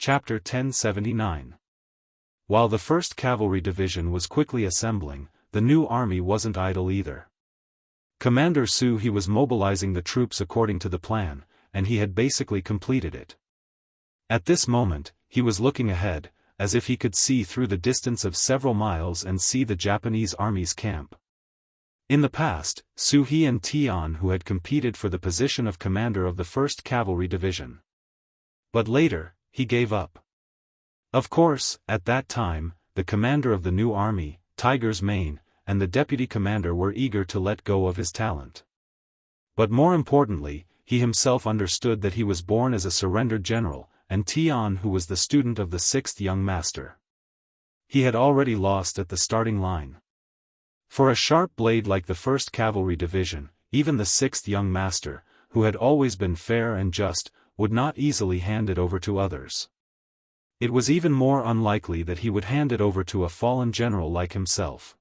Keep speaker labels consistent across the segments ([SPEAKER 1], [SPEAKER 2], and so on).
[SPEAKER 1] Chapter 1079. While the 1st Cavalry Division was quickly assembling, the new army wasn't idle either. Commander Su He was mobilizing the troops according to the plan, and he had basically completed it. At this moment, he was looking ahead, as if he could see through the distance of several miles and see the Japanese army's camp. In the past, Su He and Tian who had competed for the position of commander of the 1st Cavalry Division. But later, he gave up. Of course, at that time, the commander of the new army, Tiger's Mane, and the deputy commander were eager to let go of his talent. But more importantly, he himself understood that he was born as a surrendered general, and Tian who was the student of the 6th young master. He had already lost at the starting line. For a sharp blade like the 1st Cavalry Division, even the 6th young master, who had always been fair and just, would not easily hand it over to others. It was even more unlikely that he would hand it over to a fallen general like himself.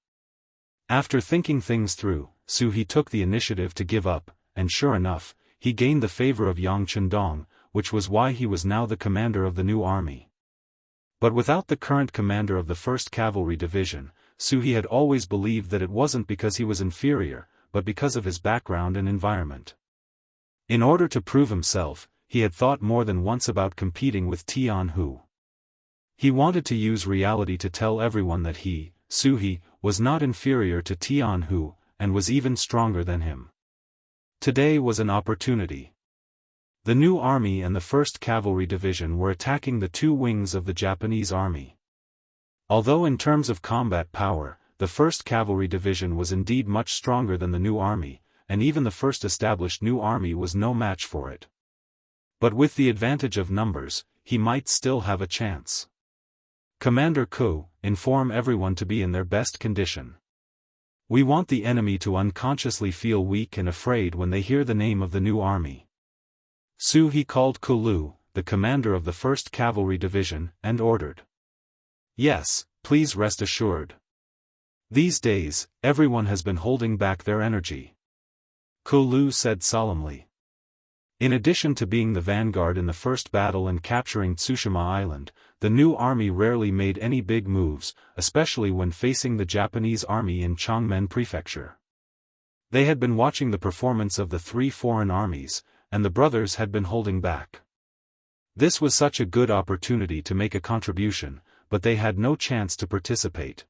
[SPEAKER 1] After thinking things through, Su He took the initiative to give up, and sure enough, he gained the favor of Yang Chendong, which was why he was now the commander of the new army. But without the current commander of the 1st Cavalry Division, Su He had always believed that it wasn't because he was inferior, but because of his background and environment. In order to prove himself, he had thought more than once about competing with Tian Hu. He wanted to use reality to tell everyone that he, Su He, was not inferior to Tian Hu, and was even stronger than him. Today was an opportunity. The new army and the 1st Cavalry Division were attacking the two wings of the Japanese army. Although in terms of combat power, the 1st Cavalry Division was indeed much stronger than the new army, and even the first established new army was no match for it. But with the advantage of numbers, he might still have a chance. Commander Ku, inform everyone to be in their best condition. We want the enemy to unconsciously feel weak and afraid when they hear the name of the new army. Su He called Kulu, the commander of the 1st Cavalry Division, and ordered. Yes, please rest assured. These days, everyone has been holding back their energy. Kulu said solemnly. In addition to being the vanguard in the first battle and capturing Tsushima Island, the new army rarely made any big moves, especially when facing the Japanese army in Changmen Prefecture. They had been watching the performance of the 3 foreign armies, and the brothers had been holding back. This was such a good opportunity to make a contribution, but they had no chance to participate.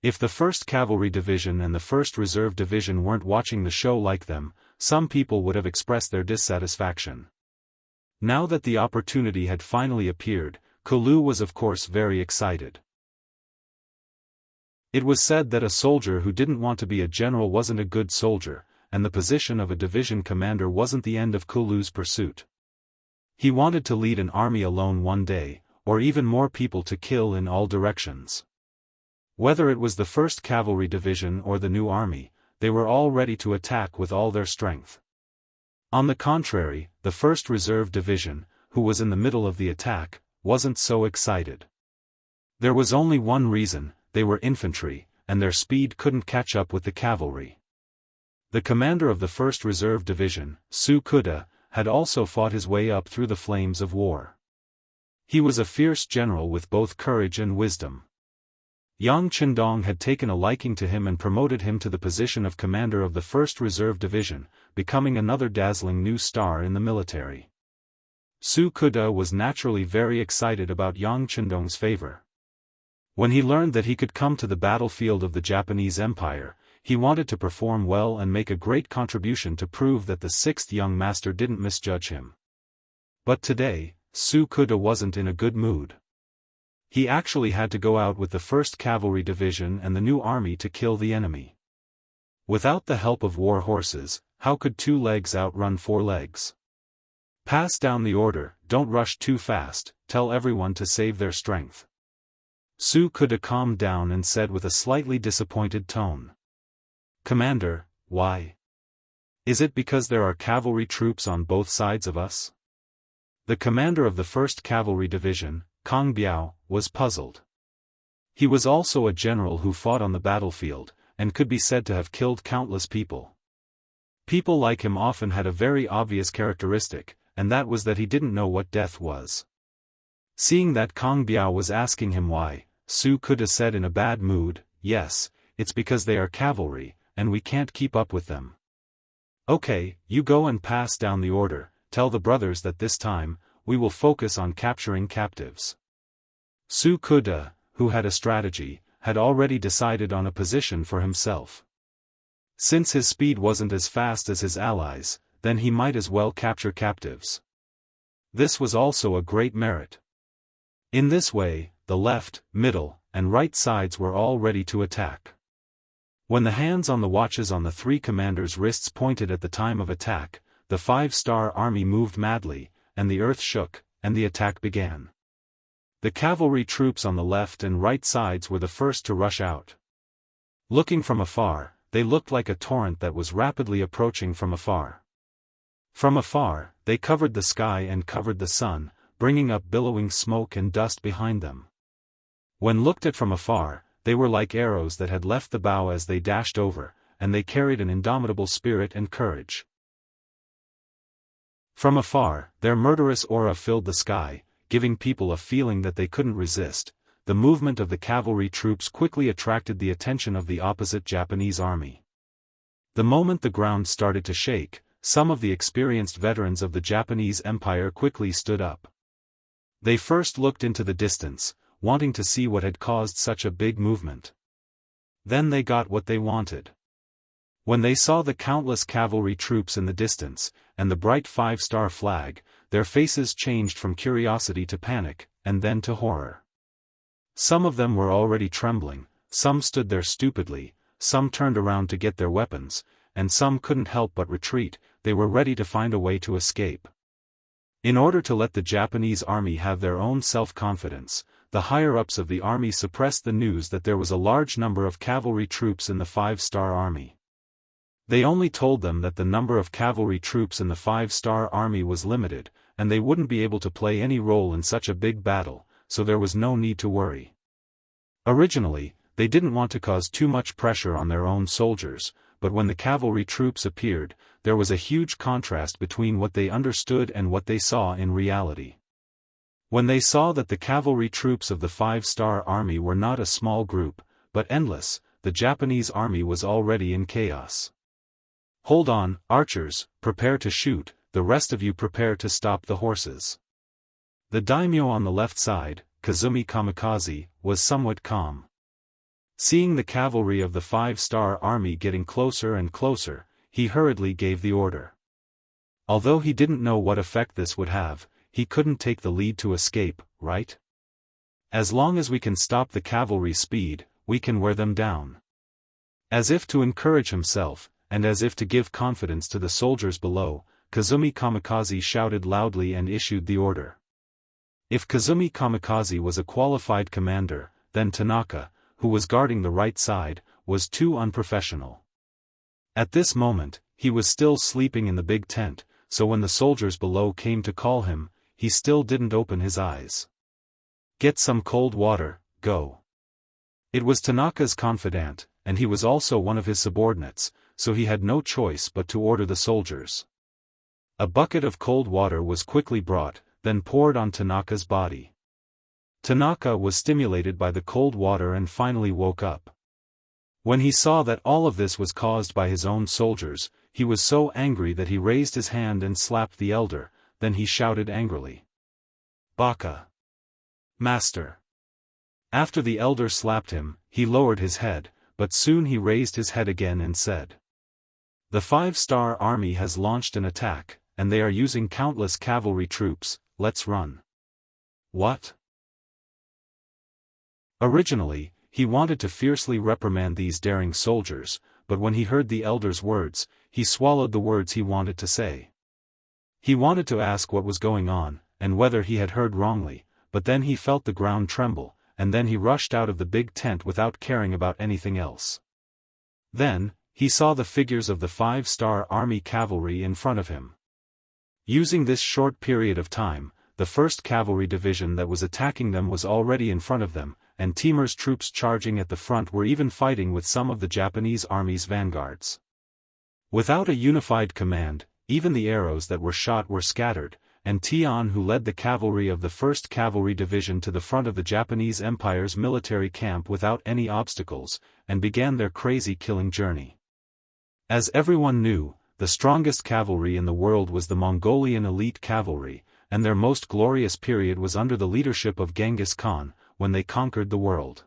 [SPEAKER 1] If the 1st Cavalry Division and the 1st Reserve Division weren't watching the show like them, some people would have expressed their dissatisfaction. Now that the opportunity had finally appeared, Kulu was of course very excited. It was said that a soldier who didn't want to be a general wasn't a good soldier, and the position of a division commander wasn't the end of Kulu's pursuit. He wanted to lead an army alone one day, or even more people to kill in all directions. Whether it was the 1st Cavalry Division or the new army, they were all ready to attack with all their strength. On the contrary, the 1st Reserve Division, who was in the middle of the attack, wasn't so excited. There was only one reason: they were infantry, and their speed couldn't catch up with the cavalry. The commander of the 1st Reserve Division, Su Kuda, had also fought his way up through the flames of war. He was a fierce general with both courage and wisdom. Yang Chendong had taken a liking to him and promoted him to the position of commander of the 1st Reserve Division, becoming another dazzling new star in the military. Su Kuda was naturally very excited about Yang Chendong's favor. When he learned that he could come to the battlefield of the Japanese Empire, he wanted to perform well and make a great contribution to prove that the 6th young master didn't misjudge him. But today, Su Kuda wasn't in a good mood. He actually had to go out with the 1st Cavalry Division and the new army to kill the enemy. Without the help of war horses, how could 2 legs outrun 4 legs? Pass down the order, don't rush too fast, tell everyone to save their strength. Su Kuda calmed down and said with a slightly disappointed tone. Commander, why? Is it because there are cavalry troops on both sides of us? The commander of the 1st Cavalry Division, Kang Biao, was puzzled. He was also a general who fought on the battlefield, and could be said to have killed countless people. People like him often had a very obvious characteristic, and that was that he didn't know what death was. Seeing that Kang Biao was asking him why, Su Kuda said in a bad mood, "Yes, it's because they are cavalry, and we can't keep up with them." "Okay, you go and pass down the order, tell the brothers that this time, we will focus on capturing captives." Su Kuda, who had a strategy, had already decided on a position for himself. Since his speed wasn't as fast as his allies, then he might as well capture captives. This was also a great merit. In this way, the left, middle, and right sides were all ready to attack. When the hands on the watches on the three commanders' wrists pointed at the time of attack, the 5-star army moved madly, and the earth shook, and the attack began. The cavalry troops on the left and right sides were the first to rush out. Looking from afar, they looked like a torrent that was rapidly approaching from afar. From afar, they covered the sky and covered the sun, bringing up billowing smoke and dust behind them. When looked at from afar, they were like arrows that had left the bow as they dashed over, and they carried an indomitable spirit and courage. From afar, their murderous aura filled the sky, giving people a feeling that they couldn't resist. The movement of the cavalry troops quickly attracted the attention of the opposite Japanese army. The moment the ground started to shake, some of the experienced veterans of the Japanese Empire quickly stood up. They first looked into the distance, wanting to see what had caused such a big movement. Then they got what they wanted. When they saw the countless cavalry troops in the distance, and the bright 5-star flag, their faces changed from curiosity to panic, and then to horror. Some of them were already trembling, some stood there stupidly, some turned around to get their weapons, and some couldn't help but retreat. They were ready to find a way to escape. In order to let the Japanese army have their own self-confidence, the higher-ups of the army suppressed the news that there was a large number of cavalry troops in the 5-star army. They only told them that the number of cavalry troops in the 5-star army was limited, and they wouldn't be able to play any role in such a big battle, so there was no need to worry. Originally, they didn't want to cause too much pressure on their own soldiers, but when the cavalry troops appeared, there was a huge contrast between what they understood and what they saw in reality. When they saw that the cavalry troops of the 5-star army were not a small group, but endless, the Japanese army was already in chaos. "Hold on, archers, prepare to shoot, the rest of you prepare to stop the horses." The daimyo on the left side, Kazumi Kamikaze, was somewhat calm. Seeing the cavalry of the 5-star army getting closer and closer, he hurriedly gave the order. Although he didn't know what effect this would have, he couldn't take the lead to escape, right? As long as we can stop the cavalry speed, we can wear them down. As if to encourage himself, and as if to give confidence to the soldiers below, Kazumi Kamikaze shouted loudly and issued the order. If Kazumi Kamikaze was a qualified commander, then Tanaka, who was guarding the right side, was too unprofessional. At this moment, he was still sleeping in the big tent, so when the soldiers below came to call him, he still didn't open his eyes. "Get some cold water, go." It was Tanaka's confidant, and he was also one of his subordinates, so he had no choice but to order the soldiers. A bucket of cold water was quickly brought, then poured on Tanaka's body. Tanaka was stimulated by the cold water and finally woke up. When he saw that all of this was caused by his own soldiers, he was so angry that he raised his hand and slapped the elder, then he shouted angrily, "Baka! Master!" After the elder slapped him, he lowered his head, but soon he raised his head again and said, "The 5-star army has launched an attack, and they are using countless cavalry troops, let's run." "What?" Originally, he wanted to fiercely reprimand these daring soldiers, but when he heard the elder's words, he swallowed the words he wanted to say. He wanted to ask what was going on, and whether he had heard wrongly, but then he felt the ground tremble, and then he rushed out of the big tent without caring about anything else. Then, he saw the figures of the 5-star army cavalry in front of him. Using this short period of time, the 1st Cavalry Division that was attacking them was already in front of them, and Timur's troops charging at the front were even fighting with some of the Japanese army's vanguards. Without a unified command, even the arrows that were shot were scattered, and Tian, who led the cavalry of the 1st Cavalry Division to the front of the Japanese Empire's military camp without any obstacles, and began their crazy killing journey. As everyone knew, the strongest cavalry in the world was the Mongolian elite cavalry, and their most glorious period was under the leadership of Genghis Khan, when they conquered the world.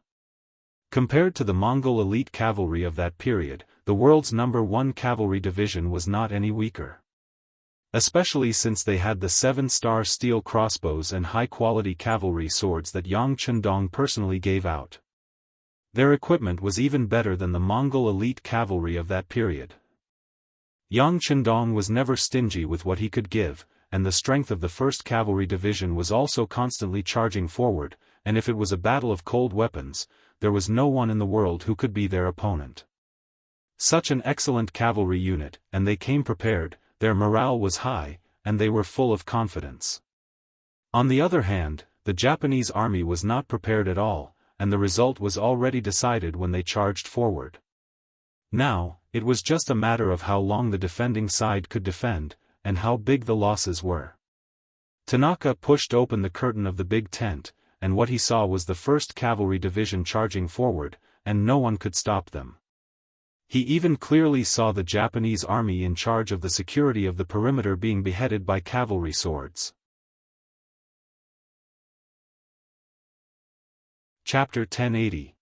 [SPEAKER 1] Compared to the Mongol elite cavalry of that period, the world's #1 cavalry division was not any weaker. Especially since they had the 7-star steel crossbows and high-quality cavalry swords that Yang Chendong personally gave out. Their equipment was even better than the Mongol elite cavalry of that period. Yang Chendong was never stingy with what he could give, and the strength of the 1st Cavalry Division was also constantly charging forward, and if it was a battle of cold weapons, there was no one in the world who could be their opponent. Such an excellent cavalry unit, and they came prepared, their morale was high, and they were full of confidence. On the other hand, the Japanese army was not prepared at all, and the result was already decided when they charged forward. Now, it was just a matter of how long the defending side could defend, and how big the losses were. Tanaka pushed open the curtain of the big tent, and what he saw was the 1st Cavalry Division charging forward, and no one could stop them. He even clearly saw the Japanese army in charge of the security of the perimeter being beheaded by cavalry swords. Chapter 1080.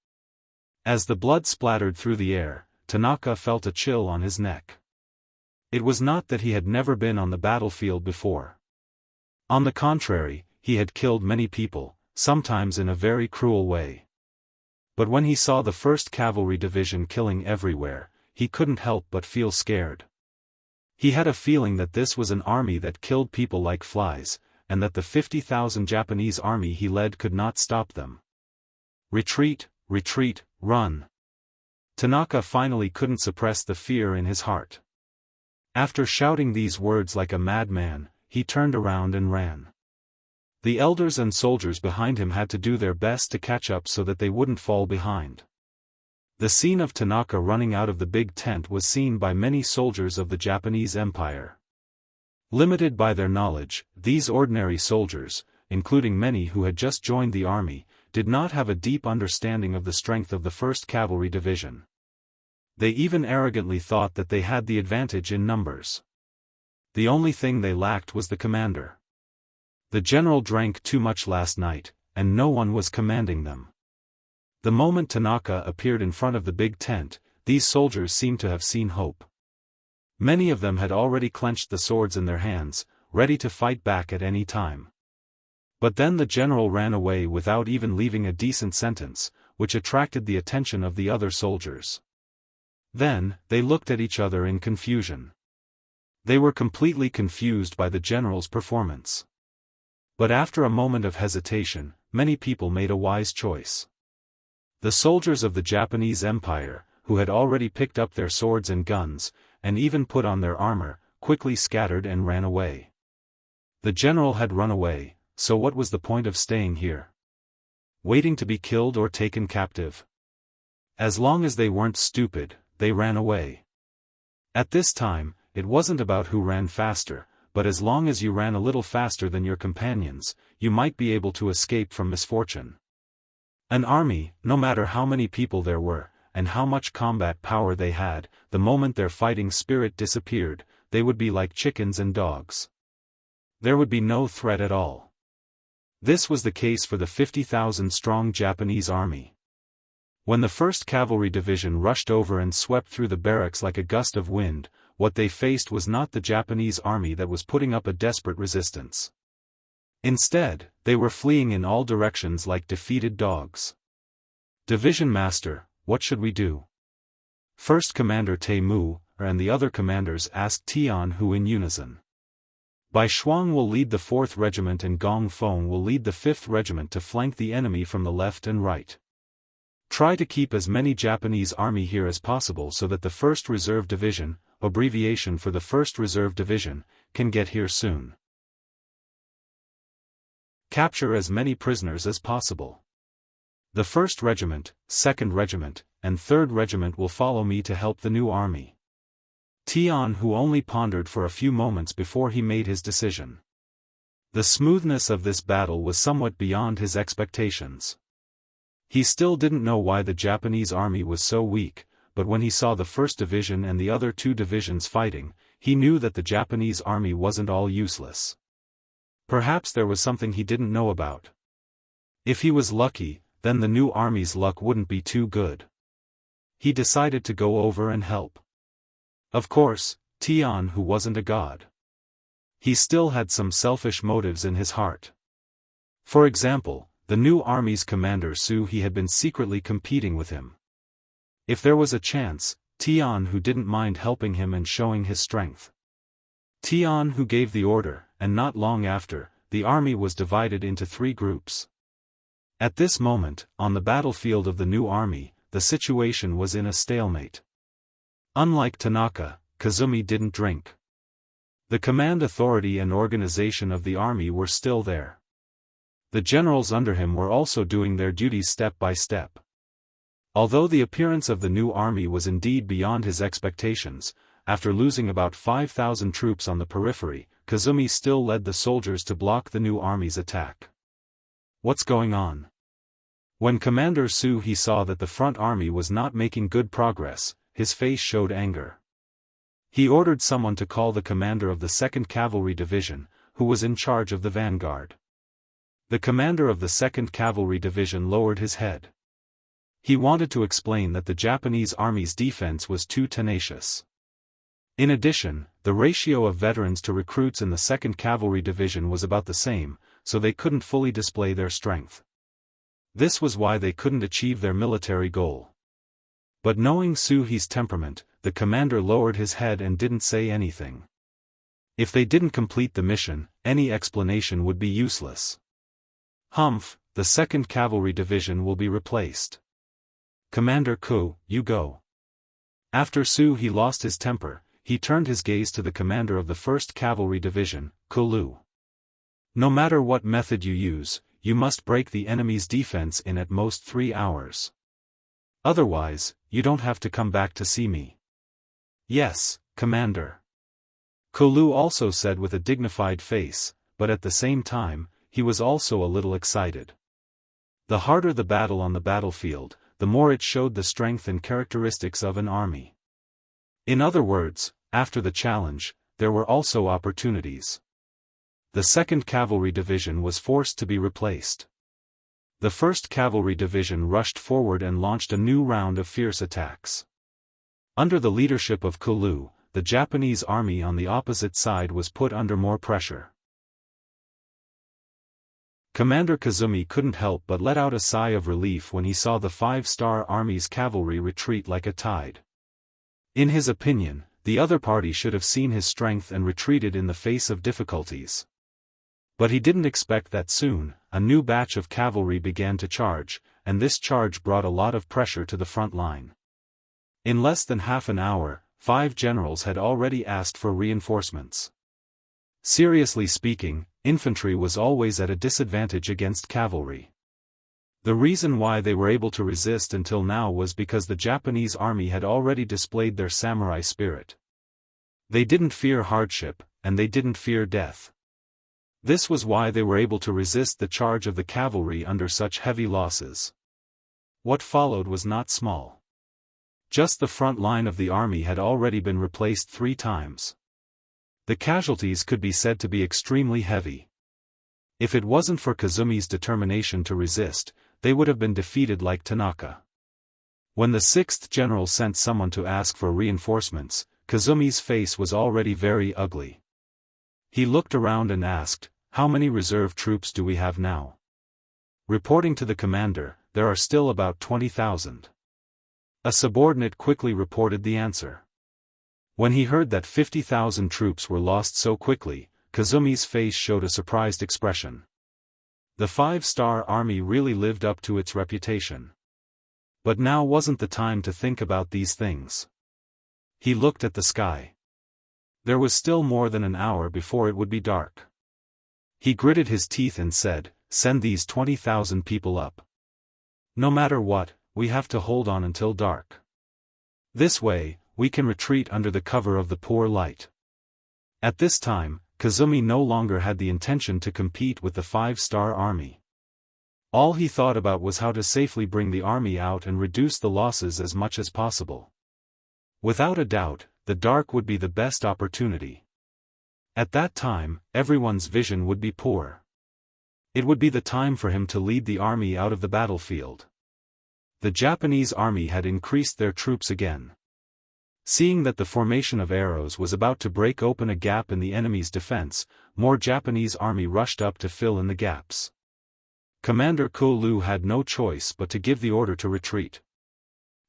[SPEAKER 1] As the blood splattered through the air, Tanaka felt a chill on his neck. It was not that he had never been on the battlefield before. On the contrary, he had killed many people, sometimes in a very cruel way. But when he saw the 1st Cavalry Division killing everywhere, he couldn't help but feel scared. He had a feeling that this was an army that killed people like flies, and that the 50,000 Japanese army he led could not stop them. Retreat, retreat, run. Tanaka finally couldn't suppress the fear in his heart. After shouting these words like a madman, he turned around and ran. The elders and soldiers behind him had to do their best to catch up so that they wouldn't fall behind. The scene of Tanaka running out of the big tent was seen by many soldiers of the Japanese Empire. Limited by their knowledge, these ordinary soldiers, including many who had just joined the army, did not have a deep understanding of the strength of the 1st Cavalry Division. They even arrogantly thought that they had the advantage in numbers. The only thing they lacked was the commander. The general drank too much last night, and no one was commanding them. The moment Tanaka appeared in front of the big tent, these soldiers seemed to have seen hope. Many of them had already clenched the swords in their hands, ready to fight back at any time. But then the general ran away without even leaving a decent sentence, which attracted the attention of the other soldiers. Then, they looked at each other in confusion. They were completely confused by the general's performance. But after a moment of hesitation, many people made a wise choice. The soldiers of the Japanese Empire, who had already picked up their swords and guns, and even put on their armor, quickly scattered and ran away. The general had run away, so what was the point of staying here? Waiting to be killed or taken captive? As long as they weren't stupid, they ran away. At this time, it wasn't about who ran faster, but as long as you ran a little faster than your companions, you might be able to escape from misfortune. An army, no matter how many people there were, and how much combat power they had, the moment their fighting spirit disappeared, they would be like chickens and dogs. There would be no threat at all. This was the case for the 50,000-strong Japanese army. When the 1st Cavalry Division rushed over and swept through the barracks like a gust of wind, what they faced was not the Japanese army that was putting up a desperate resistance. Instead, they were fleeing in all directions like defeated dogs. Division Master, what should we do? First Commander Temu, and the other commanders asked Tianhu in unison. Bai Shuang will lead the 4th Regiment and Gong Feng will lead the 5th Regiment to flank the enemy from the left and right. Try to keep as many Japanese army here as possible so that the 1st Reserve Division, abbreviation for the 1st Reserve Division, can get here soon. Capture as many prisoners as possible. The 1st Regiment, 2nd Regiment, and 3rd Regiment will follow me to help the new army. Tianhu only pondered for a few moments before he made his decision. The smoothness of this battle was somewhat beyond his expectations. He still didn't know why the Japanese army was so weak, but when he saw the first division and the other two divisions fighting, he knew that the Japanese army wasn't all useless. Perhaps there was something he didn't know about. If he was lucky, then the new army's luck wouldn't be too good. He decided to go over and help. Of course, Tian who wasn't a god. He still had some selfish motives in his heart. For example, the new army's commander Su he had been secretly competing with him. If there was a chance, Tian who didn't mind helping him and showing his strength. Tian who gave the order, and not long after, the army was divided into 3 groups. At this moment, on the battlefield of the new army, the situation was in a stalemate. Unlike Tanaka, Kazumi didn't drink. The command authority and organization of the army were still there. The generals under him were also doing their duties step by step. Although the appearance of the new army was indeed beyond his expectations, after losing about 5,000 troops on the periphery, Kazumi still led the soldiers to block the new army's attack. What's going on? When Commander Su he saw that the front army was not making good progress, his face showed anger. He ordered someone to call the commander of the 2nd Cavalry Division, who was in charge of the vanguard. The commander of the 2nd Cavalry Division lowered his head. He wanted to explain that the Japanese army's defense was too tenacious. In addition, the ratio of veterans to recruits in the 2nd Cavalry Division was about the same, so they couldn't fully display their strength. This was why they couldn't achieve their military goal. But knowing Suhi's temperament, the commander lowered his head and didn't say anything. If they didn't complete the mission, any explanation would be useless. Humph, the 2nd Cavalry Division will be replaced. Commander Ku, you go. After Su he lost his temper, he turned his gaze to the commander of the 1st Cavalry Division, Kulu. No matter what method you use, you must break the enemy's defense in at most 3 hours. Otherwise, you don't have to come back to see me. Yes, Commander. Kulu also said with a dignified face, but at the same time, he was also a little excited. The harder the battle on the battlefield, the more it showed the strength and characteristics of an army. In other words, after the challenge, there were also opportunities. The 2nd Cavalry Division was forced to be replaced. The 1st Cavalry Division rushed forward and launched a new round of fierce attacks. Under the leadership of Kulu, the Japanese army on the opposite side was put under more pressure. Commander Kazumi couldn't help but let out a sigh of relief when he saw the 5-star army's cavalry retreat like a tide. In his opinion, the other party should have seen his strength and retreated in the face of difficulties. But he didn't expect that soon, a new batch of cavalry began to charge, and this charge brought a lot of pressure to the front line. In less than half an hour, 5 generals had already asked for reinforcements. Seriously speaking, infantry was always at a disadvantage against cavalry. The reason why they were able to resist until now was because the Japanese army had already displayed their samurai spirit. They didn't fear hardship, and they didn't fear death. This was why they were able to resist the charge of the cavalry under such heavy losses. What followed was not small. Just the front line of the army had already been replaced 3 times. The casualties could be said to be extremely heavy. If it wasn't for Kazumi's determination to resist, they would have been defeated like Tanaka. When the 6th general sent someone to ask for reinforcements, Kazumi's face was already very ugly. He looked around and asked, "How many reserve troops do we have now?" Reporting to the commander, "There are still about 20,000. A subordinate quickly reported the answer. When he heard that 50,000 troops were lost so quickly, Kazumi's face showed a surprised expression. The 5-star army really lived up to its reputation. But now wasn't the time to think about these things. He looked at the sky. There was still more than an hour before it would be dark. He gritted his teeth and said, "Send these 20,000 people up. No matter what, we have to hold on until dark. This way, we can retreat under the cover of the poor light." At this time, Kazumi no longer had the intention to compete with the 5-star army. All he thought about was how to safely bring the army out and reduce the losses as much as possible. Without a doubt, the dark would be the best opportunity. At that time, everyone's vision would be poor. It would be the time for him to lead the army out of the battlefield. The Japanese army had increased their troops again. Seeing that the formation of arrows was about to break open a gap in the enemy's defense, more Japanese army rushed up to fill in the gaps. Commander Ko Lu had no choice but to give the order to retreat.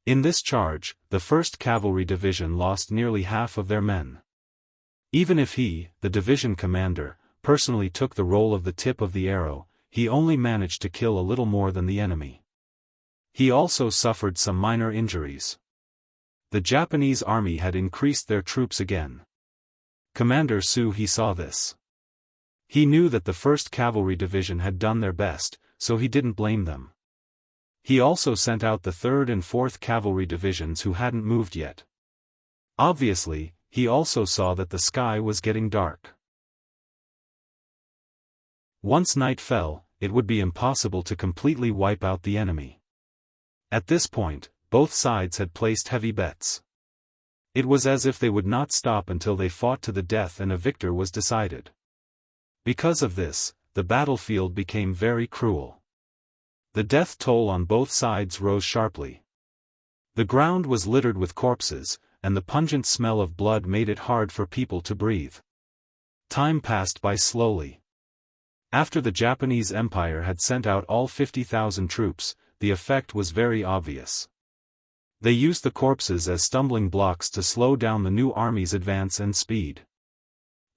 [SPEAKER 1] In this charge, the 1st Cavalry Division lost nearly half of their men. Even if he, the division commander, personally took the role of the tip of the arrow, he only managed to kill a little more than the enemy. He also suffered some minor injuries. The Japanese army had increased their troops again. Commander Su saw this. He knew that the 1st Cavalry Division had done their best, so he didn't blame them. He also sent out the 3rd and 4th Cavalry Divisions who hadn't moved yet. Obviously, he also saw that the sky was getting dark. Once night fell, it would be impossible to completely wipe out the enemy. At this point, both sides had placed heavy bets. It was as if they would not stop until they fought to the death and a victor was decided. Because of this, the battlefield became very cruel. The death toll on both sides rose sharply. The ground was littered with corpses, and the pungent smell of blood made it hard for people to breathe. Time passed by slowly. After the Japanese Empire had sent out all 50,000 troops, the effect was very obvious. They used the corpses as stumbling blocks to slow down the new army's advance and speed.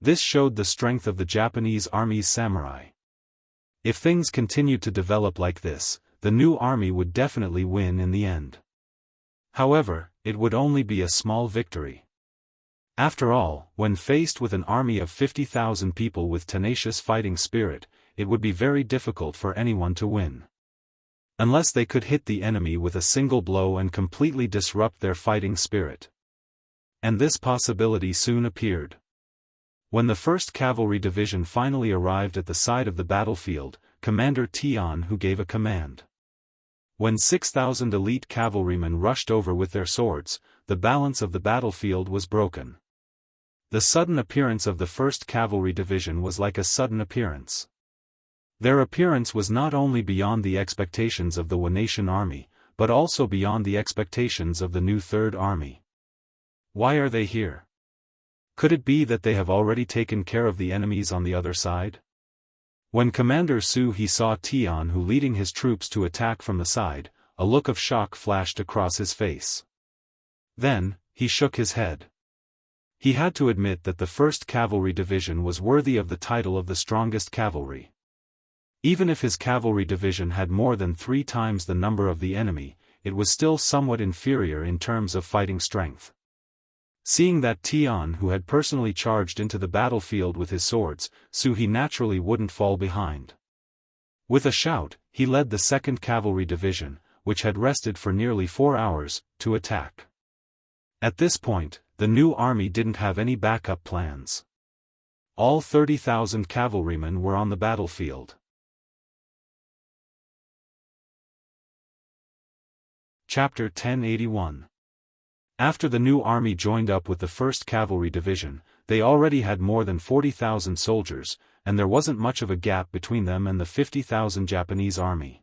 [SPEAKER 1] This showed the strength of the Japanese army's samurai. If things continued to develop like this, the new army would definitely win in the end. However, it would only be a small victory. After all, when faced with an army of 50,000 people with tenacious fighting spirit, it would be very difficult for anyone to win. Unless they could hit the enemy with a single blow and completely disrupt their fighting spirit. And this possibility soon appeared. When the 1st Cavalry Division finally arrived at the side of the battlefield, Commander Tian gave a command. When 6,000 elite cavalrymen rushed over with their swords, the balance of the battlefield was broken. The sudden appearance of the 1st Cavalry Division was like a sudden appearance. Their appearance was not only beyond the expectations of the Wanatian army, but also beyond the expectations of the new 3rd Army. Why are they here? Could it be that they have already taken care of the enemies on the other side? When Commander Su saw Tian leading his troops to attack from the side, a look of shock flashed across his face. Then, he shook his head. He had to admit that the 1st Cavalry Division was worthy of the title of the strongest cavalry. Even if his cavalry division had more than 3 times the number of the enemy, it was still somewhat inferior in terms of fighting strength. Seeing that Tian had personally charged into the battlefield with his swords, Su naturally wouldn't fall behind. With a shout, he led the 2nd Cavalry Division, which had rested for nearly 4 hours, to attack. At this point, the new army didn't have any backup plans. All 30,000 cavalrymen were on the battlefield. Chapter 1081. After the new army joined up with the 1st Cavalry Division, they already had more than 40,000 soldiers, and there wasn't much of a gap between them and the 50,000 Japanese army.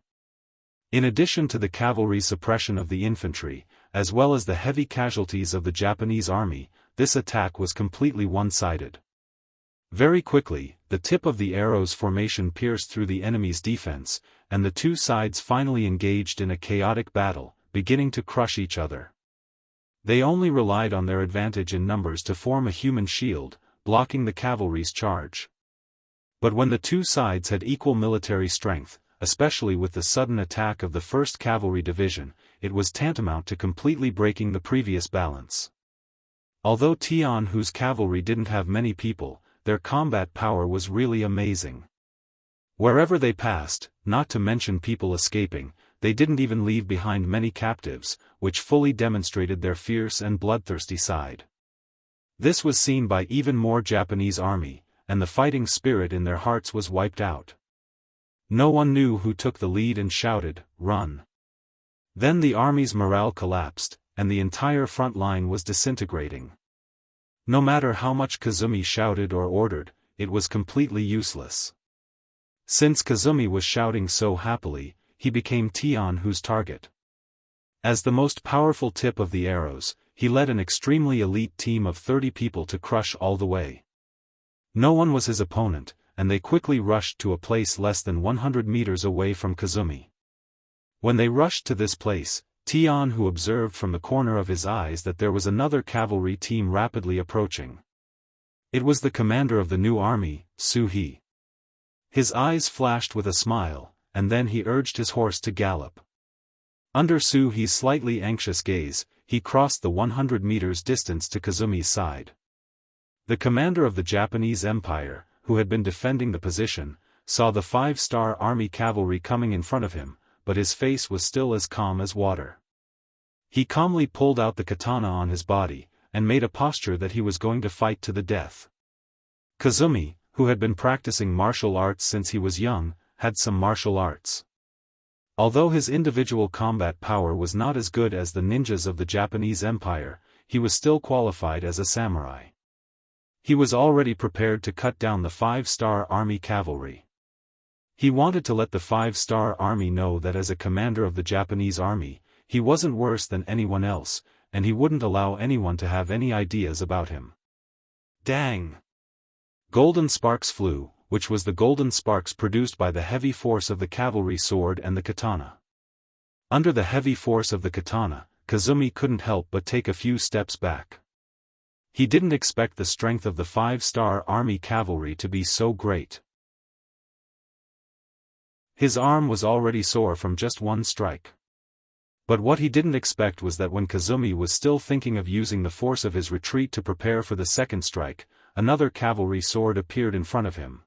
[SPEAKER 1] In addition to the cavalry's suppression of the infantry, as well as the heavy casualties of the Japanese army, this attack was completely one-sided. Very quickly, the tip of the arrow's formation pierced through the enemy's defense, and the two sides finally engaged in a chaotic battle, beginning to crush each other. They only relied on their advantage in numbers to form a human shield, blocking the cavalry's charge. But when the two sides had equal military strength, especially with the sudden attack of the 1st Cavalry Division, it was tantamount to completely breaking the previous balance. Although Tianhu's cavalry didn't have many people, their combat power was really amazing. Wherever they passed, not to mention people escaping, they didn't even leave behind many captives, which fully demonstrated their fierce and bloodthirsty side. This was seen by even more Japanese army, and the fighting spirit in their hearts was wiped out. No one knew who took the lead and shouted, "Run!" Then the army's morale collapsed, and the entire front line was disintegrating. No matter how much Kazumi shouted or ordered, it was completely useless. Since Kazumi was shouting so happily, he became Tianhu's target. As the most powerful tip of the arrows, he led an extremely elite team of 30 people to crush all the way. No one was his opponent, and they quickly rushed to a place less than 100 meters away from Kazumi. When they rushed to this place, Tianhu observed from the corner of his eyes that there was another cavalry team rapidly approaching. It was the commander of the new army, Su He. His eyes flashed with a smile, and then he urged his horse to gallop. Under Su He's slightly anxious gaze, he crossed the 100 meters distance to Kazumi's side. The commander of the Japanese Empire, who had been defending the position, saw the 5-star army cavalry coming in front of him, but his face was still as calm as water. He calmly pulled out the katana on his body, and made a posture that he was going to fight to the death. Kazumi, who had been practicing martial arts since he was young, had some martial arts. Although his individual combat power was not as good as the ninjas of the Japanese Empire, he was still qualified as a samurai. He was already prepared to cut down the 5-star army cavalry. He wanted to let the 5-star army know that as a commander of the Japanese army, he wasn't worse than anyone else, and he wouldn't allow anyone to have any ideas about him. Dang! Golden sparks flew, which was the golden sparks produced by the heavy force of the cavalry sword and the katana. Under the heavy force of the katana, Kazumi couldn't help but take a few steps back. He didn't expect the strength of the 5-star army cavalry to be so great. His arm was already sore from just one strike. But what he didn't expect was that when Kazumi was still thinking of using the force of his retreat to prepare for the second strike, another cavalry sword appeared in front of him.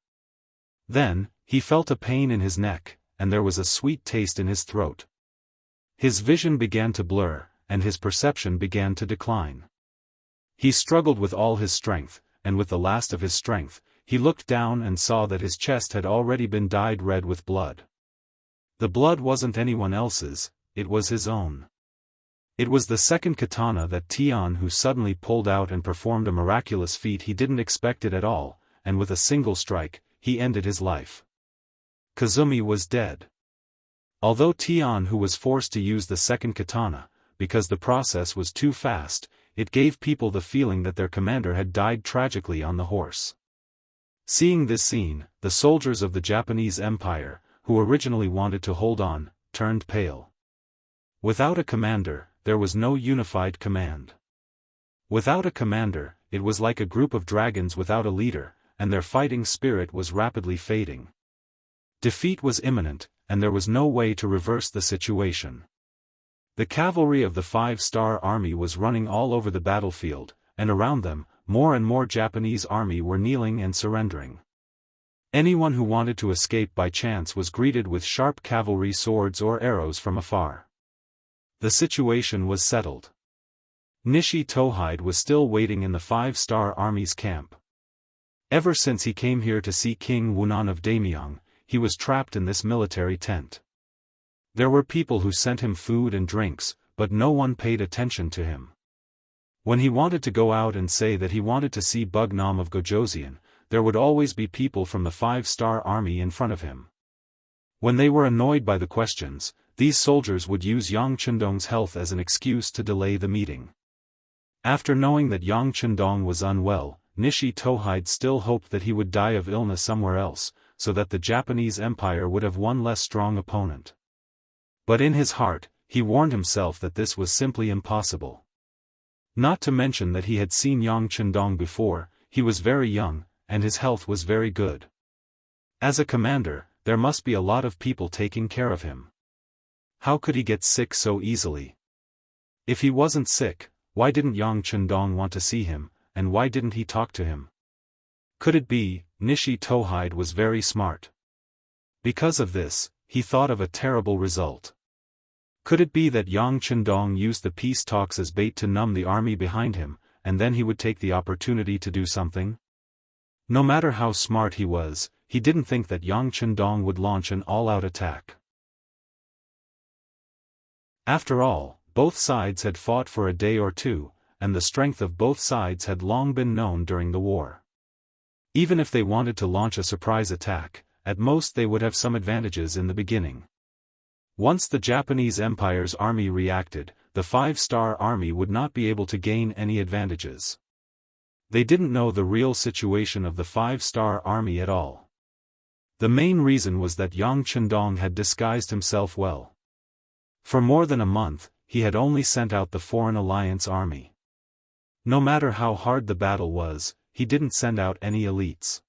[SPEAKER 1] Then, he felt a pain in his neck, and there was a sweet taste in his throat. His vision began to blur, and his perception began to decline. He struggled with all his strength, and with the last of his strength, he looked down and saw that his chest had already been dyed red with blood. The blood wasn't anyone else's, it was his own. It was the second katana that Tianhu suddenly pulled out and performed a miraculous feat he didn't expect it at all, and with a single strike, he ended his life. Kazumi was dead. Although Tianhu was forced to use the second katana, because the process was too fast, it gave people the feeling that their commander had died tragically on the horse. Seeing this scene, the soldiers of the Japanese Empire, who originally wanted to hold on, turned pale. Without a commander, there was no unified command. Without a commander, it was like a group of dragons without a leader, and their fighting spirit was rapidly fading. Defeat was imminent, and there was no way to reverse the situation. The cavalry of the 5-star army was running all over the battlefield, and around them, more and more Japanese army were kneeling and surrendering. Anyone who wanted to escape by chance was greeted with sharp cavalry swords or arrows from afar. The situation was settled. Nishi Tohide was still waiting in the 5-star army's camp. Ever since he came here to see King Wunan of Daimyong, he was trapped in this military tent. There were people who sent him food and drinks, but no one paid attention to him. When he wanted to go out and say that he wanted to see Bugnam of Gojoseon, there would always be people from the 5-star army in front of him. When they were annoyed by the questions, these soldiers would use Yang Chundong's health as an excuse to delay the meeting. After knowing that Yang Chundong was unwell, Nishi Tohide still hoped that he would die of illness somewhere else, so that the Japanese Empire would have one less strong opponent. But in his heart, he warned himself that this was simply impossible. Not to mention that he had seen Yang Chundong before, he was very young, and his health was very good. As a commander, there must be a lot of people taking care of him. How could he get sick so easily? If he wasn't sick, why didn't Yang Chundong want to see him, and why didn't he talk to him? Could it be, Nishi Tohide was very smart? Because of this, he thought of a terrible result. Could it be that Yang Chundong used the peace talks as bait to numb the army behind him, and then he would take the opportunity to do something? No matter how smart he was, he didn't think that Yang Chendong would launch an all-out attack. After all, both sides had fought for a day or two, and the strength of both sides had long been known during the war. Even if they wanted to launch a surprise attack, at most they would have some advantages in the beginning. Once the Japanese Empire's army reacted, the five-star army would not be able to gain any advantages. They didn't know the real situation of the five-star army at all. The main reason was that Yang Chendong had disguised himself well. For more than a month, he had only sent out the Foreign Alliance army. No matter how hard the battle was, he didn't send out any elites.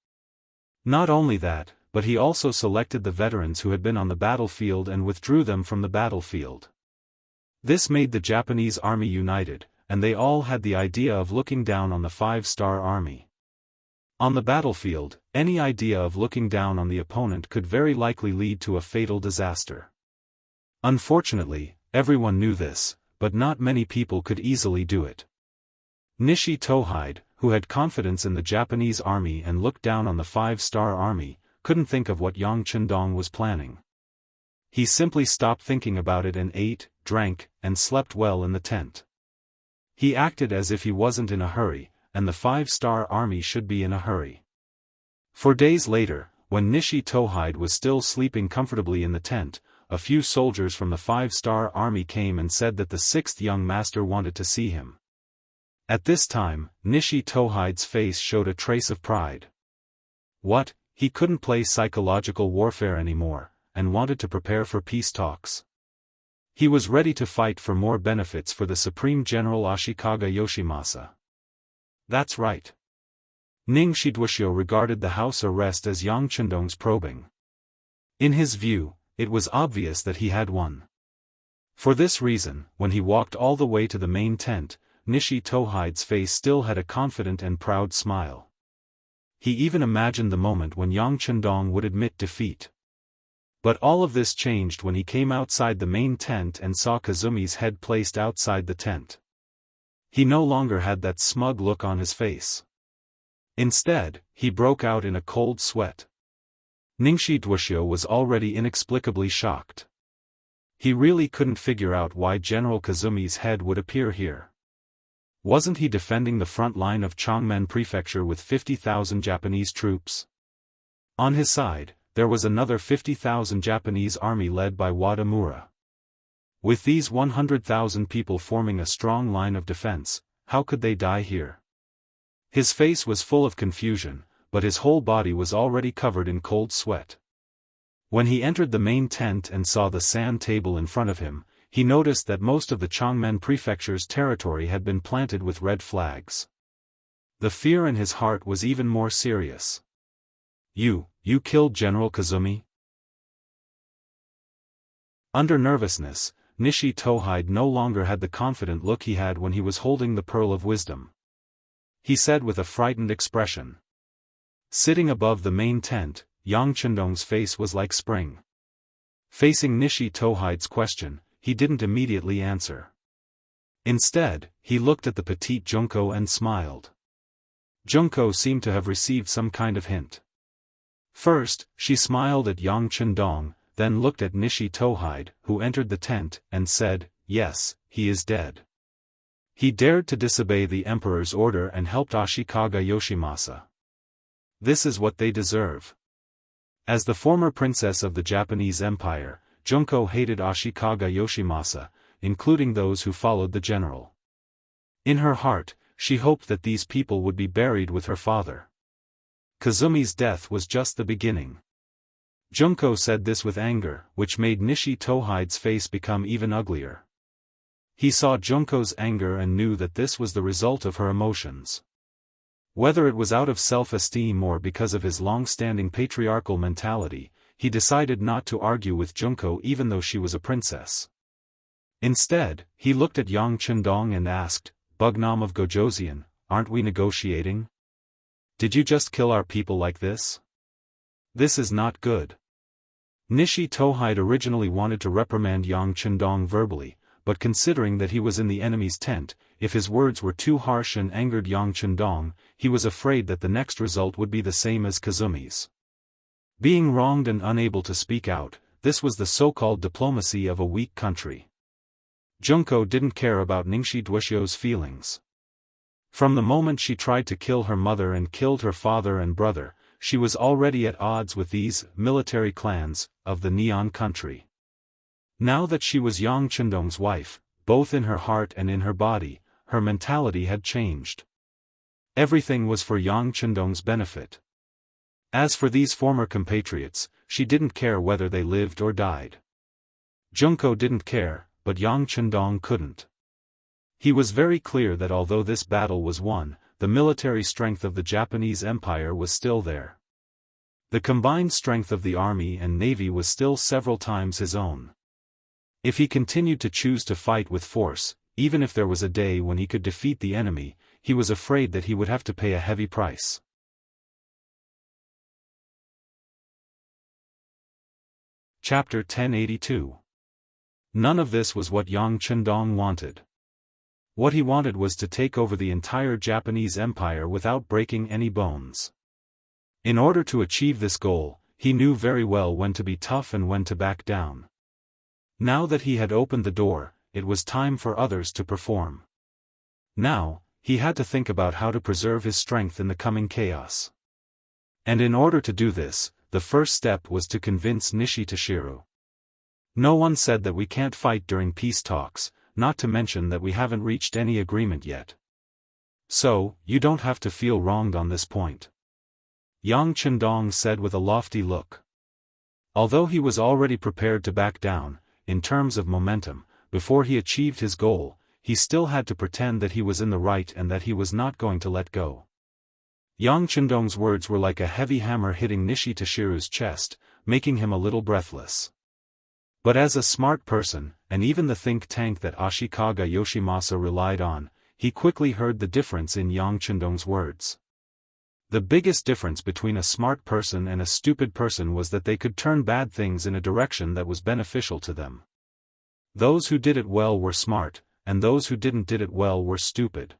[SPEAKER 1] Not only that, but he also selected the veterans who had been on the battlefield and withdrew them from the battlefield. This made the Japanese army united, and they all had the idea of looking down on the five-star army. On the battlefield, any idea of looking down on the opponent could very likely lead to a fatal disaster. Unfortunately, everyone knew this, but not many people could easily do it. Nishi Tohide, who had confidence in the Japanese army and looked down on the five-star army, couldn't think of what Yang Chendong was planning. He simply stopped thinking about it and ate, drank, and slept well in the tent. He acted as if he wasn't in a hurry, and the five-star army should be in a hurry. 4 days later, when Nishi Tohide was still sleeping comfortably in the tent, a few soldiers from the five-star army came and said that the sixth young master wanted to see him. At this time, Nishi Tohide's face showed a trace of pride. What? He couldn't play psychological warfare anymore, and wanted to prepare for peace talks. He was ready to fight for more benefits for the Supreme General Ashikaga Yoshimasa. That's right. Ning Shidwushio regarded the house arrest as Yang Chendong's probing. In his view, it was obvious that he had won. For this reason, when he walked all the way to the main tent, Nishi Tohide's face still had a confident and proud smile. He even imagined the moment when Yang Chendong would admit defeat. But all of this changed when he came outside the main tent and saw Kazumi's head placed outside the tent. He no longer had that smug look on his face. Instead, he broke out in a cold sweat. Ningshi Dwushio was already inexplicably shocked. He really couldn't figure out why General Kazumi's head would appear here. Wasn't he defending the front line of Changmen Prefecture with 50,000 Japanese troops? On his side, there was another 50,000 Japanese army led by Wadamura. With these 100,000 people forming a strong line of defense, how could they die here? His face was full of confusion, but his whole body was already covered in cold sweat. When he entered the main tent and saw the sand table in front of him, he noticed that most of the Changmen Prefecture's territory had been planted with red flags. The fear in his heart was even more serious. You killed General Kazumi? Under nervousness, Nishi Tohide no longer had the confident look he had when he was holding the Pearl of Wisdom. He said with a frightened expression. Sitting above the main tent, Yang Chendong's face was like spring. Facing Nishi Tohide's question, he didn't immediately answer. Instead, he looked at the petite Junko and smiled. Junko seemed to have received some kind of hint. First, she smiled at Yang Chendong, then looked at Nishi Tohide, who entered the tent, and said, "Yes, he is dead. He dared to disobey the emperor's order and helped Ashikaga Yoshimasa. This is what they deserve." As the former princess of the Japanese Empire, Junko hated Ashikaga Yoshimasa, including those who followed the general. In her heart, she hoped that these people would be buried with her father. Kazumi's death was just the beginning. Junko said this with anger, which made Nishi Tohide's face become even uglier. He saw Junko's anger and knew that this was the result of her emotions. Whether it was out of self-esteem or because of his long-standing patriarchal mentality, he decided not to argue with Junko even though she was a princess. Instead, he looked at Yang Chendong and asked, "Bugnam of Gojoseon, aren't we negotiating? Did you just kill our people like this? This is not good." Nishi Tohide originally wanted to reprimand Yang Chendong verbally, but considering that he was in the enemy's tent, if his words were too harsh and angered Yang Chendong, he was afraid that the next result would be the same as Kazumi's. Being wronged and unable to speak out, this was the so-called diplomacy of a weak country. Junko didn't care about Ningxi Duoxiu's feelings. From the moment she tried to kill her mother and killed her father and brother, she was already at odds with these military clans of the Neon country. Now that she was Yang Chendong's wife, both in her heart and in her body, her mentality had changed. Everything was for Yang Chendong's benefit. As for these former compatriots, she didn't care whether they lived or died. Junko didn't care, but Yang Chendong couldn't. He was very clear that although this battle was won, the military strength of the Japanese Empire was still there. The combined strength of the army and navy was still several times his own. If he continued to choose to fight with force, even if there was a day when he could defeat the enemy, he was afraid that he would have to pay a heavy price. Chapter 1082. None of this was what Yang Chendong wanted. What he wanted was to take over the entire Japanese empire without breaking any bones. In order to achieve this goal, he knew very well when to be tough and when to back down. Now that he had opened the door, it was time for others to perform. Now, he had to think about how to preserve his strength in the coming chaos. And in order to do this, the first step was to convince Nishi Toshiru. No one said that we can't fight during peace talks, not to mention that we haven't reached any agreement yet. So, you don't have to feel wronged on this point. Yang Chendong said with a lofty look. Although he was already prepared to back down, in terms of momentum, before he achieved his goal, he still had to pretend that he was in the right and that he was not going to let go. Yang Chendong's words were like a heavy hammer hitting Nishi Toshiru's chest, making him a little breathless. But as a smart person, and even the think tank that Ashikaga Yoshimasa relied on, he quickly heard the difference in Yang Chendong's words. The biggest difference between a smart person and a stupid person was that they could turn bad things in a direction that was beneficial to them. Those who did it well were smart, and those who didn't did it well were stupid.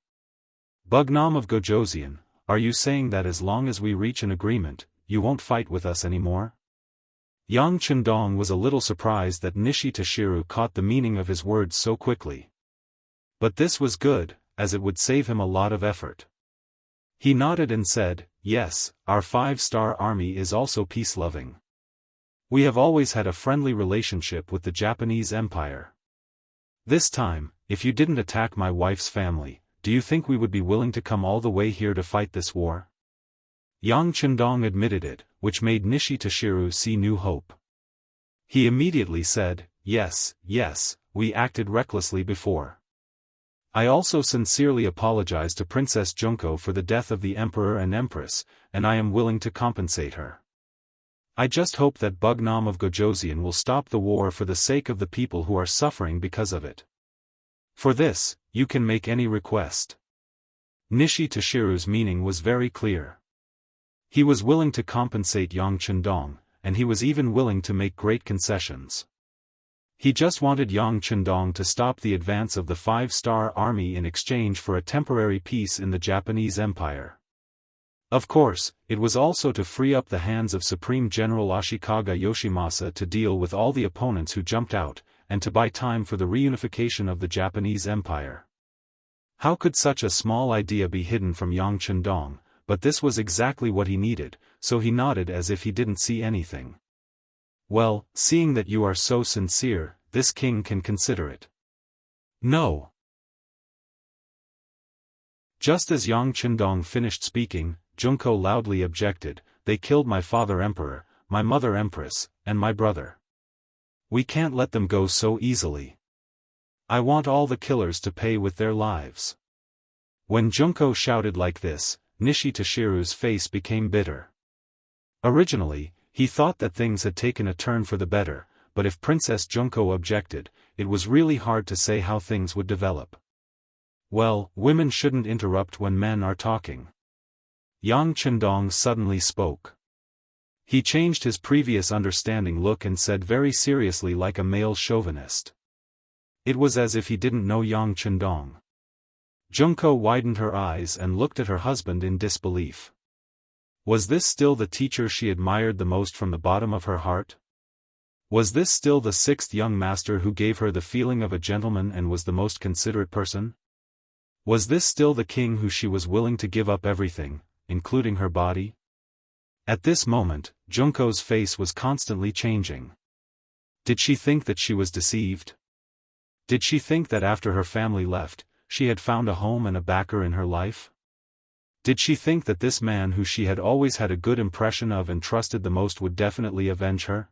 [SPEAKER 1] Bugnam of Gojoseon, are you saying that as long as we reach an agreement, you won't fight with us anymore? Yang Chendong was a little surprised that Nishi Toshiru caught the meaning of his words so quickly. But this was good, as it would save him a lot of effort. He nodded and said, yes, our 5-star army is also peace-loving. We have always had a friendly relationship with the Japanese Empire. This time, if you didn't attack my wife's family, do you think we would be willing to come all the way here to fight this war? Yang Chendong admitted it, which made Nishi Toshiru see new hope. He immediately said, yes, we acted recklessly before. I also sincerely apologize to Princess Junko for the death of the Emperor and Empress, and I am willing to compensate her. I just hope that Bugnam of Gojoseon will stop the war for the sake of the people who are suffering because of it. For this, you can make any request. Nishi Toshiru's meaning was very clear. He was willing to compensate Yang Chendong, and he was even willing to make great concessions. He just wanted Yang Chendong to stop the advance of the 5-star army in exchange for a temporary peace in the Japanese Empire. Of course, it was also to free up the hands of Supreme General Ashikaga Yoshimasa to deal with all the opponents who jumped out, and to buy time for the reunification of the Japanese Empire. How could such a small idea be hidden from Yang Chendong? But this was exactly what he needed, so he nodded as if he didn't see anything. Well, seeing that you are so sincere, this king can consider it. No. Just as Yang Chendong finished speaking, Junko loudly objected, they killed my father emperor, my mother empress, and my brother. We can't let them go so easily. I want all the killers to pay with their lives. When Junko shouted like this, Nishi Toshiru's face became bitter. Originally, he thought that things had taken a turn for the better, but if Princess Junko objected, it was really hard to say how things would develop. Well, women shouldn't interrupt when men are talking. Yang Chendong suddenly spoke. He changed his previous understanding look and said very seriously like a male chauvinist. It was as if he didn't know Yang Chendong. Junko widened her eyes and looked at her husband in disbelief. Was this still the teacher she admired the most from the bottom of her heart? Was this still the sixth young master who gave her the feeling of a gentleman and was the most considerate person? Was this still the king who she was willing to give up everything, including her body? At this moment, Junko's face was constantly changing. Did she think that she was deceived? Did she think that after her family left, she had found a home and a backer in her life? Did she think that this man who she had always had a good impression of and trusted the most would definitely avenge her?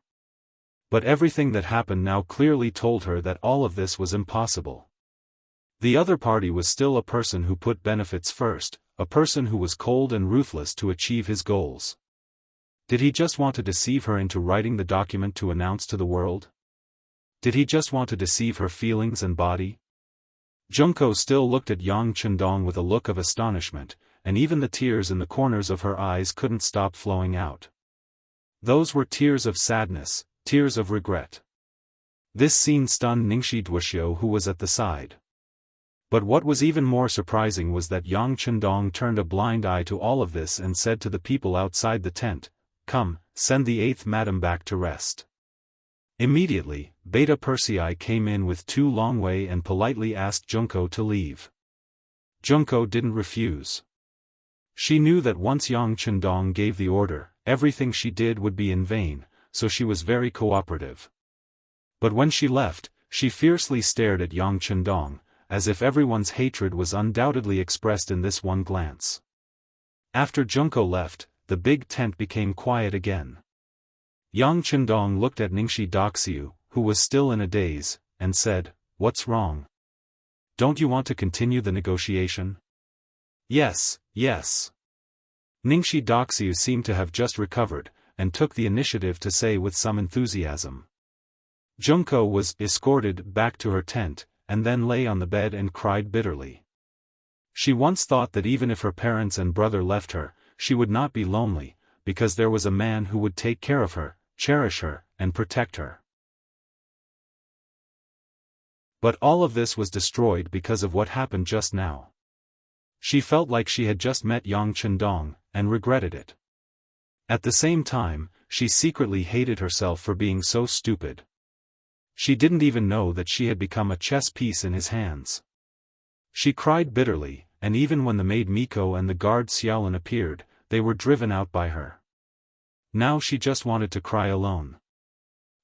[SPEAKER 1] But everything that happened now clearly told her that all of this was impossible. The other party was still a person who put benefits first, a person who was cold and ruthless to achieve his goals. Did he just want to deceive her into writing the document to announce to the world? Did he just want to deceive her feelings and body? Junko still looked at Yang Chendong with a look of astonishment, and even the tears in the corners of her eyes couldn't stop flowing out. Those were tears of sadness, tears of regret. This scene stunned Ningxi Duoxiu, who was at the side. But what was even more surprising was that Yang Chendong turned a blind eye to all of this and said to the people outside the tent, "Come, send the 8th madam back to rest." Immediately, Beta Persei came in with Tu Longwei and politely asked Junko to leave. Junko didn't refuse. She knew that once Yang Chendong gave the order, everything she did would be in vain, so she was very cooperative. But when she left, she fiercely stared at Yang Chendong, as if everyone's hatred was undoubtedly expressed in this one glance. After Junko left, the big tent became quiet again. Yang Chendong looked at Ningxi Duoxiu, who was still in a daze, and said, "What's wrong? Don't you want to continue the negotiation?" "Yes, yes." Ningxi Duoxiu seemed to have just recovered, and took the initiative to say with some enthusiasm. Junko was escorted back to her tent, and then lay on the bed and cried bitterly. She once thought that even if her parents and brother left her, she would not be lonely, because there was a man who would take care of her, cherish her, and protect her. But all of this was destroyed because of what happened just now. She felt like she had just met Yang Chendong, and regretted it. At the same time, she secretly hated herself for being so stupid. She didn't even know that she had become a chess piece in his hands. She cried bitterly, and even when the maid Miko and the guard Xiaolin appeared, they were driven out by her. Now she just wanted to cry alone.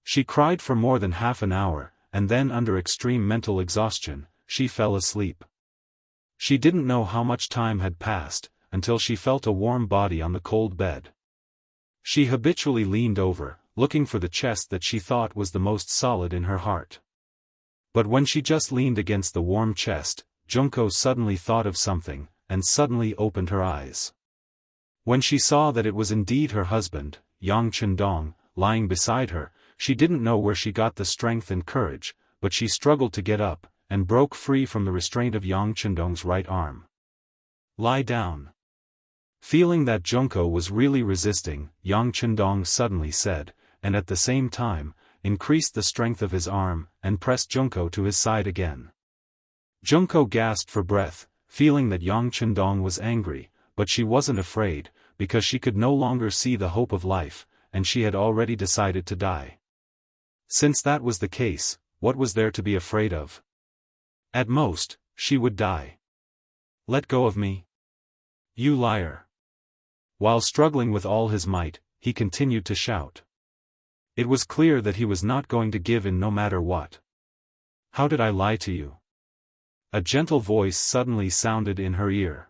[SPEAKER 1] She cried for more than half an hour, and then under extreme mental exhaustion, she fell asleep. She didn't know how much time had passed, until she felt a warm body on the cold bed. She habitually leaned over, looking for the chest that she thought was the most solid in her heart. But when she just leaned against the warm chest, Junko suddenly thought of something, and suddenly opened her eyes. When she saw that it was indeed her husband, Yang Chendong, lying beside her, she didn't know where she got the strength and courage, but she struggled to get up, and broke free from the restraint of Yang Chendong's right arm. "Lie down." Feeling that Junko was really resisting, Yang Chendong suddenly said, and at the same time, increased the strength of his arm, and pressed Junko to his side again. Junko gasped for breath, feeling that Yang Chendong was angry, but she wasn't afraid, because she could no longer see the hope of life, and she had already decided to die. Since that was the case, what was there to be afraid of? At most, she would die. "Let go of me. You liar." While struggling with all his might, he continued to shout. It was clear that he was not going to give in no matter what. "How did I lie to you?" A gentle voice suddenly sounded in her ear.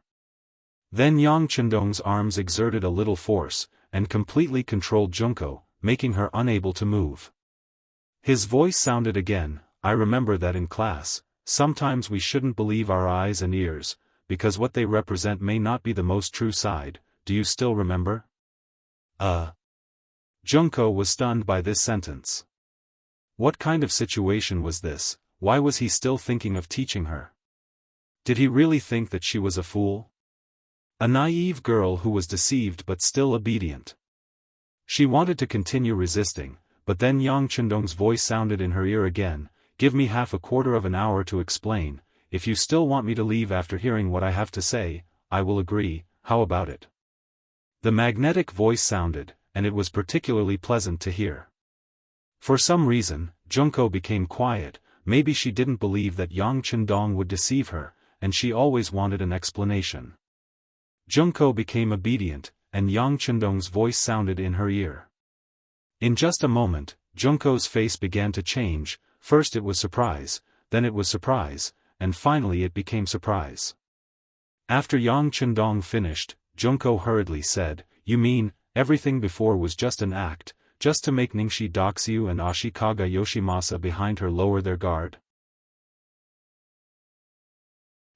[SPEAKER 1] Then Yang Chendong's arms exerted a little force, and completely controlled Junko, making her unable to move. His voice sounded again, "I remember that in class, sometimes we shouldn't believe our eyes and ears, because what they represent may not be the most true side. Do you still remember?" Junko was stunned by this sentence. What kind of situation was this? Why was he still thinking of teaching her? Did he really think that she was a fool? A naive girl who was deceived but still obedient. She wanted to continue resisting, but then Yang Chendong's voice sounded in her ear again, "Give me half a quarter of an hour to explain, if you still want me to leave after hearing what I have to say, I will agree, how about it? The magnetic voice sounded, and it was particularly pleasant to hear. For some reason, Junko became quiet. Maybe she didn't believe that Yang Chendong would deceive her, and she always wanted an explanation. Junko became obedient, and Yang Chendong's voice sounded in her ear. In just a moment, Junko's face began to change. First it was surprise, then it was surprise, and finally it became surprise. After Yang Chendong finished, Junko hurriedly said, "You mean, everything before was just an act, just to make Ningxi Doxiu and Ashikaga Yoshimasa behind her lower their guard?"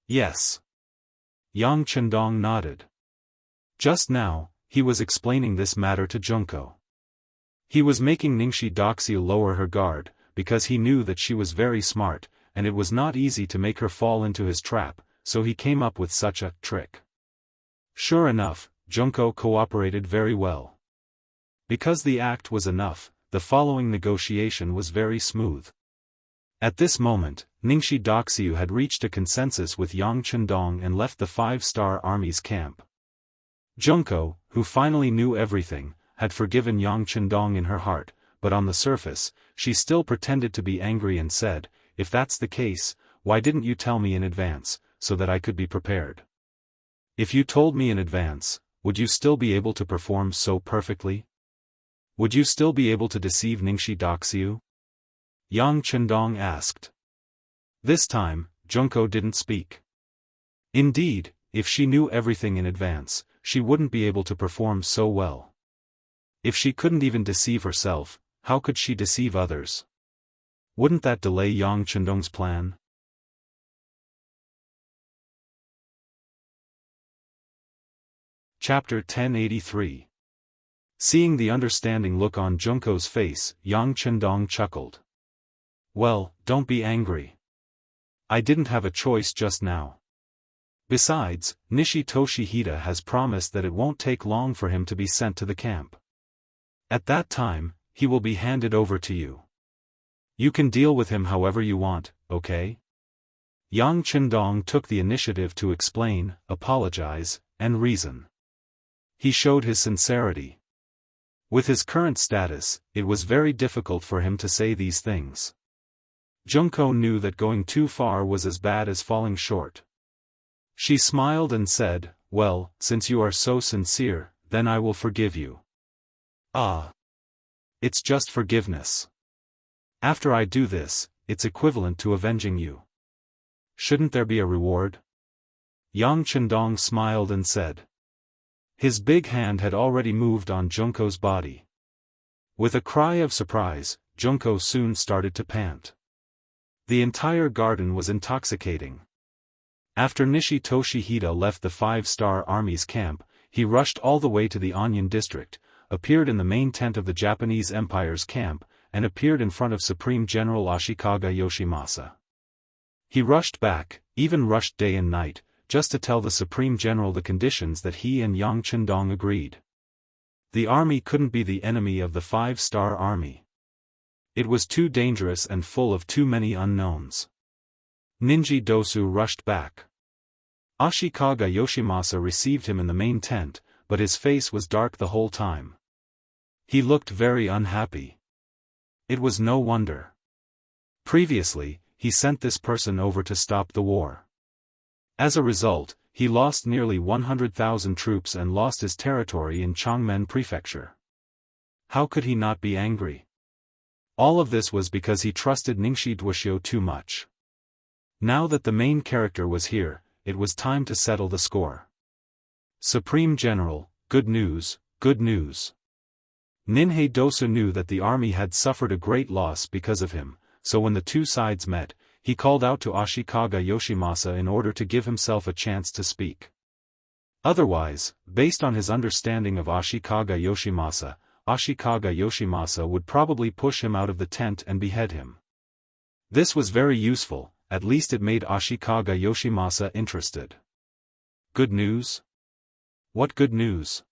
[SPEAKER 1] Yes. Yang Chendong nodded. Just now, he was explaining this matter to Junko. He was making Ningxi Doxiu lower her guard, because he knew that she was very smart, and it was not easy to make her fall into his trap, so he came up with such a trick. Sure enough, Junko cooperated very well. Because the act was enough, the following negotiation was very smooth. At this moment, Ningxi Doxiu had reached a consensus with Yang Chendong and left the 5-star army's camp. Junko, who finally knew everything, had forgiven Yang Chendong in her heart, but on the surface, she still pretended to be angry and said, "If that's the case, why didn't you tell me in advance, so that I could be prepared? If you told me in advance, would you still be able to perform so perfectly? Would you still be able to deceive Ningxi Doxiu?" Yang Chendong asked. This time, Junko didn't speak. Indeed, if she knew everything in advance, she wouldn't be able to perform so well. If she couldn't even deceive herself, how could she deceive others? Wouldn't that delay Yang Chendong's plan? Chapter 1083. Seeing the understanding look on Junko's face, Yang Chendong chuckled. "Well, don't be angry. I didn't have a choice just now. Besides, Nishi Toshihida has promised that it won't take long for him to be sent to the camp. At that time, he will be handed over to you. You can deal with him however you want, okay?" Yang Chendong took the initiative to explain, apologize, and reason. He showed his sincerity. With his current status, it was very difficult for him to say these things. Junko knew that going too far was as bad as falling short. She smiled and said, "Well, since you are so sincere, then I will forgive you." "Ah. It's just forgiveness. After I do this, it's equivalent to avenging you. Shouldn't there be a reward?" Yang Chendong smiled and said. His big hand had already moved on Junko's body. With a cry of surprise, Junko soon started to pant. The entire garden was intoxicating. After Nishi Toshihida left the 5-star army's camp, he rushed all the way to the Onion district, appeared in the main tent of the Japanese Empire's camp, and appeared in front of Supreme General Ashikaga Yoshimasa. He rushed back, even rushed day and night, just to tell the Supreme General the conditions that he and Yang Chendong agreed. The army couldn't be the enemy of the 5-star army. It was too dangerous and full of too many unknowns. Ninji Dosu rushed back. Ashikaga Yoshimasa received him in the main tent, but his face was dark the whole time. He looked very unhappy. It was no wonder. Previously, he sent this person over to stop the war. As a result, he lost nearly 100,000 troops and lost his territory in Changmen Prefecture. How could he not be angry? All of this was because he trusted Ningxi Doxiu too much. Now that the main character was here, it was time to settle the score. "Supreme General, good news, good news." Ninhei Dosu knew that the army had suffered a great loss because of him, so when the two sides met, he called out to Ashikaga Yoshimasa in order to give himself a chance to speak. Otherwise, based on his understanding of Ashikaga Yoshimasa, Ashikaga Yoshimasa would probably push him out of the tent and behead him. This was very useful, at least it made Ashikaga Yoshimasa interested. Good news? What good news?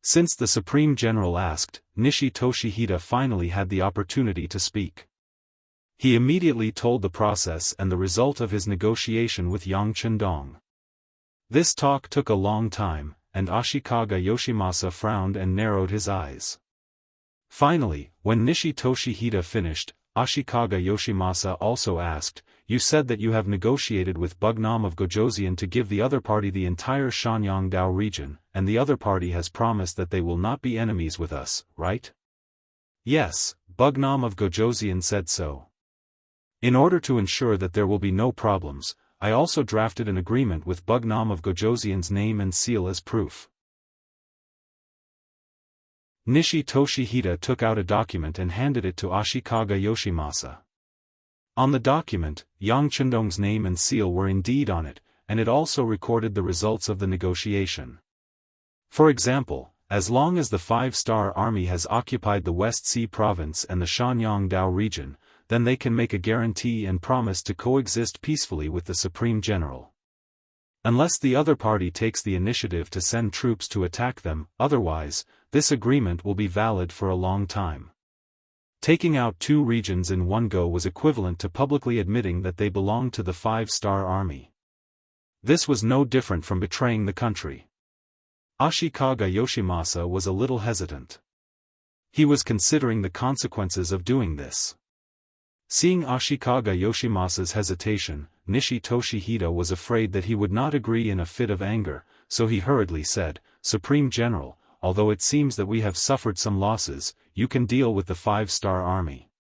[SPEAKER 1] Since the Supreme General asked, Nishi Toshihida finally had the opportunity to speak. He immediately told the process and the result of his negotiation with Yang Chendong. This talk took a long time, and Ashikaga Yoshimasa frowned and narrowed his eyes. Finally, when Nishi Toshihide finished, Ashikaga Yoshimasa also asked, "You said that you have negotiated with Bugnam of Gojoseon to give the other party the entire Shanyang Dao region, and the other party has promised that they will not be enemies with us, right?" "Yes," Bugnam of Gojoseon said so. "In order to ensure that there will be no problems, I also drafted an agreement with Bugnam of Gojoseon's name and seal as proof." Nishi Toshihide took out a document and handed it to Ashikaga Yoshimasa. On the document, Yang Chendong's name and seal were indeed on it, and it also recorded the results of the negotiation. For example, as long as the Five-Star Army has occupied the West Sea Province and the Shanyang Dao region, then they can make a guarantee and promise to coexist peacefully with the Supreme General. Unless the other party takes the initiative to send troops to attack them, otherwise, this agreement will be valid for a long time. Taking out two regions in one go was equivalent to publicly admitting that they belonged to the Five-Star Army. This was no different from betraying the country. Ashikaga Yoshimasa was a little hesitant. He was considering the consequences of doing this. Seeing Ashikaga Yoshimasa's hesitation, Nishi Toshihide was afraid that he would not agree in a fit of anger, so he hurriedly said, "Supreme General, although it seems that we have suffered some losses, you can deal with the Five-Star Army.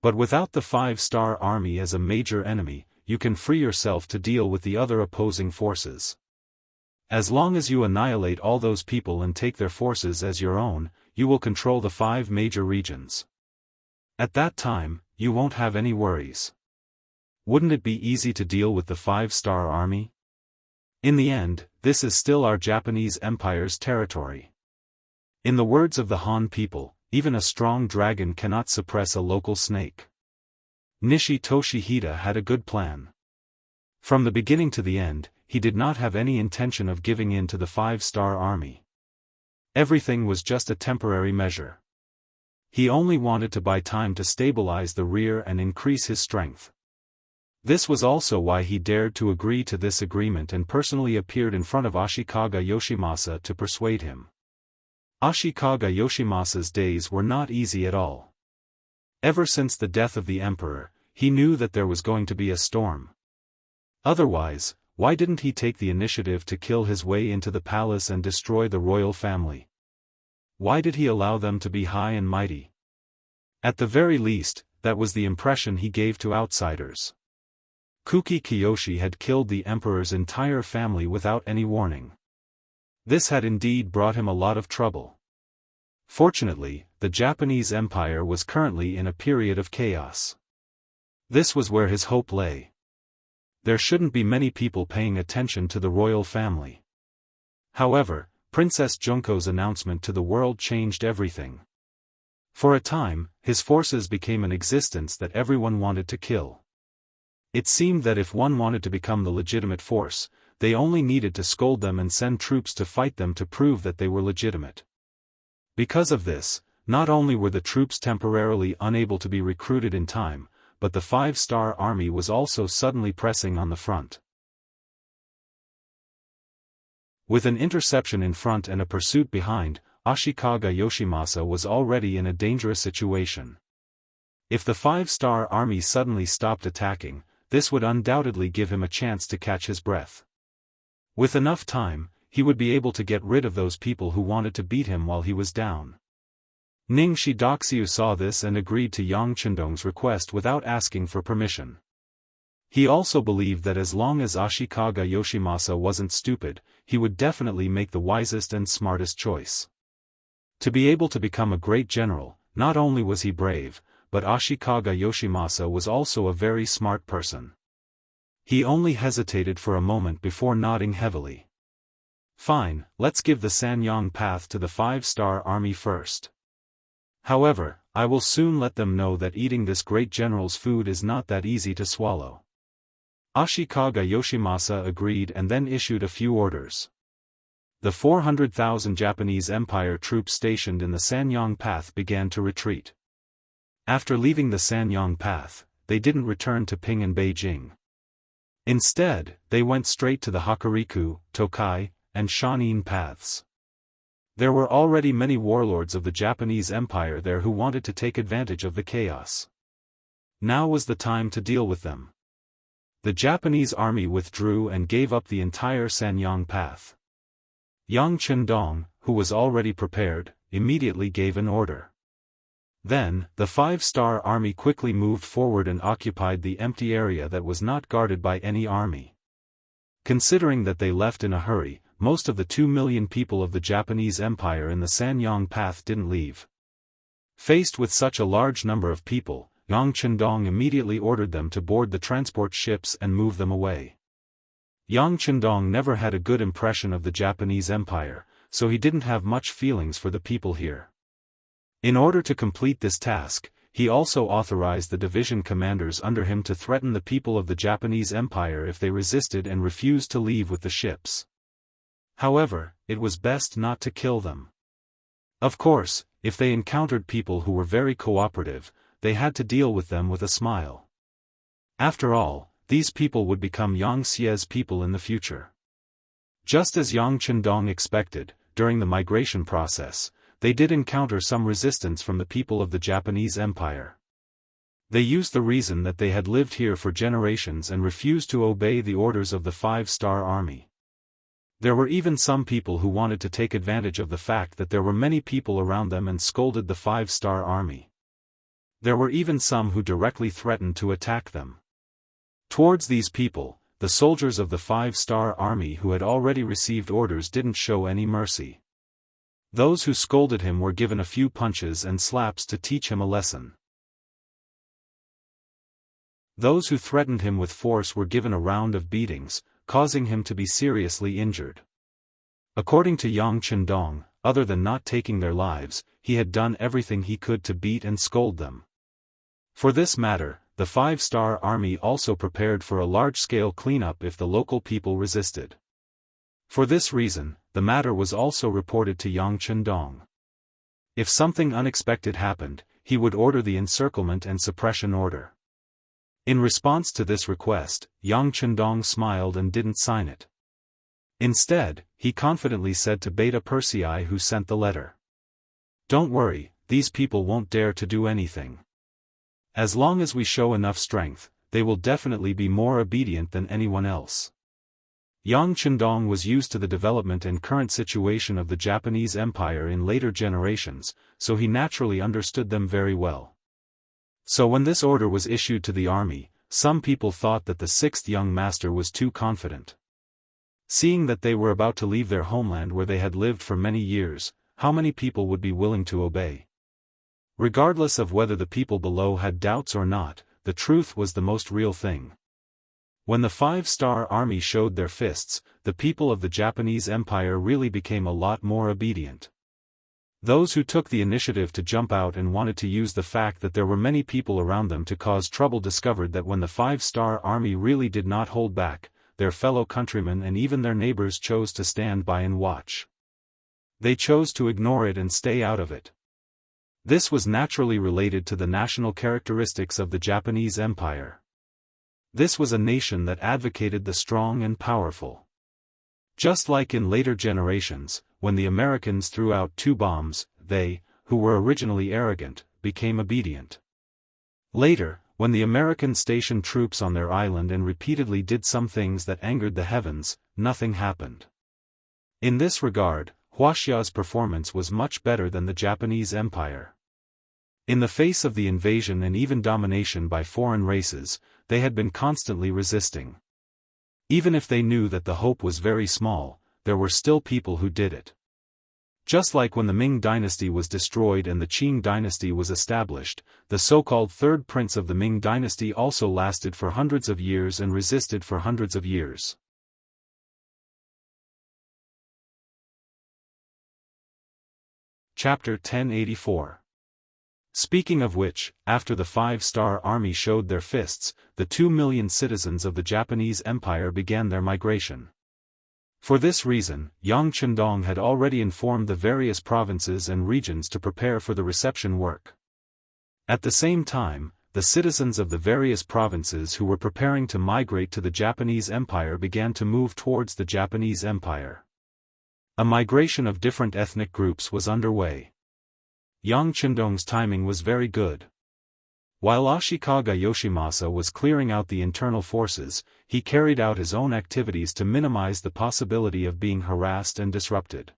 [SPEAKER 1] But without the Five-Star Army as a major enemy, you can free yourself to deal with the other opposing forces. As long as you annihilate all those people and take their forces as your own, you will control the 5 major regions. At that time, you won't have any worries. Wouldn't it be easy to deal with the Five-Star Army? In the end, this is still our Japanese Empire's territory." In the words of the Han people, even a strong dragon cannot suppress a local snake. Nishi Toshihide had a good plan. From the beginning to the end, he did not have any intention of giving in to the Five-Star Army. Everything was just a temporary measure. He only wanted to buy time to stabilize the rear and increase his strength. This was also why he dared to agree to this agreement and personally appeared in front of Ashikaga Yoshimasa to persuade him. Ashikaga Yoshimasa's days were not easy at all. Ever since the death of the emperor, he knew that there was going to be a storm. Otherwise, why didn't he take the initiative to kill his way into the palace and destroy the royal family? Why did he allow them to be high and mighty? At the very least, that was the impression he gave to outsiders. Kuki Kiyoshi had killed the emperor's entire family without any warning. This had indeed brought him a lot of trouble. Fortunately, the Japanese Empire was currently in a period of chaos. This was where his hope lay. There shouldn't be many people paying attention to the royal family. However, Princess Junko's announcement to the world changed everything. For a time, his forces became an existence that everyone wanted to kill. It seemed that if one wanted to become the legitimate force, they only needed to scold them and send troops to fight them to prove that they were legitimate. Because of this, not only were the troops temporarily unable to be recruited in time, but the Five-Star Army was also suddenly pressing on the front. With an interception in front and a pursuit behind, Ashikaga Yoshimasa was already in a dangerous situation. If the Five-Star Army suddenly stopped attacking, this would undoubtedly give him a chance to catch his breath. With enough time, he would be able to get rid of those people who wanted to beat him while he was down. Ning Shidoxiu saw this and agreed to Yang Chendong's request without asking for permission. He also believed that as long as Ashikaga Yoshimasa wasn't stupid, he would definitely make the wisest and smartest choice. To be able to become a great general, not only was he brave, but Ashikaga Yoshimasa was also a very smart person. He only hesitated for a moment before nodding heavily. "Fine, let's give the Sanyang path to the Five-Star Army first. However, I will soon let them know that eating this great general's food is not that easy to swallow." Ashikaga Yoshimasa agreed and then issued a few orders. The 400,000 Japanese Empire troops stationed in the Sanyang Path began to retreat. After leaving the Sanyang Path, they didn't return to Ping and Beijing. Instead, they went straight to the Hokuriku, Tokai, and Shaanxi paths. There were already many warlords of the Japanese Empire there who wanted to take advantage of the chaos. Now was the time to deal with them. The Japanese army withdrew and gave up the entire Sanyang path. Yang Chendong, who was already prepared, immediately gave an order. Then, the 5-star army quickly moved forward and occupied the empty area that was not guarded by any army. Considering that they left in a hurry, most of the 2 million people of the Japanese Empire in the Sanyang path didn't leave. Faced with such a large number of people, Yang Chendong immediately ordered them to board the transport ships and move them away. Yang Chendong never had a good impression of the Japanese Empire, so he didn't have much feelings for the people here. In order to complete this task, he also authorized the division commanders under him to threaten the people of the Japanese Empire if they resisted and refused to leave with the ships. However, it was best not to kill them. Of course, if they encountered people who were very cooperative, they had to deal with them with a smile. After all, these people would become Yang Xie's people in the future. Just as Yang Chendong expected, during the migration process, they did encounter some resistance from the people of the Japanese Empire. They used the reason that they had lived here for generations and refused to obey the orders of the 5-star army. There were even some people who wanted to take advantage of the fact that there were many people around them and scolded the 5-star army. There were even some who directly threatened to attack them. Towards these people, the soldiers of the 5-star army who had already received orders didn't show any mercy. Those who scolded him were given a few punches and slaps to teach him a lesson. Those who threatened him with force were given a round of beatings, causing him to be seriously injured. According to Yang Chendong, other than not taking their lives, he had done everything he could to beat and scold them. For this matter, the 5-star army also prepared for a large-scale cleanup if the local people resisted. For this reason, the matter was also reported to Yang Chendong. If something unexpected happened, he would order the encirclement and suppression order. In response to this request, Yang Chendong smiled and didn't sign it. Instead, he confidently said to Beta Persei who sent the letter, "Don't worry, these people won't dare to do anything. As long as we show enough strength, they will definitely be more obedient than anyone else." Yang Chendong was used to the development and current situation of the Japanese Empire in later generations, so he naturally understood them very well. So when this order was issued to the army, some people thought that the 6th young master was too confident. Seeing that they were about to leave their homeland where they had lived for many years, how many people would be willing to obey? Regardless of whether the people below had doubts or not, the truth was the most real thing. When the 5-star army showed their fists, the people of the Japanese Empire really became a lot more obedient. Those who took the initiative to jump out and wanted to use the fact that there were many people around them to cause trouble discovered that when the 5-star army really did not hold back, their fellow countrymen and even their neighbors chose to stand by and watch. They chose to ignore it and stay out of it. This was naturally related to the national characteristics of the Japanese Empire. This was a nation that advocated the strong and powerful. Just like in later generations, when the Americans threw out 2 bombs, they, who were originally arrogant, became obedient. Later, when the Americans stationed troops on their island and repeatedly did some things that angered the heavens, nothing happened. In this regard, Wuxia's performance was much better than the Japanese Empire. In the face of the invasion and even domination by foreign races, they had been constantly resisting. Even if they knew that the hope was very small, there were still people who did it. Just like when the Ming Dynasty was destroyed and the Qing Dynasty was established, the so-called third prince of the Ming Dynasty also lasted for hundreds of years and resisted for hundreds of years. Chapter 1084. Speaking of which, after the 5-star army showed their fists, the 2 million citizens of the Japanese Empire began their migration. For this reason, Yang Chendong had already informed the various provinces and regions to prepare for the reception work. At the same time, the citizens of the various provinces who were preparing to migrate to the Japanese Empire began to move towards the Japanese Empire. A migration of different ethnic groups was underway. Yang Qindong's timing was very good. While Ashikaga Yoshimasa was clearing out the internal forces, he carried out his own activities to minimize the possibility of being harassed and disrupted.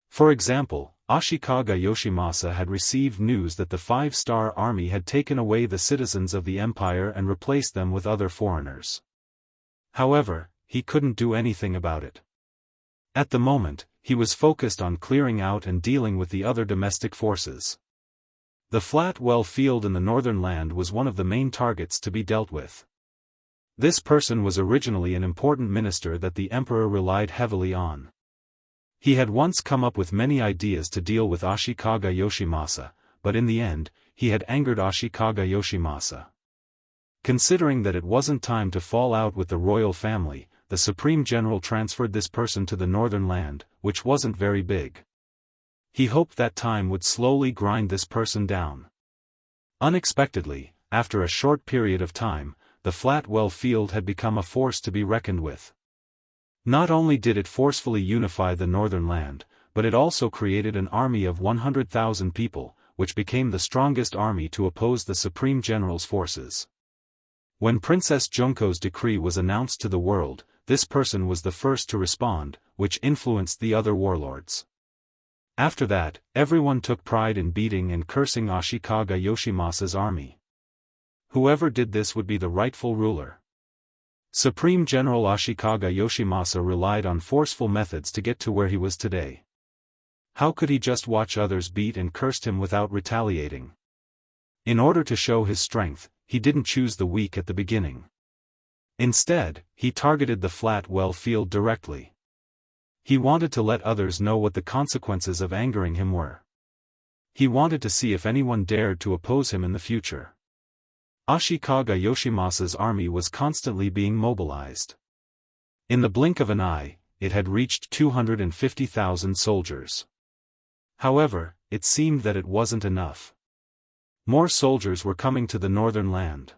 [SPEAKER 1] For example, Ashikaga Yoshimasa had received news that the five-star army had taken away the citizens of the empire and replaced them with other foreigners. However, he couldn't do anything about it. At the moment, he was focused on clearing out and dealing with the other domestic forces. The flat well field in the northern land was one of the main targets to be dealt with. This person was originally an important minister that the emperor relied heavily on. He had once come up with many ideas to deal with Ashikaga Yoshimasa, but in the end, he had angered Ashikaga Yoshimasa. Considering that it wasn't time to fall out with the royal family, the Supreme General transferred this person to the northern land, which wasn't very big. He hoped that time would slowly grind this person down. Unexpectedly, after a short period of time, the flat well field had become a force to be reckoned with. Not only did it forcefully unify the northern land, but it also created an army of 100,000 people, which became the strongest army to oppose the Supreme General's forces. When Princess Junko's decree was announced to the world, this person was the first to respond, which influenced the other warlords. After that, everyone took pride in beating and cursing Ashikaga Yoshimasa's army. Whoever did this would be the rightful ruler. Supreme General Ashikaga Yoshimasa relied on forceful methods to get to where he was today. How could he just watch others beat and curse him without retaliating? In order to show his strength, he didn't choose the weak at the beginning. Instead, he targeted the flat well field directly. He wanted to let others know what the consequences of angering him were. He wanted to see if anyone dared to oppose him in the future. Ashikaga Yoshimasa's army was constantly being mobilized. In the blink of an eye, it had reached 250,000 soldiers. However, it seemed that it wasn't enough. More soldiers were coming to the northern land.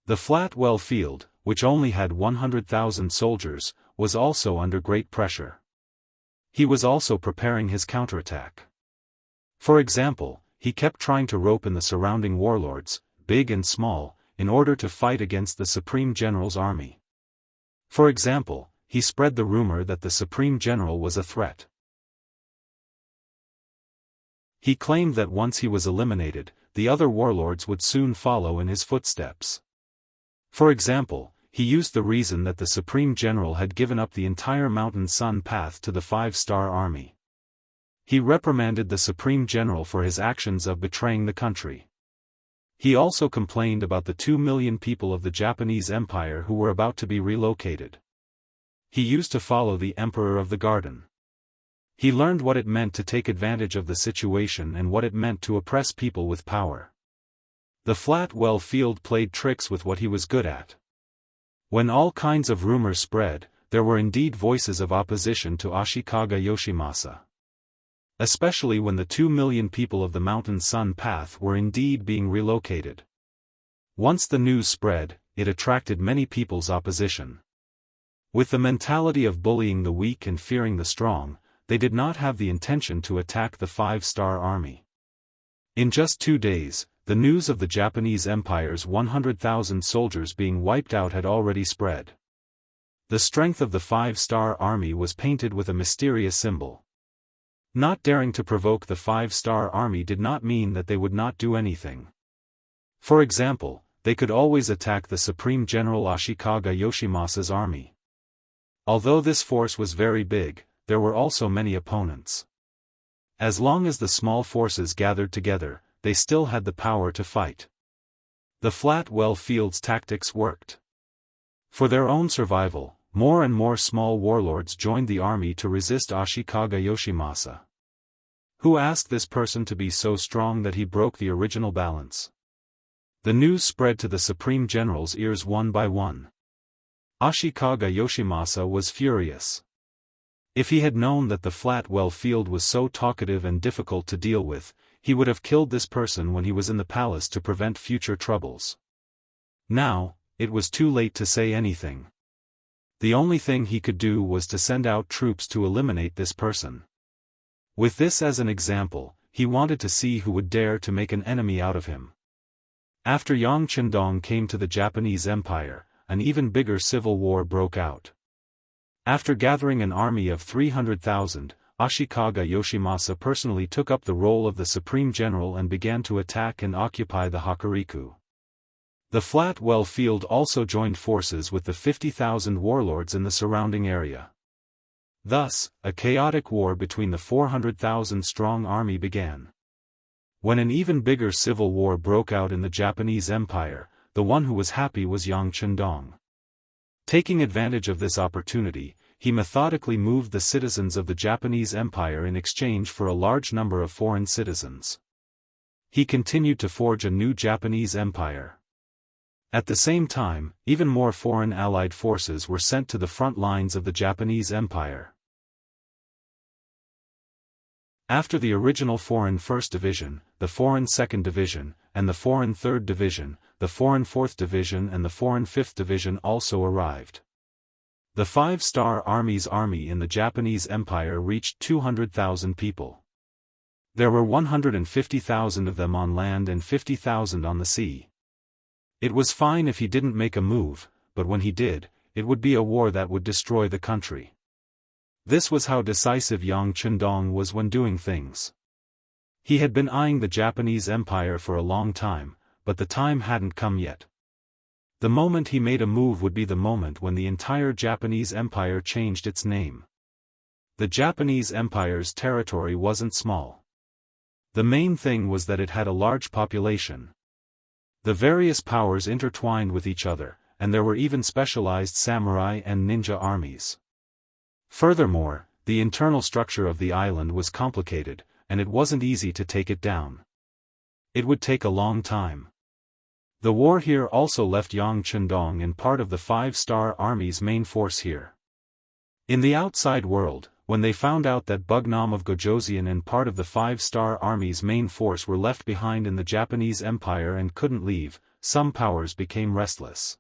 [SPEAKER 1] The flat well field, which only had 100,000 soldiers, was also under great pressure. He was also preparing his counterattack. For example, he kept trying to rope in the surrounding warlords, big and small, in order to fight against the Supreme General's army. For example, he spread the rumor that the Supreme General was a threat. He claimed that once he was eliminated, the other warlords would soon follow in his footsteps. For example, he used the reason that the Supreme General had given up the entire Mountain Sun path to the five-star army. He reprimanded the Supreme General for his actions of betraying the country. He also complained about the 2 million people of the Japanese Empire who were about to be relocated. He used to follow the Emperor of the Garden. He learned what it meant to take advantage of the situation and what it meant to oppress people with power. The flat well field played tricks with what he was good at. When all kinds of rumors spread, there were indeed voices of opposition to Ashikaga Yoshimasa. Especially when the 2 million people of the Mountain Sun path were indeed being relocated. Once the news spread, it attracted many people's opposition. With the mentality of bullying the weak and fearing the strong, they did not have the intention to attack the five-star army. In just 2 days, the news of the Japanese Empire's 100,000 soldiers being wiped out had already spread. The strength of the five-star army was painted with a mysterious symbol. Not daring to provoke the five-star army did not mean that they would not do anything. For example, they could always attack the Supreme General Ashikaga Yoshimasa's army. Although this force was very big, there were also many opponents. As long as the small forces gathered together, they still had the power to fight. The flat well field's tactics worked. For their own survival, more and more small warlords joined the army to resist Ashikaga Yoshimasa. Who asked this person to be so strong that he broke the original balance? The news spread to the Supreme General's ears one by one. Ashikaga Yoshimasa was furious. If he had known that the flat well field was so talkative and difficult to deal with, he would have killed this person when he was in the palace to prevent future troubles. Now, it was too late to say anything. The only thing he could do was to send out troops to eliminate this person. With this as an example, he wanted to see who would dare to make an enemy out of him. After Yang Chendong came to the Japanese Empire, an even bigger civil war broke out. After gathering an army of 300,000, Ashikaga Yoshimasa personally took up the role of the supreme general and began to attack and occupy the Hokuriku. The Flat Well Field also joined forces with the 50,000 warlords in the surrounding area. Thus, a chaotic war between the 400,000-strong army began. When an even bigger civil war broke out in the Japanese Empire, the one who was happy was Yang Chendong. Taking advantage of this opportunity, he methodically moved the citizens of the Japanese Empire in exchange for a large number of foreign citizens. He continued to forge a new Japanese empire. At the same time, even more foreign allied forces were sent to the front lines of the Japanese Empire. After the original Foreign 1st Division, the Foreign 2nd Division, and the Foreign 3rd Division, the Foreign 4th Division and the Foreign 5th Division also arrived. The Five-Star Army's army in the Japanese Empire reached 200,000 people. There were 150,000 of them on land and 50,000 on the sea. It was fine if he didn't make a move, but when he did, it would be a war that would destroy the country. This was how decisive Yang Chendong was when doing things. He had been eyeing the Japanese Empire for a long time, but the time hadn't come yet. The moment he made a move would be the moment when the entire Japanese Empire changed its name. The Japanese Empire's territory wasn't small. The main thing was that it had a large population. The various powers intertwined with each other, and there were even specialized samurai and ninja armies. Furthermore, the internal structure of the island was complicated, and it wasn't easy to take it down. It would take a long time. The war here also left Yang Chendong and part of the Five-Star Army's main force here. In the outside world, when they found out that Bugnam of Gojoseon and part of the Five-Star Army's main force were left behind in the Japanese Empire and couldn't leave, some powers became restless.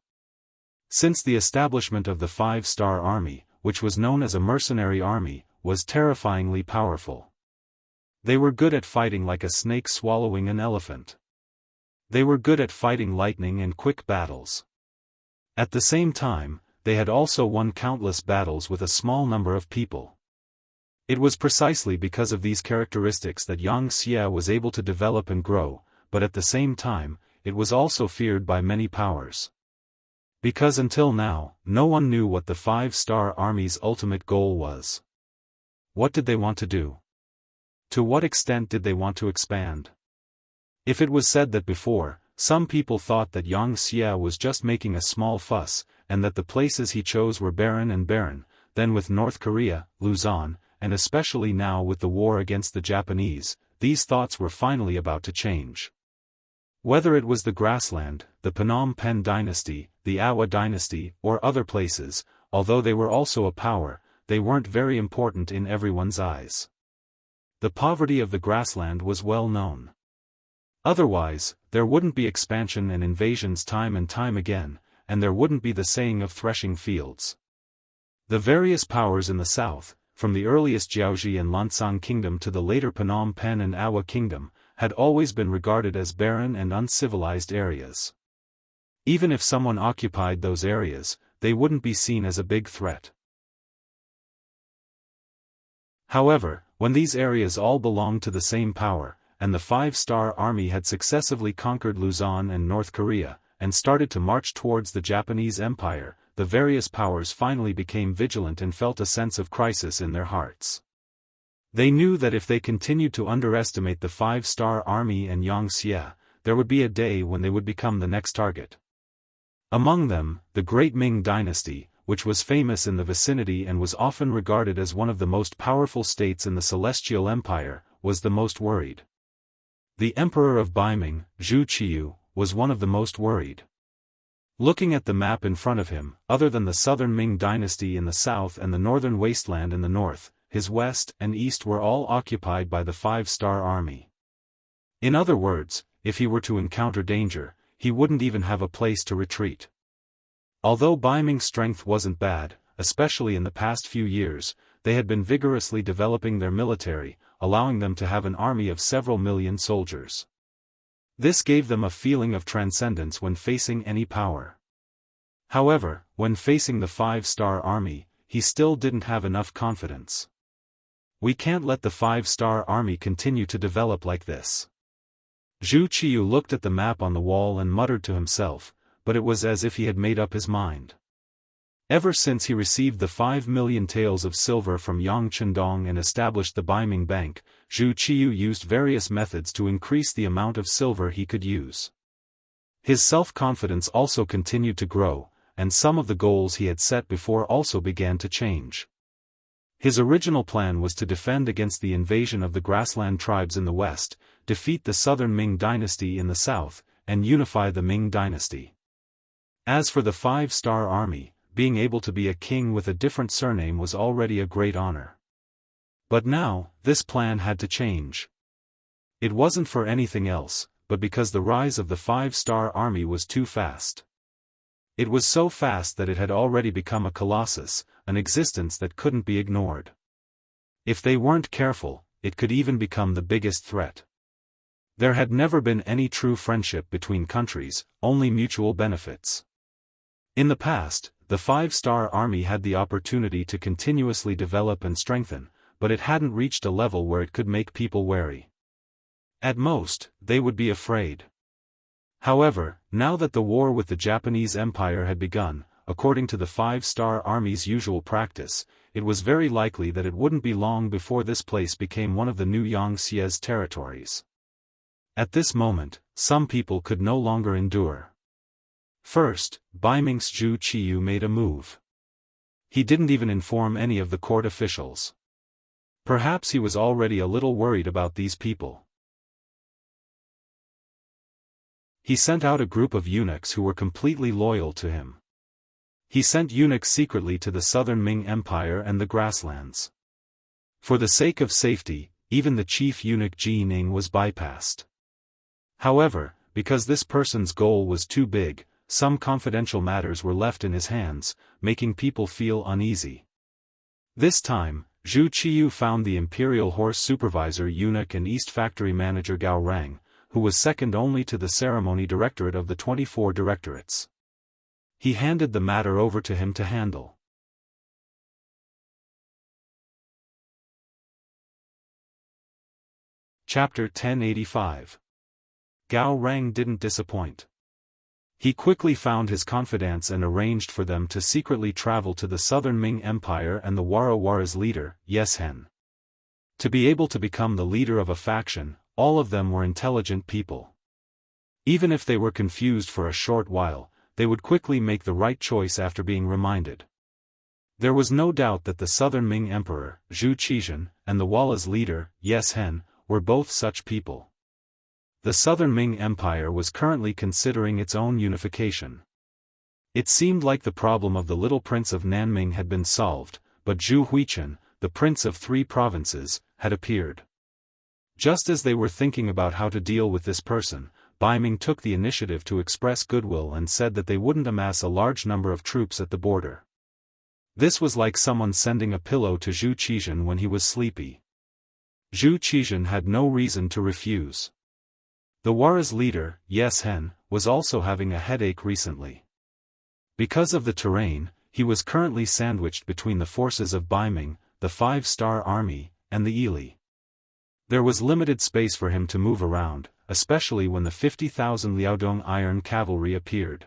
[SPEAKER 1] Since the establishment of the Five-Star Army, which was known as a mercenary army, was terrifyingly powerful. They were good at fighting like a snake swallowing an elephant. They were good at fighting lightning and quick battles. At the same time, they had also won countless battles with a small number of people. It was precisely because of these characteristics that Yang Xia was able to develop and grow, but at the same time, it was also feared by many powers. Because until now, no one knew what the Five-Star Army's ultimate goal was. What did they want to do? To what extent did they want to expand? If it was said that before, some people thought that Yang Xia was just making a small fuss, and that the places he chose were barren, then with North Korea, Luzon, and especially now with the war against the Japanese, these thoughts were finally about to change. Whether it was the grassland, the Phnom Penh dynasty, the Awa dynasty, or other places, although they were also a power, they weren't very important in everyone's eyes. The poverty of the grassland was well known. Otherwise, there wouldn't be expansion and invasions time and time again, and there wouldn't be the saying of threshing fields. The various powers in the south, from the earliest Jiaoji and Lansang kingdom to the later Phnom Penh and Awa kingdom, had always been regarded as barren and uncivilized areas. Even if someone occupied those areas, they wouldn't be seen as a big threat. However, when these areas all belonged to the same power, and the Five-Star Army had successively conquered Luzon and North Korea, and started to march towards the Japanese Empire, the various powers finally became vigilant and felt a sense of crisis in their hearts. They knew that if they continued to underestimate the Five-Star Army and Yang Xia, there would be a day when they would become the next target. Among them, the Great Ming Dynasty, which was famous in the vicinity and was often regarded as one of the most powerful states in the Celestial Empire, was the most worried. The Emperor of Baiming, Zhu Qiyu, was one of the most worried. Looking at the map in front of him, other than the southern Ming dynasty in the south and the northern wasteland in the north, his west and east were all occupied by the Five-Star Army. In other words, if he were to encounter danger, he wouldn't even have a place to retreat. Although Baiming's strength wasn't bad, especially in the past few years, they had been vigorously developing their military, allowing them to have an army of several million soldiers. This gave them a feeling of transcendence when facing any power. However, when facing the 5-star army, he still didn't have enough confidence. We can't let the 5-star army continue to develop like this. Zhu Qiyu looked at the map on the wall and muttered to himself, but it was as if he had made up his mind. Ever since he received the 5 million taels of silver from Yang Chendong and established the Baiming Bank, Zhu Qiyu used various methods to increase the amount of silver he could use. His self-confidence also continued to grow, and some of the goals he had set before also began to change. His original plan was to defend against the invasion of the grassland tribes in the west, defeat the southern Ming dynasty in the south, and unify the Ming dynasty. As for the 5-star army, being able to be a king with a different surname was already a great honor. But now, this plan had to change. It wasn't for anything else, but because the rise of the 5-star army was too fast. It was so fast that it had already become a colossus, an existence that couldn't be ignored. If they weren't careful, it could even become the biggest threat. There had never been any true friendship between countries, only mutual benefits. In the past, the 5-star army had the opportunity to continuously develop and strengthen, but it hadn't reached a level where it could make people wary. At most, they would be afraid. However, now that the war with the Japanese Empire had begun, according to the 5-star army's usual practice, it was very likely that it wouldn't be long before this place became one of the new Yangtze's territories. At this moment, some people could no longer endure. First, Baiming's Zhu Qiyu made a move. He didn't even inform any of the court officials. Perhaps he was already a little worried about these people. He sent out a group of eunuchs who were completely loyal to him. He sent eunuchs secretly to the southern Ming Empire and the grasslands. For the sake of safety, even the chief eunuch Ji Ning was bypassed. However, because this person's goal was too big, some confidential matters were left in his hands, making people feel uneasy. This time, Zhu Qiyu found the imperial horse supervisor eunuch and East Factory manager Gao Rang, who was second only to the ceremony directorate of the 24 directorates. He handed the matter over to him to handle. Chapter 1085. Gao Rang didn't disappoint. He quickly found his confidants and arranged for them to secretly travel to the southern Ming Empire and the Wara's leader, Yeshen. To be able to become the leader of a faction, all of them were intelligent people. Even if they were confused for a short while, they would quickly make the right choice after being reminded. There was no doubt that the southern Ming emperor, Zhu Qizhen, and the Wala's leader, Yeshen, were both such people. The southern Ming Empire was currently considering its own unification. It seemed like the problem of the little prince of Nanming had been solved, but Zhu Huichen, the prince of 3 provinces, had appeared. Just as they were thinking about how to deal with this person, Baiming took the initiative to express goodwill and said that they wouldn't amass a large number of troops at the border. This was like someone sending a pillow to Zhu Qizhen when he was sleepy. Zhu Qizhen had no reason to refuse. The Wara's leader, Yeshen, was also having a headache recently. Because of the terrain, he was currently sandwiched between the forces of Baiming, the 5-star army, and the Yili. There was limited space for him to move around, especially when the 50,000 Liaodong iron cavalry appeared.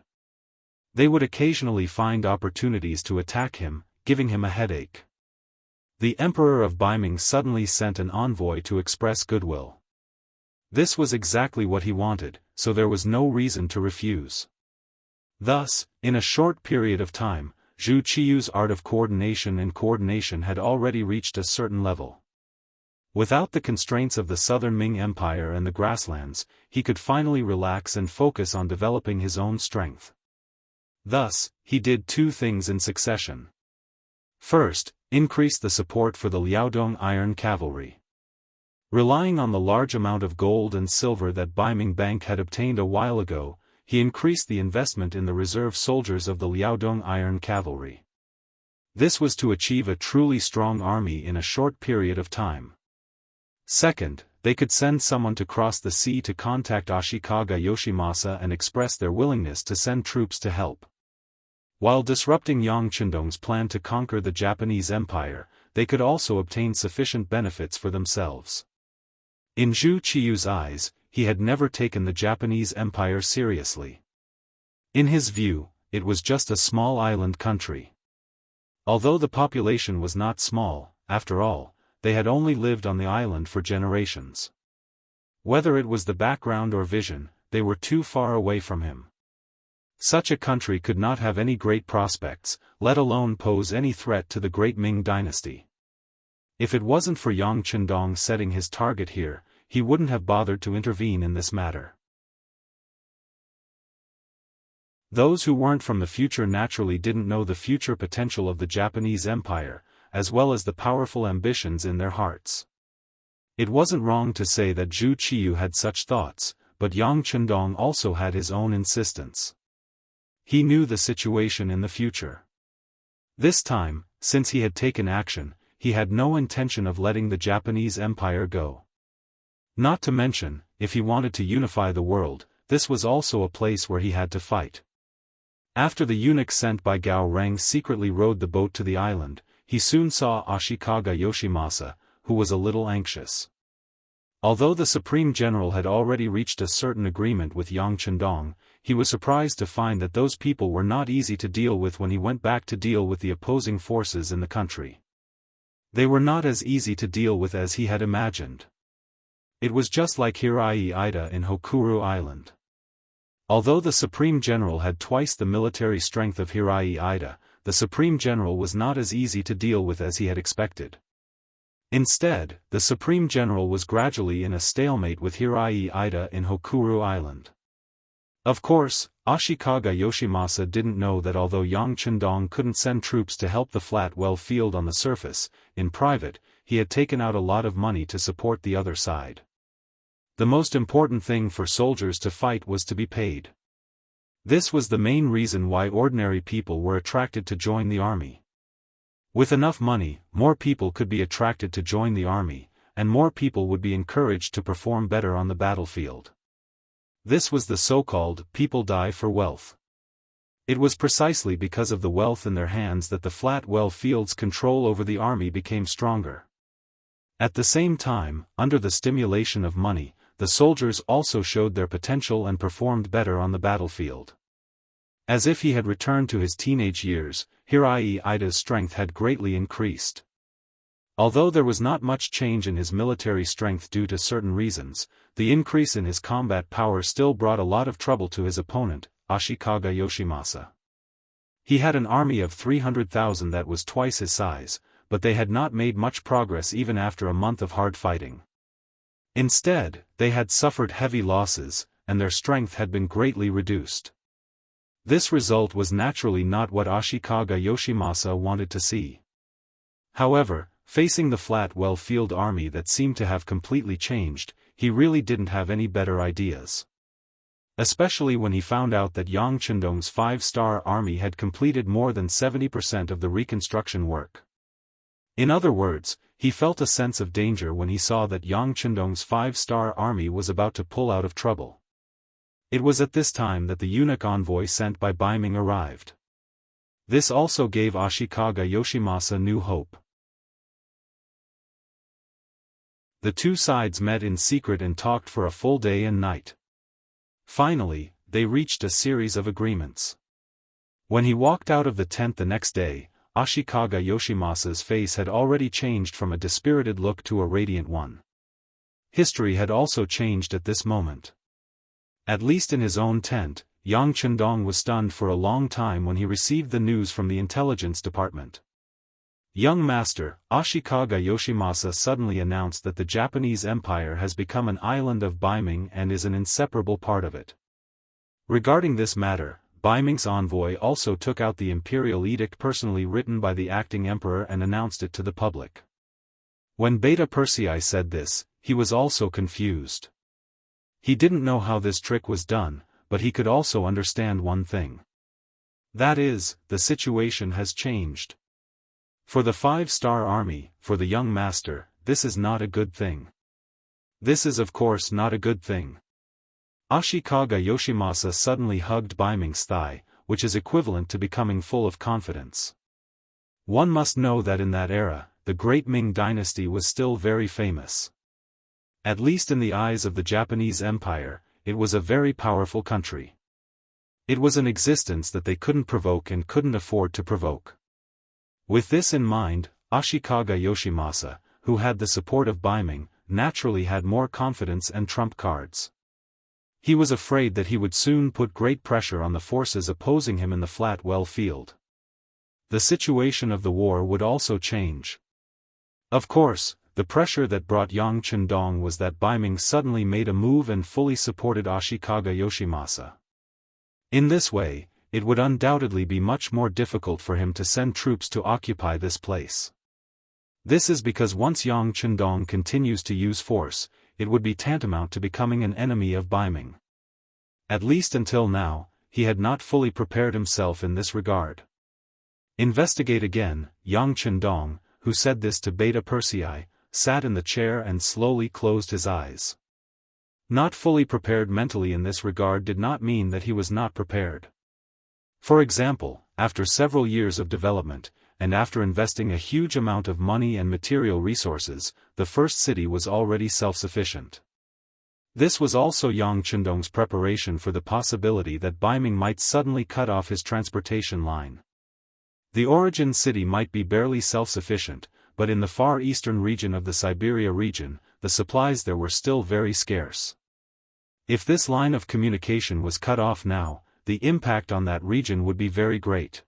[SPEAKER 1] They would occasionally find opportunities to attack him, giving him a headache. The Emperor of Baiming suddenly sent an envoy to express goodwill. This was exactly what he wanted, so there was no reason to refuse. Thus, in a short period of time, Zhu Qiyu's art of coordination had already reached a certain level. Without the constraints of the southern Ming Empire and the grasslands, he could finally relax and focus on developing his own strength. Thus, he did 2 things in succession. First, increase the support for the Liaodong iron cavalry. Relying on the large amount of gold and silver that Baiming Bank had obtained a while ago, he increased the investment in the reserve soldiers of the Liaodong Iron Cavalry. This was to achieve a truly strong army in a short period of time. Second, they could send someone to cross the sea to contact Ashikaga Yoshimasa and express their willingness to send troops to help. While disrupting Yang Chendong's plan to conquer the Japanese Empire, they could also obtain sufficient benefits for themselves. In Zhu Qiu's eyes, he had never taken the Japanese Empire seriously. In his view, it was just a small island country. Although the population was not small, after all, they had only lived on the island for generations. Whether it was the background or vision, they were too far away from him. Such a country could not have any great prospects, let alone pose any threat to the great Ming dynasty. If it wasn't for Yang Chendong setting his target here, he wouldn't have bothered to intervene in this matter. Those who weren't from the future naturally didn't know the future potential of the Japanese Empire, as well as the powerful ambitions in their hearts. It wasn't wrong to say that Zhu Qiu had such thoughts, but Yang Chendong also had his own insistence. He knew the situation in the future. This time, since he had taken action, he had no intention of letting the Japanese Empire go. Not to mention, if he wanted to unify the world, this was also a place where he had to fight. After the eunuch sent by Gao Reng secretly rowed the boat to the island, he soon saw Ashikaga Yoshimasa, who was a little anxious. Although the Supreme General had already reached a certain agreement with Yang Chendong, he was surprised to find that those people were not easy to deal with when he went back to deal with the opposing forces in the country. They were not as easy to deal with as he had imagined. It was just like Hirai Ida in Hokuru Island. Although the Supreme General had twice the military strength of Hirai Ida, the Supreme General was not as easy to deal with as he had expected. Instead, the Supreme General was gradually in a stalemate with Hirai Ida in Hokuru Island. Of course, Ashikaga Yoshimasa didn't know that although Yang Chendong couldn't send troops to help the Flat-Well field on the surface, in private, he had taken out a lot of money to support the other side. The most important thing for soldiers to fight was to be paid. This was the main reason why ordinary people were attracted to join the army. With enough money, more people could be attracted to join the army, and more people would be encouraged to perform better on the battlefield. This was the so-called people die for wealth. It was precisely because of the wealth in their hands that the Flat-Well field's control over the army became stronger. At the same time, under the stimulation of money, the soldiers also showed their potential and performed better on the battlefield. As if he had returned to his teenage years, Hirai Ida's strength had greatly increased. Although there was not much change in his military strength due to certain reasons, the increase in his combat power still brought a lot of trouble to his opponent, Ashikaga Yoshimasa. He had an army of 300,000 that was twice his size, but they had not made much progress even after a month of hard fighting. Instead, they had suffered heavy losses, and their strength had been greatly reduced. This result was naturally not what Ashikaga Yoshimasa wanted to see. However, facing the Flat-Well field army that seemed to have completely changed, he really didn't have any better ideas. Especially when he found out that Yang Chendong's 5-star army had completed more than 70% of the reconstruction work. In other words, he felt a sense of danger when he saw that Yang Chendong's 5-star army was about to pull out of trouble. It was at this time that the eunuch envoy sent by Baiming arrived. This also gave Ashikaga Yoshimasa new hope. The two sides met in secret and talked for a full day and night. Finally, they reached a series of agreements. When he walked out of the tent the next day, Ashikaga Yoshimasa's face had already changed from a dispirited look to a radiant one. History had also changed at this moment. At least in his own tent, Yang Chendong was stunned for a long time when he received the news from the intelligence department. Young master, Ashikaga Yoshimasa suddenly announced that the Japanese Empire has become an island of Baiming and is an inseparable part of it. Regarding this matter, Baiming's envoy also took out the imperial edict personally written by the acting emperor and announced it to the public. When Beta Persei said this, he was also confused. He didn't know how this trick was done, but he could also understand one thing. That is, the situation has changed. For the 5-star army, for the young master, this is not a good thing. This is of course not a good thing. Ashikaga Yoshimasa suddenly hugged Baiming's thigh, which is equivalent to becoming full of confidence. One must know that in that era, the great Ming dynasty was still very famous. At least in the eyes of the Japanese Empire, it was a very powerful country. It was an existence that they couldn't provoke and couldn't afford to provoke. With this in mind, Ashikaga Yoshimasa, who had the support of Baiming, naturally had more confidence and trump cards. He was afraid that he would soon put great pressure on the forces opposing him in the flat well field. The situation of the war would also change. Of course, the pressure that brought Yang Chendong was that Baiming suddenly made a move and fully supported Ashikaga Yoshimasa. In this way, it would undoubtedly be much more difficult for him to send troops to occupy this place. This is because once Yang Chendong continues to use force, it would be tantamount to becoming an enemy of Baiming. At least until now, he had not fully prepared himself in this regard. Investigate again. Yang Chendong, who said this to Beta Persei, sat in the chair and slowly closed his eyes. Not fully prepared mentally in this regard did not mean that he was not prepared. For example, after several years of development, and after investing a huge amount of money and material resources, the first city was already self-sufficient. This was also Yang Chendong's preparation for the possibility that Baiming might suddenly cut off his transportation line. The origin city might be barely self-sufficient, but in the far eastern region of the Siberia region, the supplies there were still very scarce. If this line of communication was cut off now, the impact on that region would be very great.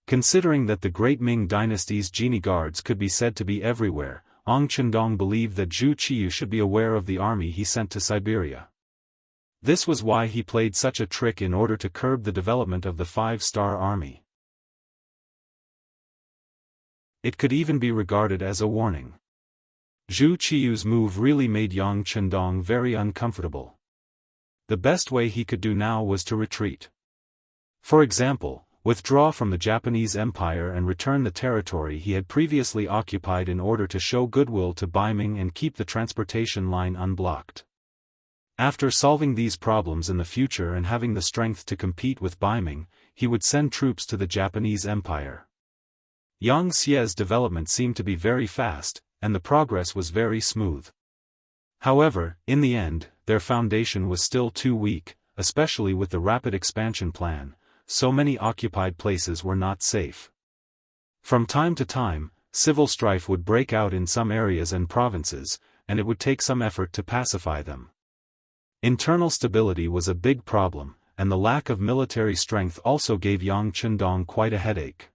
[SPEAKER 1] Considering that the great Ming dynasty's genie guards could be said to be everywhere, Yang Chendong believed that Zhu Qiyu should be aware of the army he sent to Siberia. This was why he played such a trick in order to curb the development of the 5-star army. It could even be regarded as a warning. Zhu Qiyu's move really made Yang Chendong very uncomfortable. The best way he could do now was to retreat. For example, withdraw from the Japanese Empire and return the territory he had previously occupied in order to show goodwill to Baiming and keep the transportation line unblocked. After solving these problems in the future and having the strength to compete with Baiming, he would send troops to the Japanese Empire. Yang Xie's development seemed to be very fast, and the progress was very smooth. However, in the end, their foundation was still too weak, especially with the rapid expansion plan. So many occupied places were not safe. From time to time, civil strife would break out in some areas and provinces, and it would take some effort to pacify them. Internal stability was a big problem, and the lack of military strength also gave Yang Chendong quite a headache.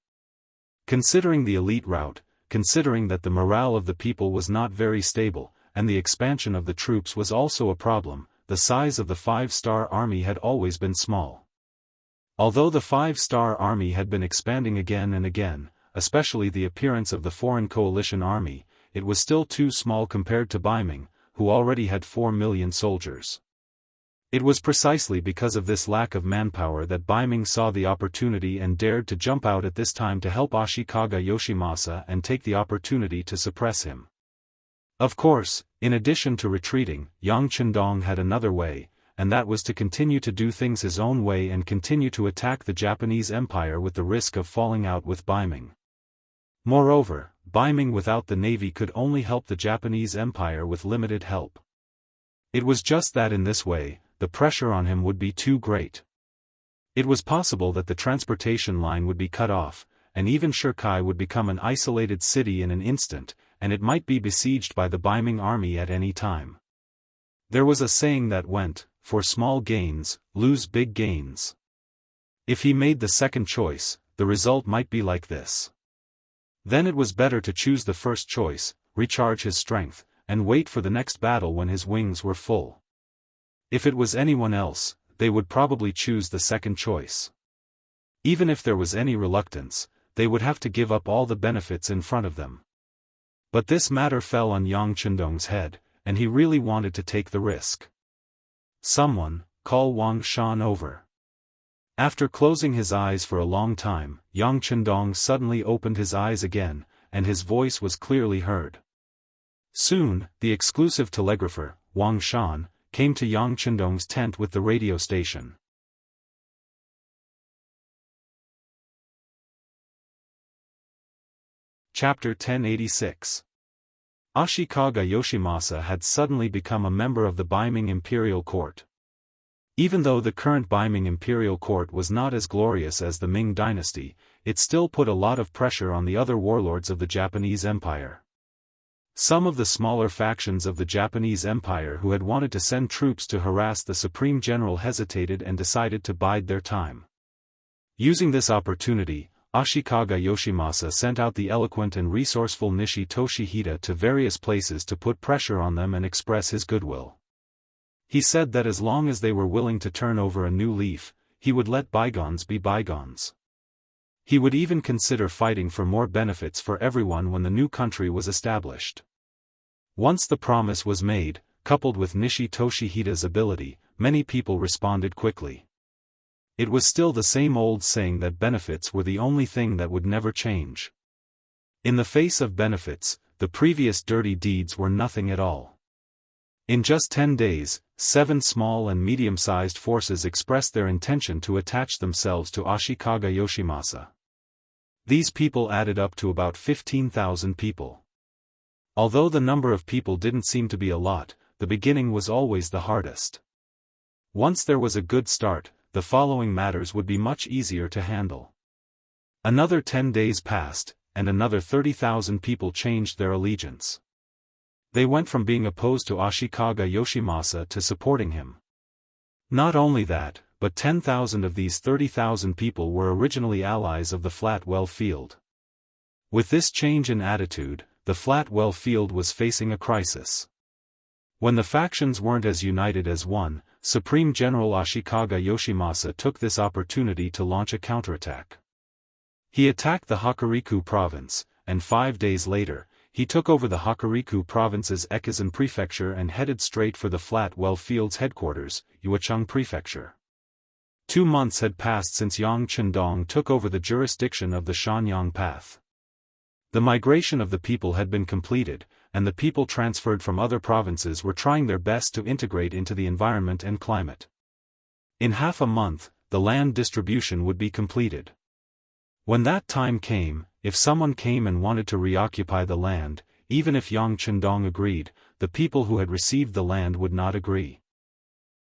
[SPEAKER 1] Considering the elite route, considering that the morale of the people was not very stable, and the expansion of the troops was also a problem, the size of the 5-star army had always been small. Although the 5-star army had been expanding again and again, especially the appearance of the foreign coalition army, it was still too small compared to Baiming, who already had 4 million soldiers. It was precisely because of this lack of manpower that Baiming saw the opportunity and dared to jump out at this time to help Ashikaga Yoshimasa and take the opportunity to suppress him. Of course, in addition to retreating, Yang Chendong had another way, and that was to continue to do things his own way and continue to attack the Japanese Empire with the risk of falling out with Baiming. Moreover, Baiming without the navy could only help the Japanese Empire with limited help. It was just that in this way, the pressure on him would be too great. It was possible that the transportation line would be cut off, and even Shirkai would become an isolated city in an instant, and it might be besieged by the Baiming army at any time. There was a saying that went, "For small gains, lose big gains." If he made the second choice, the result might be like this. Then it was better to choose the first choice, recharge his strength, and wait for the next battle when his wings were full. If it was anyone else, they would probably choose the second choice. Even if there was any reluctance, they would have to give up all the benefits in front of them. But this matter fell on Yang Chendong's head, and he really wanted to take the risk. "Someone, call Wang Shan over." After closing his eyes for a long time, Yang Chendong suddenly opened his eyes again, and his voice was clearly heard. Soon, the exclusive telegrapher, Wang Shan, came to Yang Chendong's tent with the radio station. Chapter 1086. Ashikaga Yoshimasa had suddenly become a member of the Baiming imperial court. Even though the current Baiming imperial court was not as glorious as the Ming dynasty, it still put a lot of pressure on the other warlords of the Japanese Empire. Some of the smaller factions of the Japanese Empire who had wanted to send troops to harass the Supreme General hesitated and decided to bide their time. Using this opportunity, Ashikaga Yoshimasa sent out the eloquent and resourceful Nishi Toshihide to various places to put pressure on them and express his goodwill. He said that as long as they were willing to turn over a new leaf, he would let bygones be bygones. He would even consider fighting for more benefits for everyone when the new country was established. Once the promise was made, coupled with Nishi Toshihide's ability, many people responded quickly. It was still the same old saying that benefits were the only thing that would never change. In the face of benefits, the previous dirty deeds were nothing at all. In just 10 days, 7 small and medium-sized forces expressed their intention to attach themselves to Ashikaga Yoshimasa. These people added up to about 15,000 people. Although the number of people didn't seem to be a lot, the beginning was always the hardest. Once there was a good start, the following matters would be much easier to handle. Another 10 days passed, and another 30,000 people changed their allegiance. They went from being opposed to Ashikaga Yoshimasa to supporting him. Not only that, but 10,000 of these 30,000 people were originally allies of the Flatwell Field. With this change in attitude, the Flatwell Field was facing a crisis. When the factions weren't as united as one, Supreme General Ashikaga Yoshimasa took this opportunity to launch a counterattack. He attacked the Hokuriku province, and 5 days later, he took over the Hokuriku province's Ekizan prefecture and headed straight for the Flatwell Field's headquarters, Yuacheng prefecture. 2 months had passed since Yang Chendong took over the jurisdiction of the Shanyang Path. The migration of the people had been completed, and the people transferred from other provinces were trying their best to integrate into the environment and climate. In half a month, the land distribution would be completed. When that time came, if someone came and wanted to reoccupy the land, even if Yang Chendong agreed, the people who had received the land would not agree.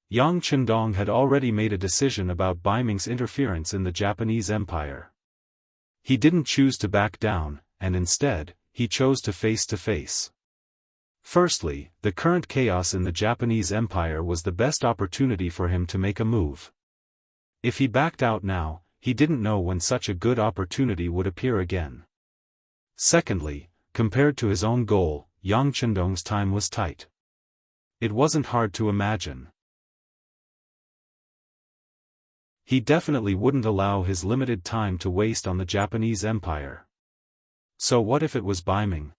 [SPEAKER 1] Yang Chendong had already made a decision about Baiming's interference in the Japanese Empire. He didn't choose to back down, and instead, he chose to face. Firstly, the current chaos in the Japanese Empire was the best opportunity for him to make a move. If he backed out now, he didn't know when such a good opportunity would appear again. Secondly, compared to his own goal, Yang Chendong's time was tight. It wasn't hard to imagine. He definitely wouldn't allow his limited time to waste on the Japanese Empire. So what if it was Baiming?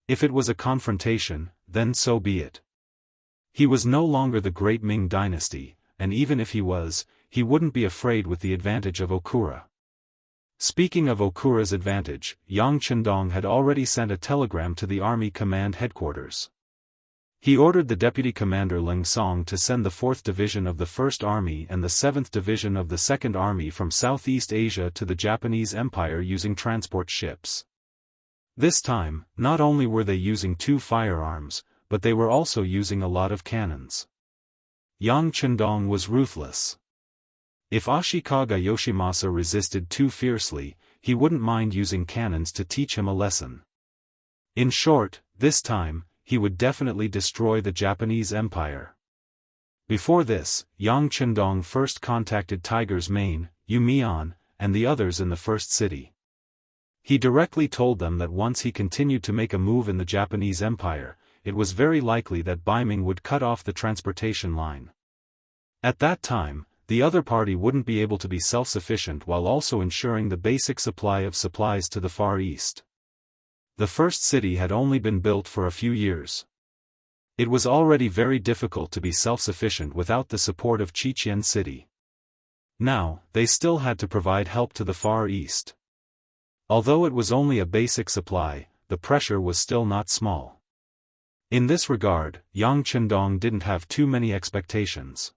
[SPEAKER 1] If it was a confrontation, then so be it. He was no longer the great Ming dynasty, and even if he was, he wouldn't be afraid with the advantage of Okura. Speaking of Okura's advantage, Yang Chendong had already sent a telegram to the Army Command Headquarters. He ordered the Deputy Commander Ling Song to send the 4th Division of the 1st Army and the 7th Division of the 2nd Army from Southeast Asia to the Japanese Empire using transport ships. This time, not only were they using 2 firearms, but they were also using a lot of cannons. Yang Chendong was ruthless. If Ashikaga Yoshimasa resisted too fiercely, he wouldn't mind using cannons to teach him a lesson. In short, this time, he would definitely destroy the Japanese Empire. Before this, Yang Chendong first contacted Tiger's Mane, Yu Mian, and the others in the first city. He directly told them that once he continued to make a move in the Japanese Empire, it was very likely that Baiming would cut off the transportation line. At that time, the other party wouldn't be able to be self-sufficient while also ensuring the basic supply of supplies to the Far East. The first city had only been built for a few years. It was already very difficult to be self-sufficient without the support of Qiqian City. Now, they still had to provide help to the Far East. Although it was only a basic supply, the pressure was still not small. In this regard, Yang Chendong didn't have too many expectations.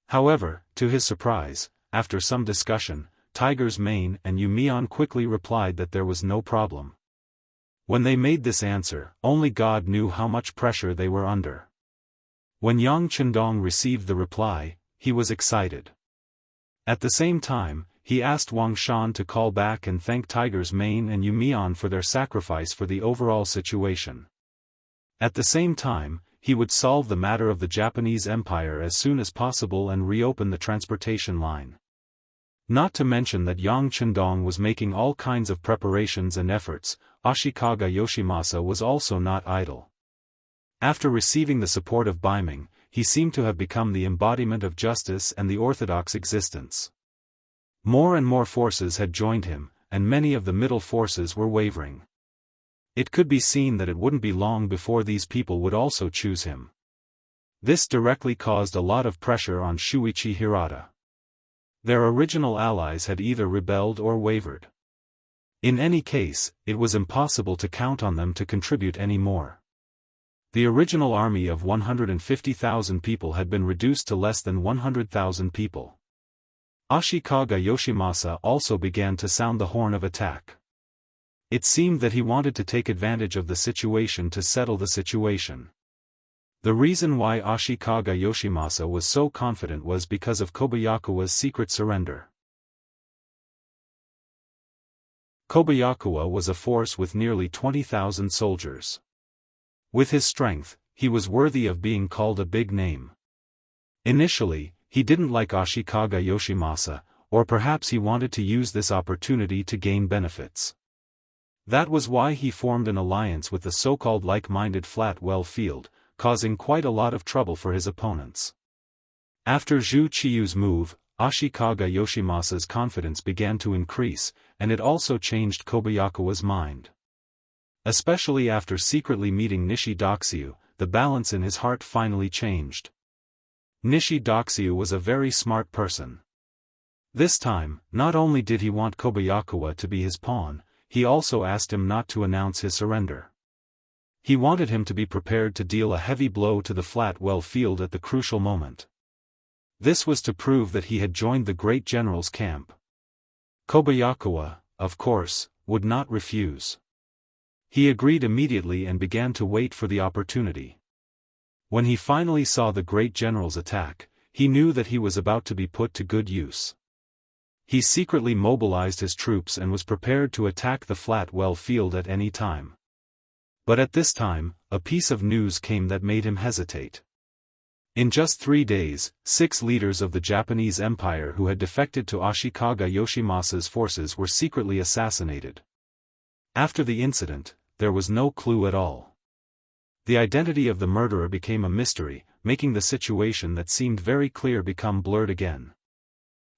[SPEAKER 1] However, to his surprise, after some discussion, Tiger's Mane and Yuan quickly replied that there was no problem. When they made this answer, only God knew how much pressure they were under. When Yang Chendong received the reply, he was excited. At the same time, he asked Wang Shan to call back and thank Tiger's Mane and Yuan for their sacrifice for the overall situation. At the same time, he would solve the matter of the Japanese Empire as soon as possible and reopen the transportation line. Not to mention that Yang Chendong was making all kinds of preparations and efforts. Ashikaga Yoshimasa was also not idle. After receiving the support of Baiming, he seemed to have become the embodiment of justice and the orthodox existence. More and more forces had joined him, and many of the middle forces were wavering. It could be seen that it wouldn't be long before these people would also choose him. This directly caused a lot of pressure on Shuichi Hirata. Their original allies had either rebelled or wavered. In any case, it was impossible to count on them to contribute any more. The original army of 150,000 people had been reduced to less than 100,000 people. Ashikaga Yoshimasa also began to sound the horn of attack. It seemed that he wanted to take advantage of the situation to settle the situation. The reason why Ashikaga Yoshimasa was so confident was because of Kobayakua's secret surrender. Kobayakua was a force with nearly 20,000 soldiers. With his strength, he was worthy of being called a big name. Initially, he didn't like Ashikaga Yoshimasa, or perhaps he wanted to use this opportunity to gain benefits. That was why he formed an alliance with the so-called like-minded Flatwell Field, causing quite a lot of trouble for his opponents. After Zhu Qiyu's move, Ashikaga Yoshimasa's confidence began to increase, and it also changed Kobayakua's mind. Especially after secretly meeting Nishi Doxiu, the balance in his heart finally changed. Nishi Doxiu was a very smart person. This time, not only did he want Kobayakua to be his pawn, he also asked him not to announce his surrender. He wanted him to be prepared to deal a heavy blow to the Flatwell Field at the crucial moment. This was to prove that he had joined the great general's camp. Kobayakua, of course, would not refuse. He agreed immediately and began to wait for the opportunity. When he finally saw the great general's attack, he knew that he was about to be put to good use. He secretly mobilized his troops and was prepared to attack the Flatwell Field at any time. But at this time, a piece of news came that made him hesitate. In just 3 days, 6 leaders of the Japanese Empire who had defected to Ashikaga Yoshimasa's forces were secretly assassinated. After the incident, there was no clue at all. The identity of the murderer became a mystery, making the situation that seemed very clear become blurred again.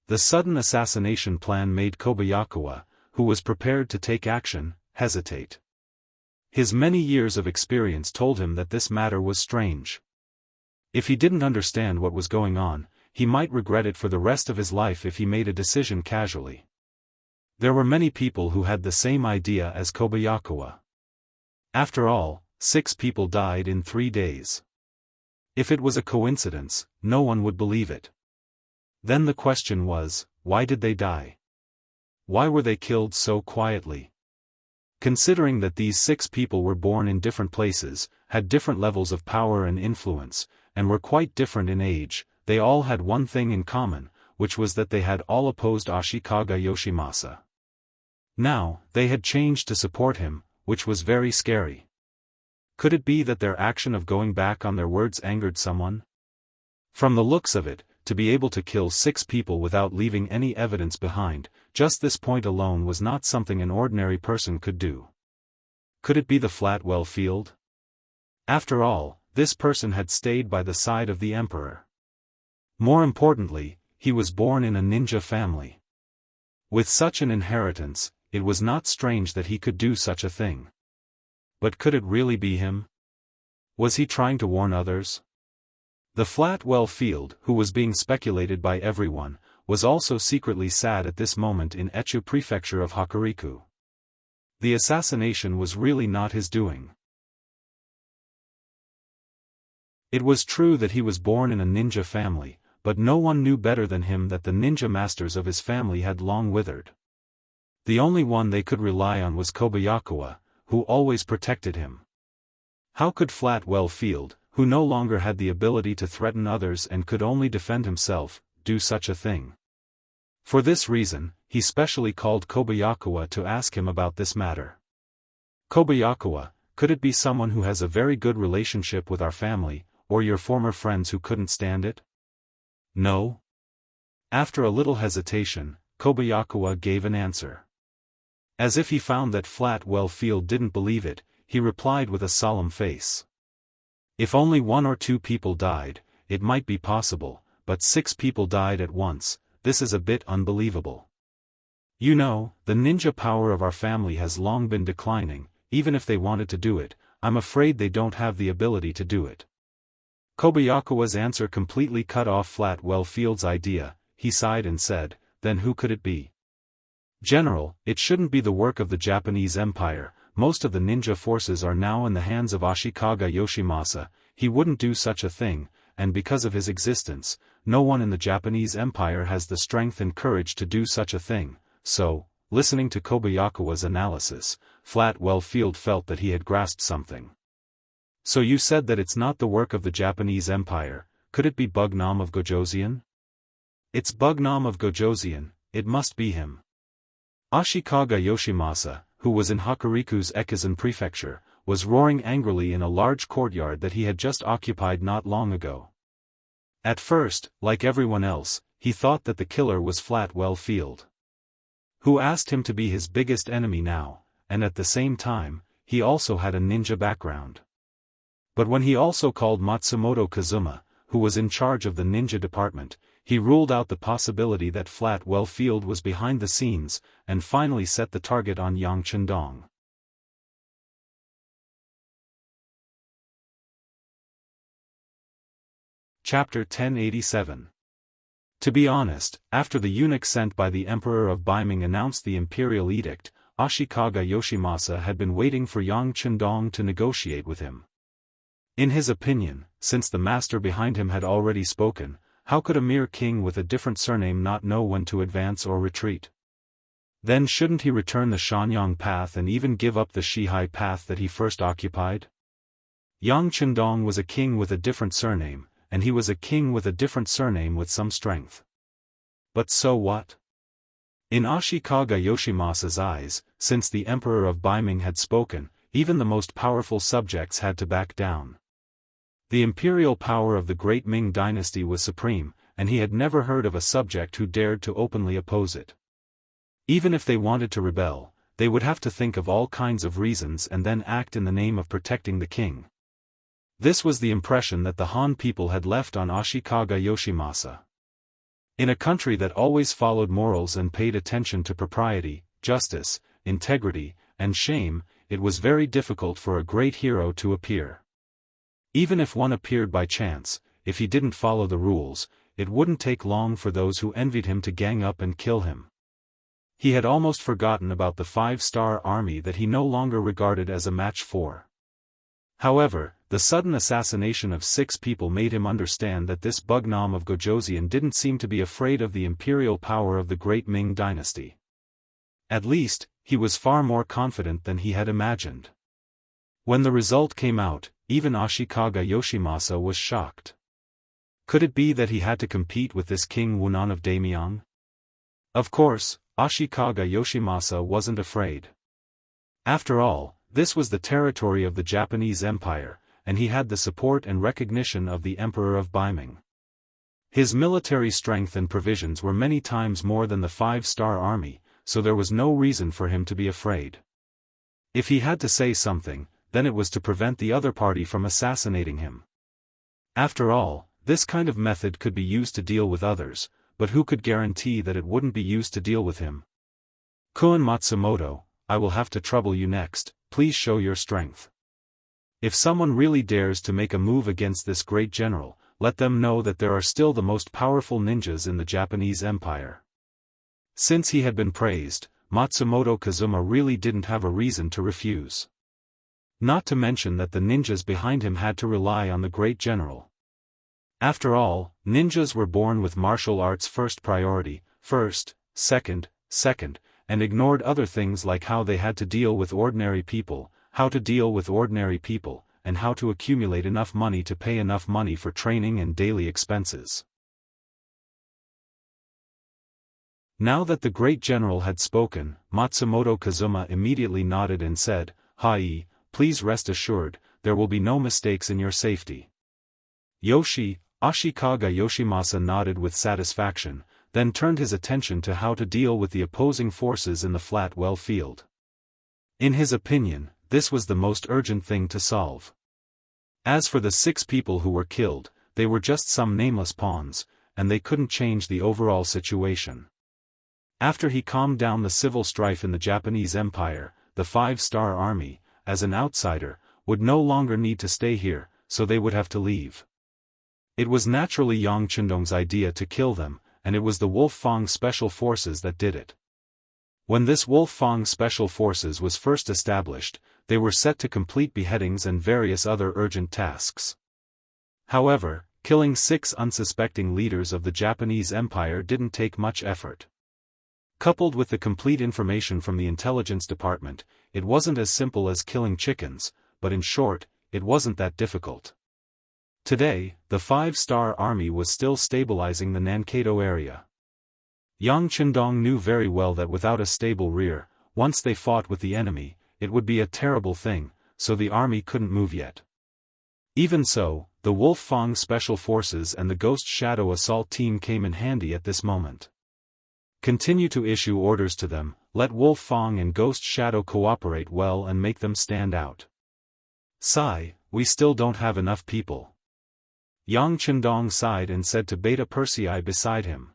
[SPEAKER 1] The sudden assassination plan made Kobayakua, who was prepared to take action, hesitate. His many years of experience told him that this matter was strange. If he didn't understand what was going on, he might regret it for the rest of his life if he made a decision casually. There were many people who had the same idea as Kobayakua. After all, 6 people died in 3 days. If it was a coincidence, no one would believe it. Then the question was, why did they die? Why were they killed so quietly? Considering that these 6 people were born in different places, had different levels of power and influence, and were quite different in age, they all had one thing in common, which was that they had all opposed Ashikaga Yoshimasa. Now, they had changed to support him, which was very scary. Could it be that their action of going back on their words angered someone? From the looks of it, to be able to kill 6 people without leaving any evidence behind, just this point alone was not something an ordinary person could do. Could it be the Flatwell Field? After all, this person had stayed by the side of the emperor. More importantly, he was born in a ninja family. With such an inheritance, it was not strange that he could do such a thing. But could it really be him? Was he trying to warn others? The flat well field, who was being speculated by everyone, was also secretly sad at this moment in Echu prefecture of Hokuriku. The assassination was really not his doing. It was true that he was born in a ninja family, but no one knew better than him that the ninja masters of his family had long withered. The only one they could rely on was Kobayakawa, who always protected him. How could Flat Well Field, who no longer had the ability to threaten others and could only defend himself, do such a thing? For this reason, he specially called Kobayakawa to ask him about this matter. Kobayakawa, could it be someone who has a very good relationship with our family, or your former friends who couldn't stand it? No? After a little hesitation, Kobayakawa gave an answer. As if he found that Flat Well Field didn't believe it, he replied with a solemn face. If only 1 or 2 people died, it might be possible, but 6 people died at once. This is a bit unbelievable. You know, the ninja power of our family has long been declining. Even if they wanted to do it, I'm afraid they don't have the ability to do it. Kobayakawa's answer completely cut off Flat Well Field's idea. He sighed and said, then who could it be? General, it shouldn't be the work of the Japanese Empire. Most of the ninja forces are now in the hands of Ashikaga Yoshimasa. He wouldn't do such a thing, and because of his existence, no one in the Japanese Empire has the strength and courage to do such a thing. So, listening to Kobayakawa's analysis, Flat Well Field felt that he had grasped something. So you said that it's not the work of the Japanese Empire. Could it be Bugnam of Gojoseon? It's Bugnam of Gojoseon, it must be him. Ashikaga Yoshimasa, who was in Hokuriku's Ekizan prefecture, was roaring angrily in a large courtyard that he had just occupied not long ago. At first, like everyone else, he thought that the killer was Flat Well Field, who asked him to be his biggest enemy now, and at the same time, he also had a ninja background. But when he also called Matsumoto Kazuma, who was in charge of the ninja department, he ruled out the possibility that Flat Well Field was behind the scenes, and finally set the target on Yang Chendong. Chapter 1087. To be honest, after the eunuch sent by the Emperor of Baiming announced the imperial edict, Ashikaga Yoshimasa had been waiting for Yang Chendong to negotiate with him. In his opinion, since the master behind him had already spoken, how could a mere king with a different surname not know when to advance or retreat? Then shouldn't he return the Shanyang path and even give up the Shihai path that he first occupied? Yang Chendong was a king with a different surname, and he was a king with a different surname with some strength. But so what? In Ashikaga Yoshimasa's eyes, since the Emperor of Baiming had spoken, even the most powerful subjects had to back down. The imperial power of the great Ming dynasty was supreme, and he had never heard of a subject who dared to openly oppose it. Even if they wanted to rebel, they would have to think of all kinds of reasons and then act in the name of protecting the king. This was the impression that the Han people had left on Ashikaga Yoshimasa. In a country that always followed morals and paid attention to propriety, justice, integrity, and shame, it was very difficult for a great hero to appear. Even if one appeared by chance, if he didn't follow the rules, it wouldn't take long for those who envied him to gang up and kill him. He had almost forgotten about the 5-star army that he no longer regarded as a match for. However, the sudden assassination of 6 people made him understand that this Bugnam of Gojoseon didn't seem to be afraid of the imperial power of the great Ming dynasty. At least, he was far more confident than he had imagined. When the result came out, even Ashikaga Yoshimasa was shocked. Could it be that he had to compete with this King Wunan of Daimyang? Of course, Ashikaga Yoshimasa wasn't afraid. After all, this was the territory of the Japanese Empire, and he had the support and recognition of the Emperor of Baiming. His military strength and provisions were many times more than the 5-star army, so there was no reason for him to be afraid. If he had to say something, then it was to prevent the other party from assassinating him. After all, this kind of method could be used to deal with others, but who could guarantee that it wouldn't be used to deal with him? Kun Matsumoto, I will have to trouble you next, please show your strength. If someone really dares to make a move against this great general, let them know that there are still the most powerful ninjas in the Japanese Empire. Since he had been praised, Matsumoto Kazuma really didn't have a reason to refuse. Not to mention that the ninjas behind him had to rely on the great general. After all, ninjas were born with martial arts first priority, first, second, and ignored other things like how they had to deal with ordinary people, and how to accumulate enough money to pay enough money for training and daily expenses. Now that the great general had spoken, Matsumoto Kazuma immediately nodded and said, "Hai, please rest assured, there will be no mistakes in your safety." Ashikaga Yoshimasa nodded with satisfaction, then turned his attention to how to deal with the opposing forces in the flat well field. In his opinion, this was the most urgent thing to solve. As for the 6 people who were killed, they were just some nameless pawns, and they couldn't change the overall situation. After he calmed down the civil strife in the Japanese Empire, the 5-star army, as an outsider, would no longer need to stay here, so they would have to leave. It was naturally Yang Chendong's idea to kill them, and it was the Wolf Fang Special Forces that did it. When this Wolf Fang Special Forces was first established, they were set to complete beheadings and various other urgent tasks. However, killing 6 unsuspecting leaders of the Japanese Empire didn't take much effort. Coupled with the complete information from the intelligence department, it wasn't as simple as killing chickens, but in short, it wasn't that difficult. Today, the 5-star army was still stabilizing the Nankado area. Yang Chendong knew very well that without a stable rear, once they fought with the enemy, it would be a terrible thing, so the army couldn't move yet. Even so, the Wolf Fang Special Forces and the Ghost Shadow Assault Team came in handy at this moment. Continue to issue orders to them, let Wolf Fang and Ghost Shadow cooperate well and make them stand out. Sigh, we still don't have enough people. Yang Chendong sighed and said to Beta Persei beside him.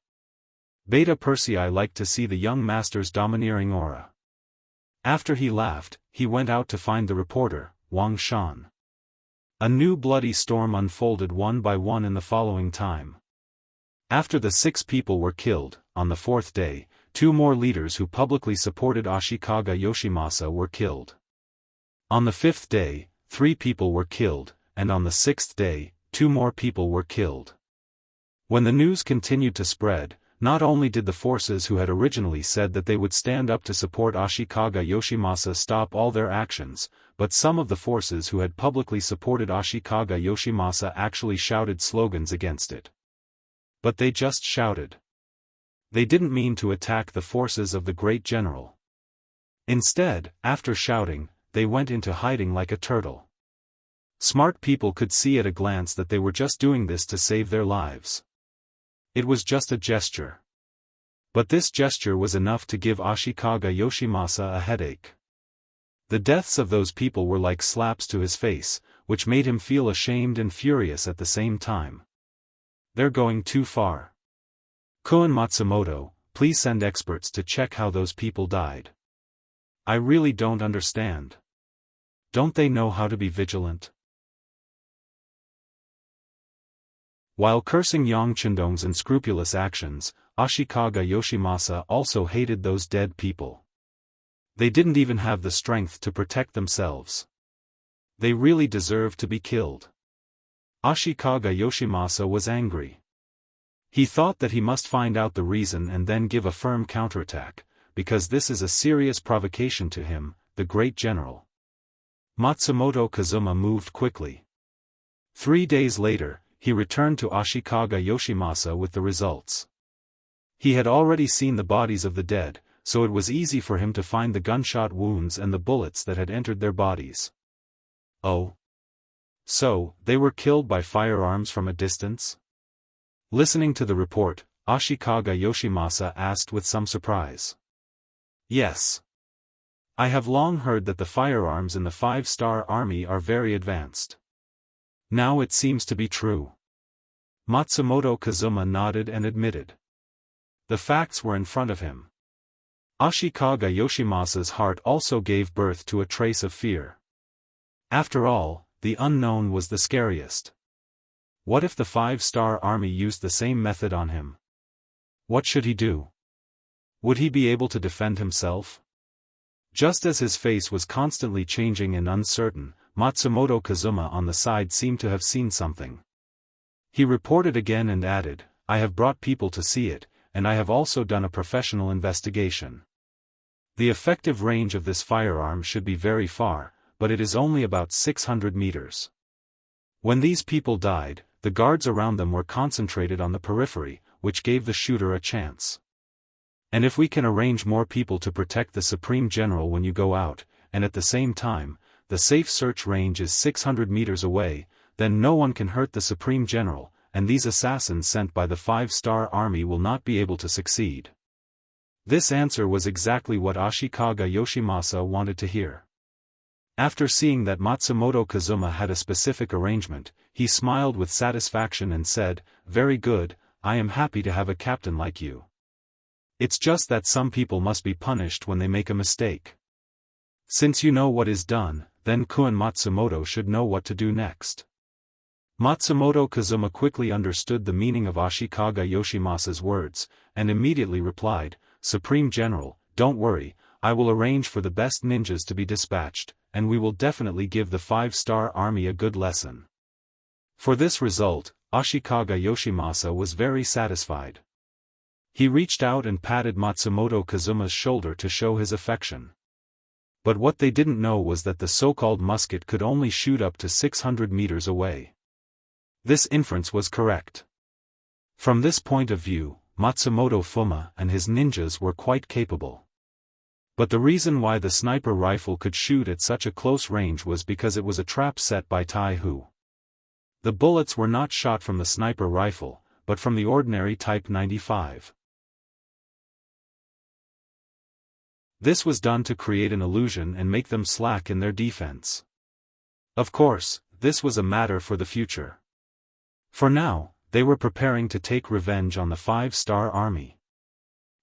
[SPEAKER 1] Beta Persei liked to see the young master's domineering aura. After he laughed, he went out to find the reporter, Wang Shan. A new bloody storm unfolded one by one in the following time. After the 6 people were killed, on the 4th day, 2 more leaders who publicly supported Ashikaga Yoshimasa were killed. On the 5th day, 3 people were killed, and on the 6th day, 2 more people were killed. When the news continued to spread, not only did the forces who had originally said that they would stand up to support Ashikaga Yoshimasa stop all their actions, but some of the forces who had publicly supported Ashikaga Yoshimasa actually shouted slogans against it. But they just shouted. They didn't mean to attack the forces of the great general. Instead, after shouting, they went into hiding like a turtle. Smart people could see at a glance that they were just doing this to save their lives. It was just a gesture. But this gesture was enough to give Ashikaga Yoshimasa a headache. The deaths of those people were like slaps to his face, which made him feel ashamed and furious at the same time. They're going too far. Koen Matsumoto, please send experts to check how those people died. I really don't understand. Don't they know how to be vigilant? While cursing Yang Chendong's unscrupulous actions, Ashikaga Yoshimasa also hated those dead people. They didn't even have the strength to protect themselves. They really deserved to be killed. Ashikaga Yoshimasa was angry. He thought that he must find out the reason and then give a firm counterattack, because this is a serious provocation to him, the great general. Matsumoto Kazuma moved quickly. 3 days later, he returned to Ashikaga Yoshimasa with the results. He had already seen the bodies of the dead, so it was easy for him to find the gunshot wounds and the bullets that had entered their bodies. Oh. So, they were killed by firearms from a distance? Listening to the report, Ashikaga Yoshimasa asked with some surprise. Yes. I have long heard that the firearms in the 5-star army are very advanced. Now it seems to be true. Matsumoto Kazuma nodded and admitted. The facts were in front of him. Ashikaga Yoshimasa's heart also gave birth to a trace of fear. After all, the unknown was the scariest. What if the 5-star army used the same method on him? What should he do? Would he be able to defend himself? Just as his face was constantly changing and uncertain, Matsumoto Kazuma on the side seemed to have seen something. He reported again and added, "I have brought people to see it, and I have also done a professional investigation. The effective range of this firearm should be very far, but it is only about 600 meters. When these people died, the guards around them were concentrated on the periphery, which gave the shooter a chance. And if we can arrange more people to protect the Supreme General when you go out, and at the same time, the safe search range is 600 meters away, then no one can hurt the Supreme General, and these assassins sent by the 5-star army will not be able to succeed." This answer was exactly what Ashikaga Yoshimasa wanted to hear. After seeing that Matsumoto Kazuma had a specific arrangement, he smiled with satisfaction and said, "Very good, I am happy to have a captain like you. It's just that some people must be punished when they make a mistake. Since you know what is done, then Kun Matsumoto should know what to do next." Matsumoto Kazuma quickly understood the meaning of Ashikaga Yoshimasa's words, and immediately replied, "Supreme General, don't worry, I will arrange for the best ninjas to be dispatched, and we will definitely give the 5-star army a good lesson." For this result, Ashikaga Yoshimasa was very satisfied. He reached out and patted Matsumoto Kazuma's shoulder to show his affection. But what they didn't know was that the so-called musket could only shoot up to 600 meters away. This inference was correct. From this point of view, Matsumoto Fuma and his ninjas were quite capable. But the reason why the sniper rifle could shoot at such a close range was because it was a trap set by Tai Hu. The bullets were not shot from the sniper rifle, but from the ordinary Type 95. This was done to create an illusion and make them slack in their defense. Of course, this was a matter for the future. For now, they were preparing to take revenge on the 5-star army.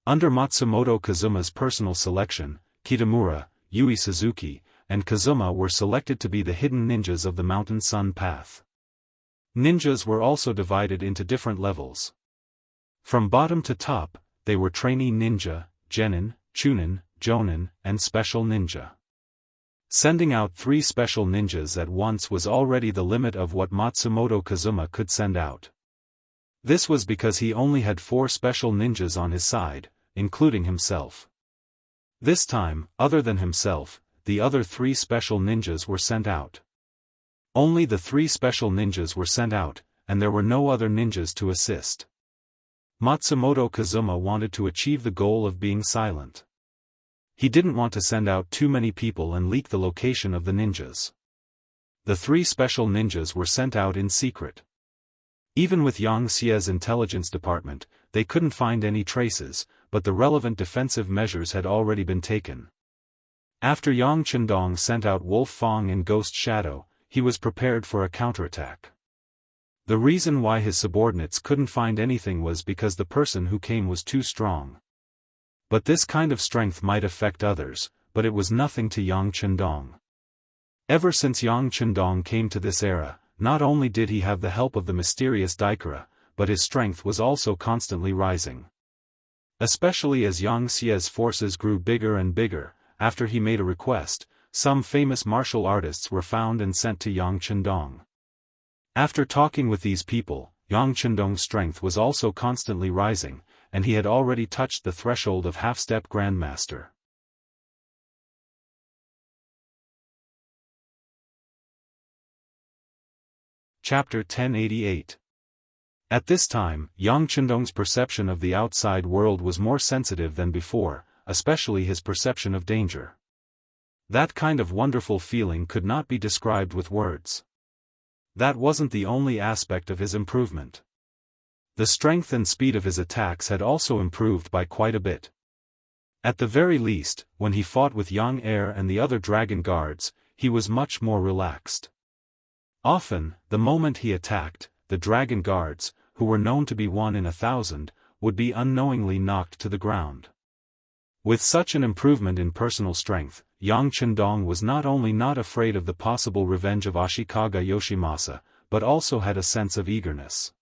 [SPEAKER 1] Under Matsumoto Kazuma's personal selection, Kitamura, Yui Suzuki, and Kazuma were selected to be the hidden ninjas of the Mountain Sun Path. Ninjas were also divided into different levels. From bottom to top, they were trainee ninja, genin, chunin, jonin, and special ninja. Sending out 3 special ninjas at once was already the limit of what Matsumoto Kazuma could send out. This was because he only had 4 special ninjas on his side, including himself. This time, other than himself, the other 3 special ninjas were sent out. Only the 3 special ninjas were sent out, and there were no other ninjas to assist. Matsumoto Kazuma wanted to achieve the goal of being silent. He didn't want to send out too many people and leak the location of the ninjas. The 3 special ninjas were sent out in secret. Even with Yang Xie's intelligence department, they couldn't find any traces, but the relevant defensive measures had already been taken. After Yang Chendong sent out Wolf Fong and Ghost Shadow, he was prepared for a counterattack. The reason why his subordinates couldn't find anything was because the person who came was too strong. But this kind of strength might affect others, but it was nothing to Yang Chendong. Ever since Yang Chendong came to this era, not only did he have the help of the mysterious Daikara, but his strength was also constantly rising. Especially as Yang Xie's forces grew bigger and bigger, after he made a request, some famous martial artists were found and sent to Yang Chendong. After talking with these people, Yang Chendong's strength was also constantly rising, and he had already touched the threshold of half-step Grandmaster. Chapter 1088. At this time, Yang Chendong's perception of the outside world was more sensitive than before, especially his perception of danger. That kind of wonderful feeling could not be described with words. That wasn't the only aspect of his improvement. The strength and speed of his attacks had also improved by quite a bit. At the very least, when he fought with Yang Heir and the other dragon guards, he was much more relaxed. Often, the moment he attacked, the dragon guards, who were known to be 1 in 1,000, would be unknowingly knocked to the ground. With such an improvement in personal strength, Yang Chendong was not only not afraid of the possible revenge of Ashikaga Yoshimasa, but also had a sense of eagerness.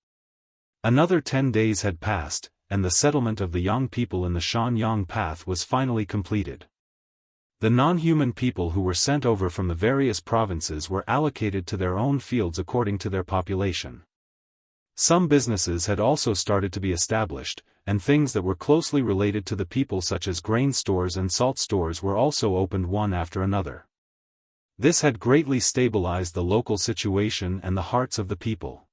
[SPEAKER 1] Another 10 days had passed, and the settlement of the Yang people in the Shan-Yang path was finally completed. The non-human people who were sent over from the various provinces were allocated to their own fields according to their population. Some businesses had also started to be established, and things that were closely related to the people such as grain stores and salt stores were also opened one after another. This had greatly stabilized the local situation and the hearts of the people.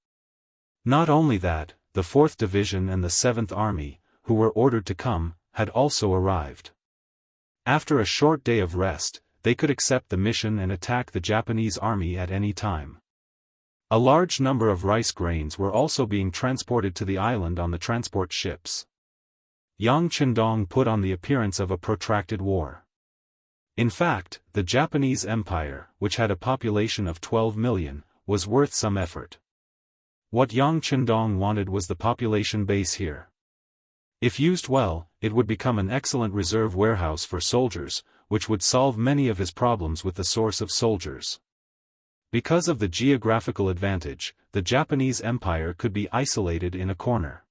[SPEAKER 1] Not only that, the 4th Division and the 7th Army, who were ordered to come, had also arrived. After a short day of rest, they could accept the mission and attack the Japanese army at any time. A large number of rice grains were also being transported to the island on the transport ships. Yang Chendong put on the appearance of a protracted war. In fact, the Japanese Empire, which had a population of 12 million, was worth some effort. What Yang Chendong wanted was the population base here. If used well, it would become an excellent reserve warehouse for soldiers, which would solve many of his problems with the source of soldiers. Because of the geographical advantage, the Japanese Empire could be isolated in a corner.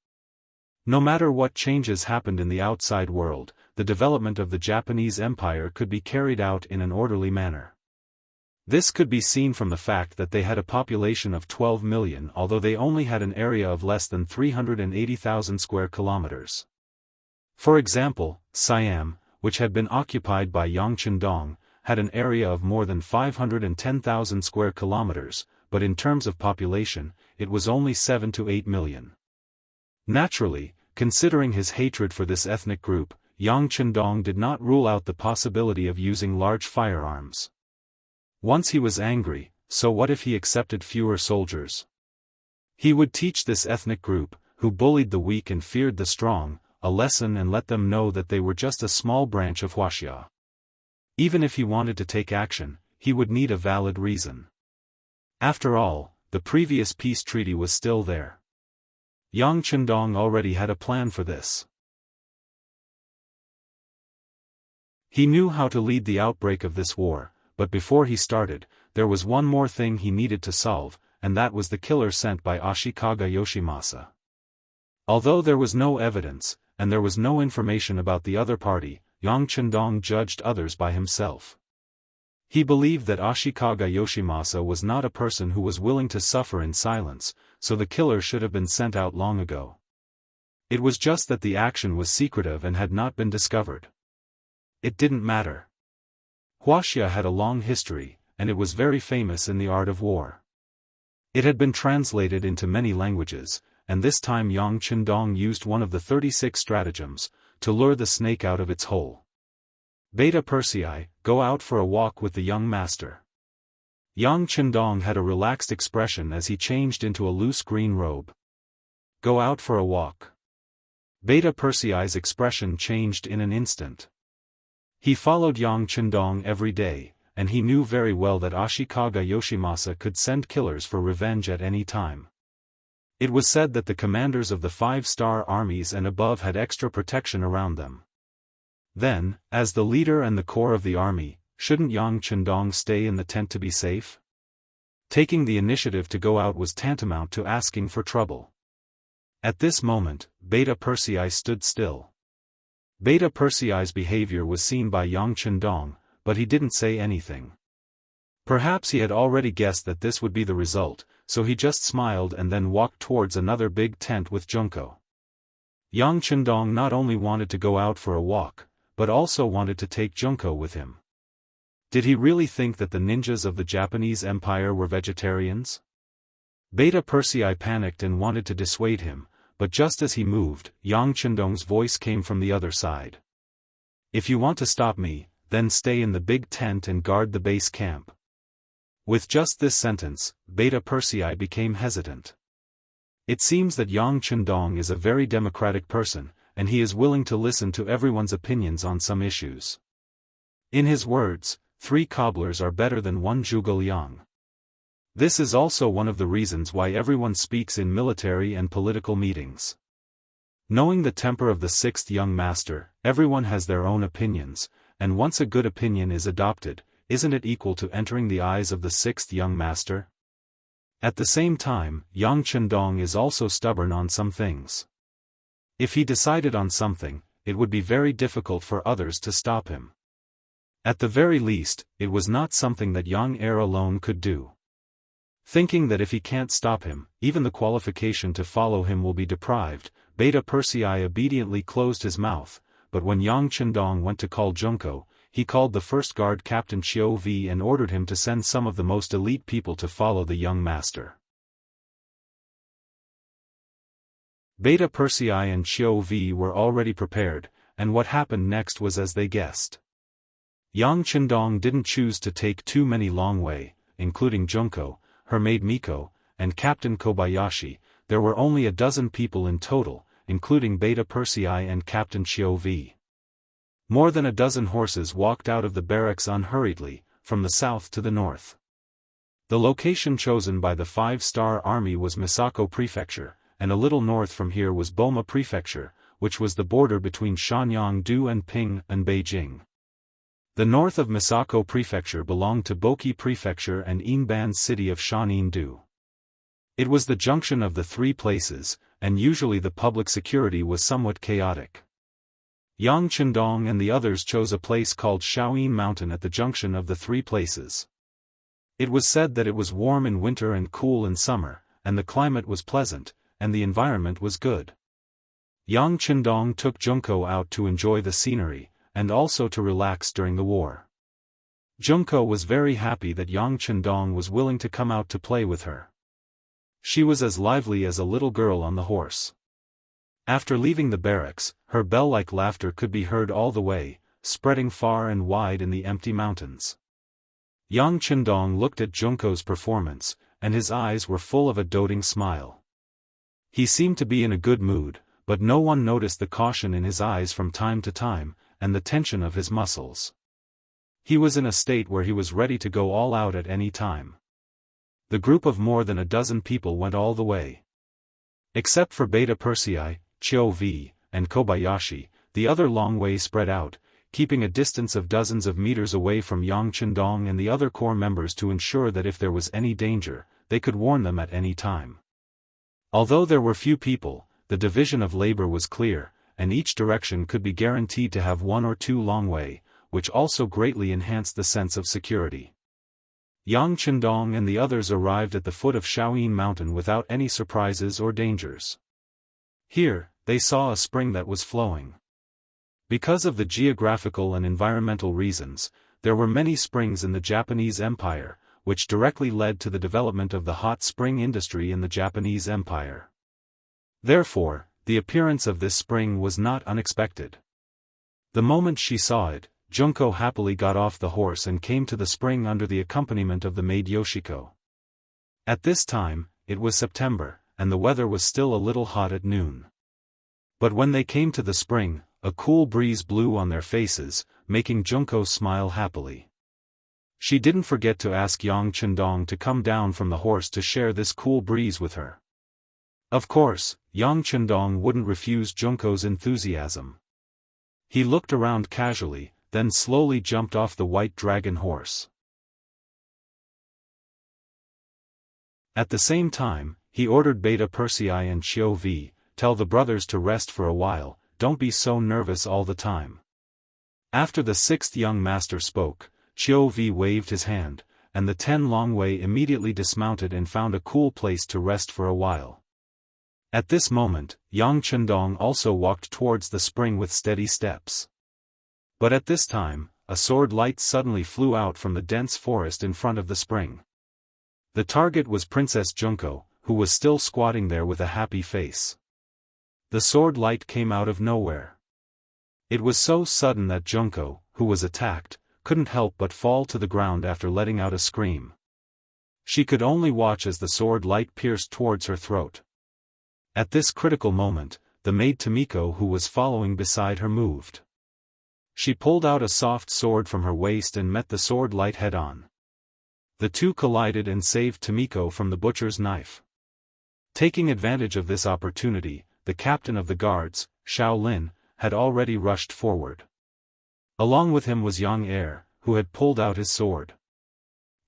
[SPEAKER 1] No matter what changes happened in the outside world, the development of the Japanese Empire could be carried out in an orderly manner. This could be seen from the fact that they had a population of 12 million although they only had an area of less than 380,000 square kilometers. For example, Siam, which had been occupied by Yang Chendong, had an area of more than 510,000 square kilometers, but in terms of population, it was only 7 to 8 million. Naturally, considering his hatred for this ethnic group, Yang Chendong did not rule out the possibility of using large firearms. Once he was angry, so what if he accepted fewer soldiers? He would teach this ethnic group, who bullied the weak and feared the strong, a lesson and let them know that they were just a small branch of Wuxia. Even if he wanted to take action, he would need a valid reason. After all, the previous peace treaty was still there. Yang Chendong already had a plan for this. He knew how to lead the outbreak of this war, but before he started, there was one more thing he needed to solve, and that was the killer sent by Ashikaga Yoshimasa. Although there was no evidence, and there was no information about the other party, Yang Chendong judged others by himself. He believed that Ashikaga Yoshimasa was not a person who was willing to suffer in silence, so the killer should have been sent out long ago. It was just that the action was secretive and had not been discovered. It didn't matter. Wuxia had a long history, and it was very famous in the art of war. It had been translated into many languages, and this time Yang Chendong used one of the 36 stratagems, to lure the snake out of its hole. Beta Persei, go out for a walk with the young master. Yang Chendong had a relaxed expression as he changed into a loose green robe. Go out for a walk. Beta Persei's expression changed in an instant. He followed Yang Chendong every day, and he knew very well that Ashikaga Yoshimasa could send killers for revenge at any time. It was said that the commanders of the 5-star armies and above had extra protection around them. Then, as the leader and the core of the army, shouldn't Yang Chendong stay in the tent to be safe? Taking the initiative to go out was tantamount to asking for trouble. At this moment, Beta Persei stood still. Beta Persei's behavior was seen by Yang Chendong, but he didn't say anything. Perhaps he had already guessed that this would be the result, so he just smiled and then walked towards another big tent with Junko. Yang Chendong not only wanted to go out for a walk, but also wanted to take Junko with him. Did he really think that the ninjas of the Japanese Empire were vegetarians? Beta Persei panicked and wanted to dissuade him, but just as he moved, Yang Chendong's voice came from the other side. If you want to stop me, then stay in the big tent and guard the base camp. With just this sentence, Beta Persei became hesitant. It seems that Yang Chendong is a very democratic person, and he is willing to listen to everyone's opinions on some issues. In his words, 3 cobblers are better than 1 zhuge liang. This is also one of the reasons why everyone speaks in military and political meetings. Knowing the temper of the 6th young master, everyone has their own opinions, and once a good opinion is adopted, isn't it equal to entering the eyes of the sixth young master? At the same time, Yang Chendong is also stubborn on some things. If he decided on something, it would be very difficult for others to stop him. At the very least, it was not something that young heir alone could do. Thinking that if he can't stop him, even the qualification to follow him will be deprived, Beta Persei obediently closed his mouth, but when Yang Chendong went to call Junko, he called the first guard Captain Chiu Vi and ordered him to send some of the most elite people to follow the young master. Beta Persei and Chiu Vi were already prepared, and what happened next was as they guessed. Yang Chendong didn't choose to take too many long way, including Junko, her maid Miko, and Captain Kobayashi. There were only a dozen people in total, including Beta Persei and Captain Chiu Vi. More than a dozen horses walked out of the barracks unhurriedly, from the south to the north. The location chosen by the 5-star army was Misako Prefecture, and a little north from here was Boma Prefecture, which was the border between Shanyang-do and Ping and Beijing. The north of Misako Prefecture belonged to Boki Prefecture and Yingban city of Shanin-do. It was the junction of the three places, and usually the public security was somewhat chaotic. Yang Chendong and the others chose a place called Shaoyin Mountain at the junction of the three places. It was said that it was warm in winter and cool in summer, and the climate was pleasant, and the environment was good. Yang Chendong took Junko out to enjoy the scenery, and also to relax during the war. Junko was very happy that Yang Chendong was willing to come out to play with her. She was as lively as a little girl on the horse. After leaving the barracks, her bell-like laughter could be heard all the way, spreading far and wide in the empty mountains. Yang Chendong looked at Junko's performance, and his eyes were full of a doting smile. He seemed to be in a good mood, but no one noticed the caution in his eyes from time to time, and the tension of his muscles. He was in a state where he was ready to go all out at any time. The group of more than a dozen people went all the way. Except for Beta Persei, Chiu Vi, and Kobayashi, the other long way spread out, keeping a distance of dozens of meters away from Yang Chendong and the other corps members to ensure that if there was any danger, they could warn them at any time. Although there were few people, the division of labor was clear, and each direction could be guaranteed to have one or two long way, which also greatly enhanced the sense of security. Yang Chendong and the others arrived at the foot of Shaoyin Mountain without any surprises or dangers. Here, they saw a spring that was flowing. Because of the geographical and environmental reasons, there were many springs in the Japanese Empire, which directly led to the development of the hot spring industry in the Japanese Empire. Therefore, the appearance of this spring was not unexpected. The moment she saw it, Junko happily got off the horse and came to the spring under the accompaniment of the maid Yoshiko. At this time, it was September, and the weather was still a little hot at noon. But when they came to the spring, a cool breeze blew on their faces, making Junko smile happily. She didn't forget to ask Yang Chendong to come down from the horse to share this cool breeze with her. Of course, Yang Chendong wouldn't refuse Junko's enthusiasm. He looked around casually, then slowly jumped off the white dragon horse. At the same time, he ordered Beta Persei and Chiu Vi, "Tell the brothers to rest for a while, don't be so nervous all the time." After the sixth young master spoke, Chiu Vi waved his hand, and the 10 long way immediately dismounted and found a cool place to rest for a while. At this moment, Yang Chendong also walked towards the spring with steady steps. But at this time, a sword light suddenly flew out from the dense forest in front of the spring. The target was Princess Junko, who was still squatting there with a happy face. The sword light came out of nowhere. It was so sudden that Junko, who was attacked, couldn't help but fall to the ground after letting out a scream. She could only watch as the sword light pierced towards her throat. At this critical moment, the maid Tomiko who was following beside her moved. She pulled out a soft sword from her waist and met the sword light head-on. The two collided and saved Tomiko from the butcher's knife. Taking advantage of this opportunity, the captain of the guards, Xiao Lin, had already rushed forward. Along with him was Yang Er, who had pulled out his sword.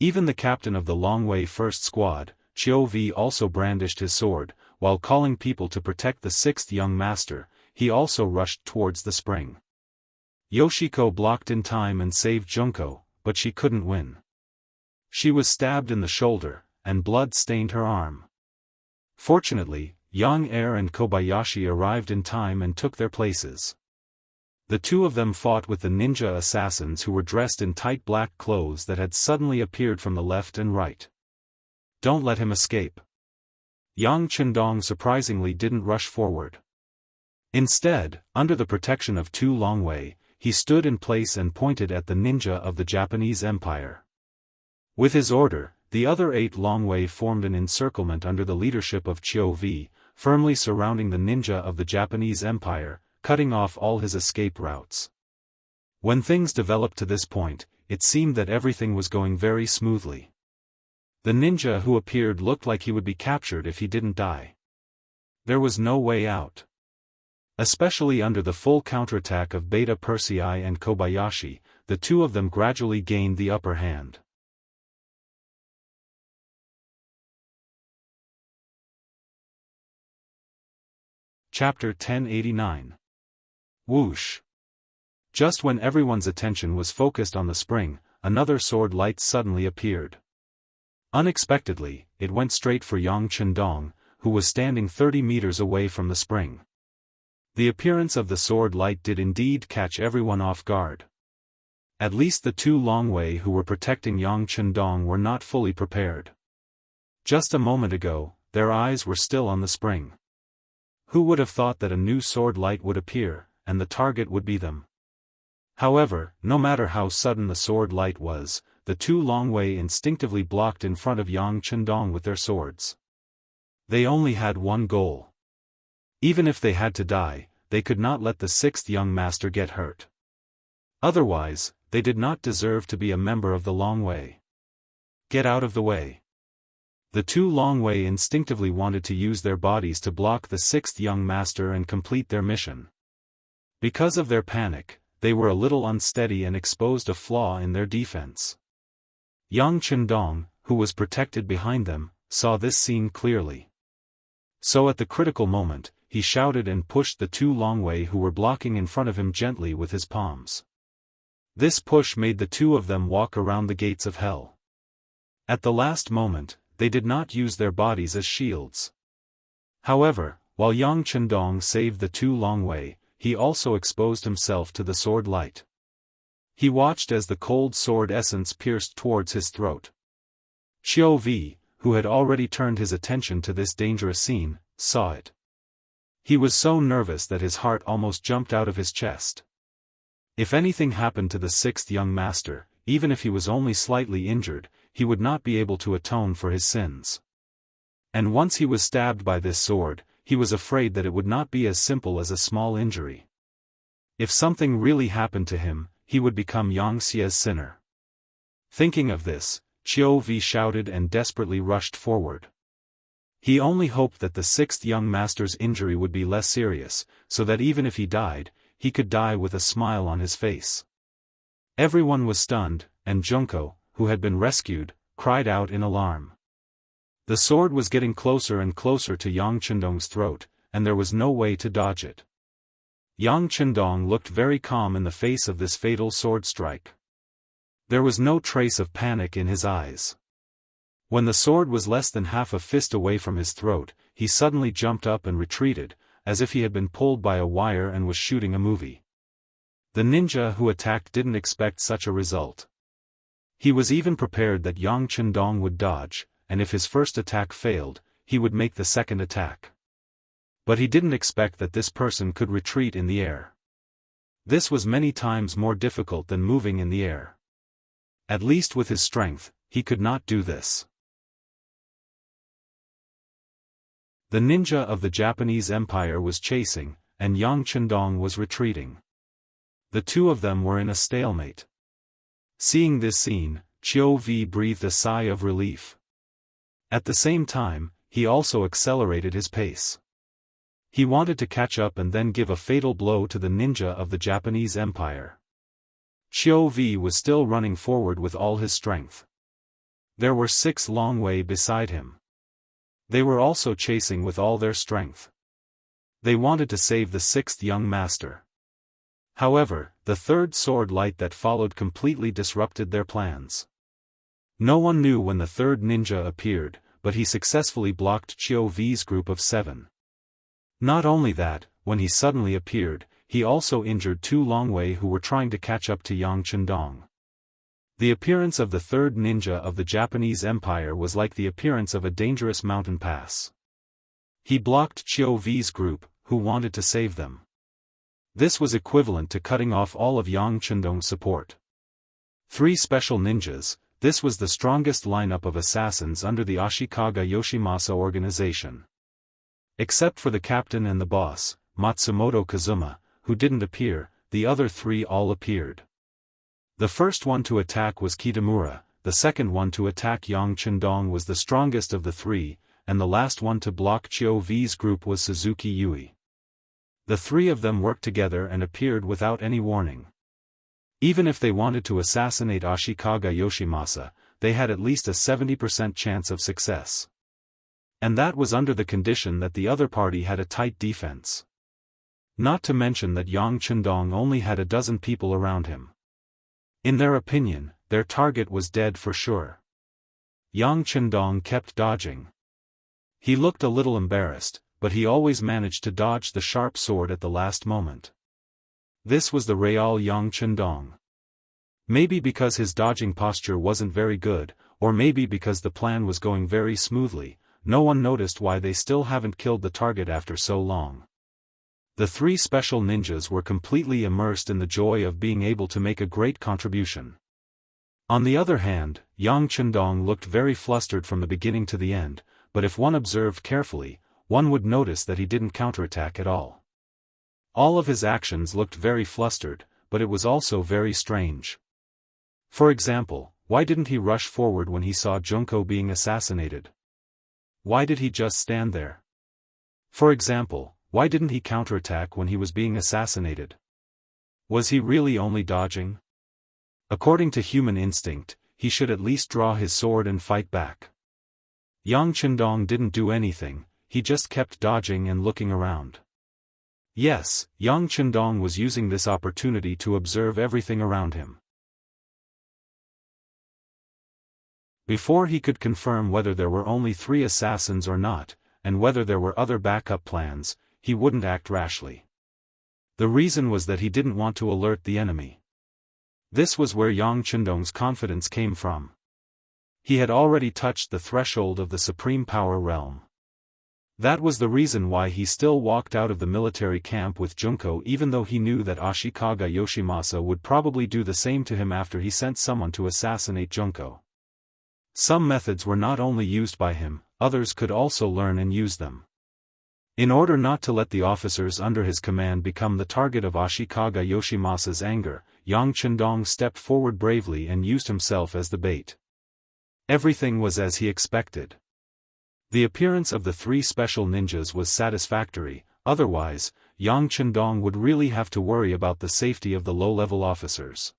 [SPEAKER 1] Even the captain of the Longwei First Squad, Qiu Vi, also brandished his sword, while calling people to protect the sixth young master. He also rushed towards the spring. Yoshiko blocked in time and saved Junko, but she couldn't win. She was stabbed in the shoulder, and blood stained her arm. Fortunately, Yang Er and Kobayashi arrived in time and took their places. The two of them fought with the ninja assassins who were dressed in tight black clothes that had suddenly appeared from the left and right. Don't let him escape. Yang Chendong surprisingly didn't rush forward. Instead, under the protection of Tu Longwei, he stood in place and pointed at the ninja of the Japanese Empire. With his order, the other 8 Longwei formed an encirclement under the leadership of Qiu Vi, firmly surrounding the ninja of the Japanese Empire, cutting off all his escape routes. When things developed to this point, it seemed that everything was going very smoothly. The ninja who appeared looked like he would be captured if he didn't die. There was no way out. Especially under the full counterattack of Beta Persei and Kobayashi, the two of them gradually gained the upper hand. Chapter 1089. Whoosh. Just when everyone's attention was focused on the spring, another sword light suddenly appeared. Unexpectedly, it went straight for Yang Chendong, who was standing 30 meters away from the spring. The appearance of the sword light did indeed catch everyone off guard. At least the two Longwei who were protecting Yang Chendong were not fully prepared. Just a moment ago, their eyes were still on the spring. Who would have thought that a new sword light would appear, and the target would be them? However, no matter how sudden the sword light was, the two Longwei instinctively blocked in front of Yang Chendong with their swords. They only had one goal. Even if they had to die, they could not let the sixth young master get hurt. Otherwise, they did not deserve to be a member of the Longwei. Get out of the way. The two Longwei instinctively wanted to use their bodies to block the sixth young master and complete their mission. Because of their panic, they were a little unsteady and exposed a flaw in their defense. Yang Chendong, who was protected behind them, saw this scene clearly. So at the critical moment, he shouted and pushed the two Longwei who were blocking in front of him gently with his palms. This push made the two of them walk around the gates of hell. At the last moment, they did not use their bodies as shields. However, while Yang Chendong saved the two Longwei, he also exposed himself to the sword light. He watched as the cold sword essence pierced towards his throat. Qiu Vi, who had already turned his attention to this dangerous scene, saw it. He was so nervous that his heart almost jumped out of his chest. If anything happened to the sixth young master, even if he was only slightly injured, he would not be able to atone for his sins. And once he was stabbed by this sword, he was afraid that it would not be as simple as a small injury. If something really happened to him, he would become Yangxia's sinner. Thinking of this, Qiu Vi shouted and desperately rushed forward. He only hoped that the sixth young master's injury would be less serious, so that even if he died, he could die with a smile on his face. Everyone was stunned, and Junko, who had been rescued, cried out in alarm. The sword was getting closer and closer to Yang Chendong's throat, and there was no way to dodge it. Yang Chendong looked very calm in the face of this fatal sword strike. There was no trace of panic in his eyes. When the sword was less than half a fist away from his throat, he suddenly jumped up and retreated, as if he had been pulled by a wire and was shooting a movie. The ninja who attacked didn't expect such a result. He was even prepared that Yang Chendong would dodge, and if his first attack failed, he would make the second attack. But he didn't expect that this person could retreat in the air. This was many times more difficult than moving in the air. At least with his strength, he could not do this. The ninja of the Japanese Empire was chasing, and Yang Chendong was retreating. The two of them were in a stalemate. Seeing this scene, Qiu Vi breathed a sigh of relief. At the same time, he also accelerated his pace. He wanted to catch up and then give a fatal blow to the ninja of the Japanese Empire. Qiu Vi was still running forward with all his strength. There were 6 Long Wei beside him. They were also chasing with all their strength. They wanted to save the 6th young master. However, the 3rd sword light that followed completely disrupted their plans. No one knew when the 3rd ninja appeared, but he successfully blocked Qiu Vi's group of 7. Not only that, when he suddenly appeared, he also injured 2 Long Wei who were trying to catch up to Yang Chendong. The appearance of the 3rd ninja of the Japanese Empire was like the appearance of a dangerous mountain pass. He blocked Qiu Vi's group, who wanted to save them. This was equivalent to cutting off all of Yang Chendong's support. 3 special ninjas, this was the strongest lineup of assassins under the Ashikaga Yoshimasa organization. Except for the captain and the boss, Matsumoto Kazuma, who didn't appear, the other 3 all appeared. The first one to attack was Kitamura, the second one to attack Yang Chendong was the strongest of the 3, and the last one to block Qiu Vi's group was Suzuki Yui. The 3 of them worked together and appeared without any warning. Even if they wanted to assassinate Ashikaga Yoshimasa, they had at least a 70% chance of success. And that was under the condition that the other party had a tight defense. Not to mention that Yang Chendong only had a dozen people around him. In their opinion, their target was dead for sure. Yang Chendong kept dodging. He looked a little embarrassed, but he always managed to dodge the sharp sword at the last moment. This was the real Yang Chendong. Maybe because his dodging posture wasn't very good, or maybe because the plan was going very smoothly, no one noticed why they still haven't killed the target after so long. The 3 special ninjas were completely immersed in the joy of being able to make a great contribution. On the other hand, Yang Chendong looked very flustered from the beginning to the end, but if one observed carefully, one would notice that he didn't counterattack at all. All of his actions looked very flustered, but it was also very strange. For example, why didn't he rush forward when he saw Junko being assassinated? Why did he just stand there? For example, why didn't he counterattack when he was being assassinated? Was he really only dodging? According to human instinct, he should at least draw his sword and fight back. Yang Chendong didn't do anything, he just kept dodging and looking around. Yes, Yang Chendong was using this opportunity to observe everything around him. Before he could confirm whether there were only 3 assassins or not, and whether there were other backup plans, he wouldn't act rashly. The reason was that he didn't want to alert the enemy. This was where Yang Chendong's confidence came from. He had already touched the threshold of the supreme power realm. That was the reason why he still walked out of the military camp with Junko even though he knew that Ashikaga Yoshimasa would probably do the same to him after he sent someone to assassinate Junko. Some methods were not only used by him, others could also learn and use them. In order not to let the officers under his command become the target of Ashikaga Yoshimasa's anger, Yang Chendong stepped forward bravely and used himself as the bait. Everything was as he expected. The appearance of the 3 special ninjas was satisfactory, otherwise, Yang Chendong would really have to worry about the safety of the low-level officers.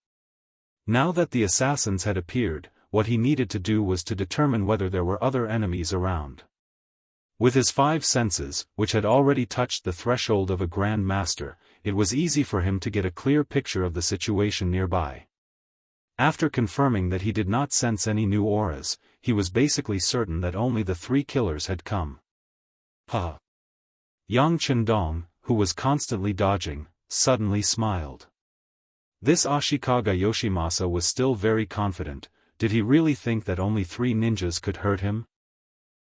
[SPEAKER 1] Now that the assassins had appeared, what he needed to do was to determine whether there were other enemies around. With his 5 senses, which had already touched the threshold of a Grand Master, it was easy for him to get a clear picture of the situation nearby. After confirming that he did not sense any new auras, he was basically certain that only the 3 killers had come. Yang Chendong, who was constantly dodging, suddenly smiled. This Ashikaga Yoshimasa was still very confident. Did he really think that only 3 ninjas could hurt him?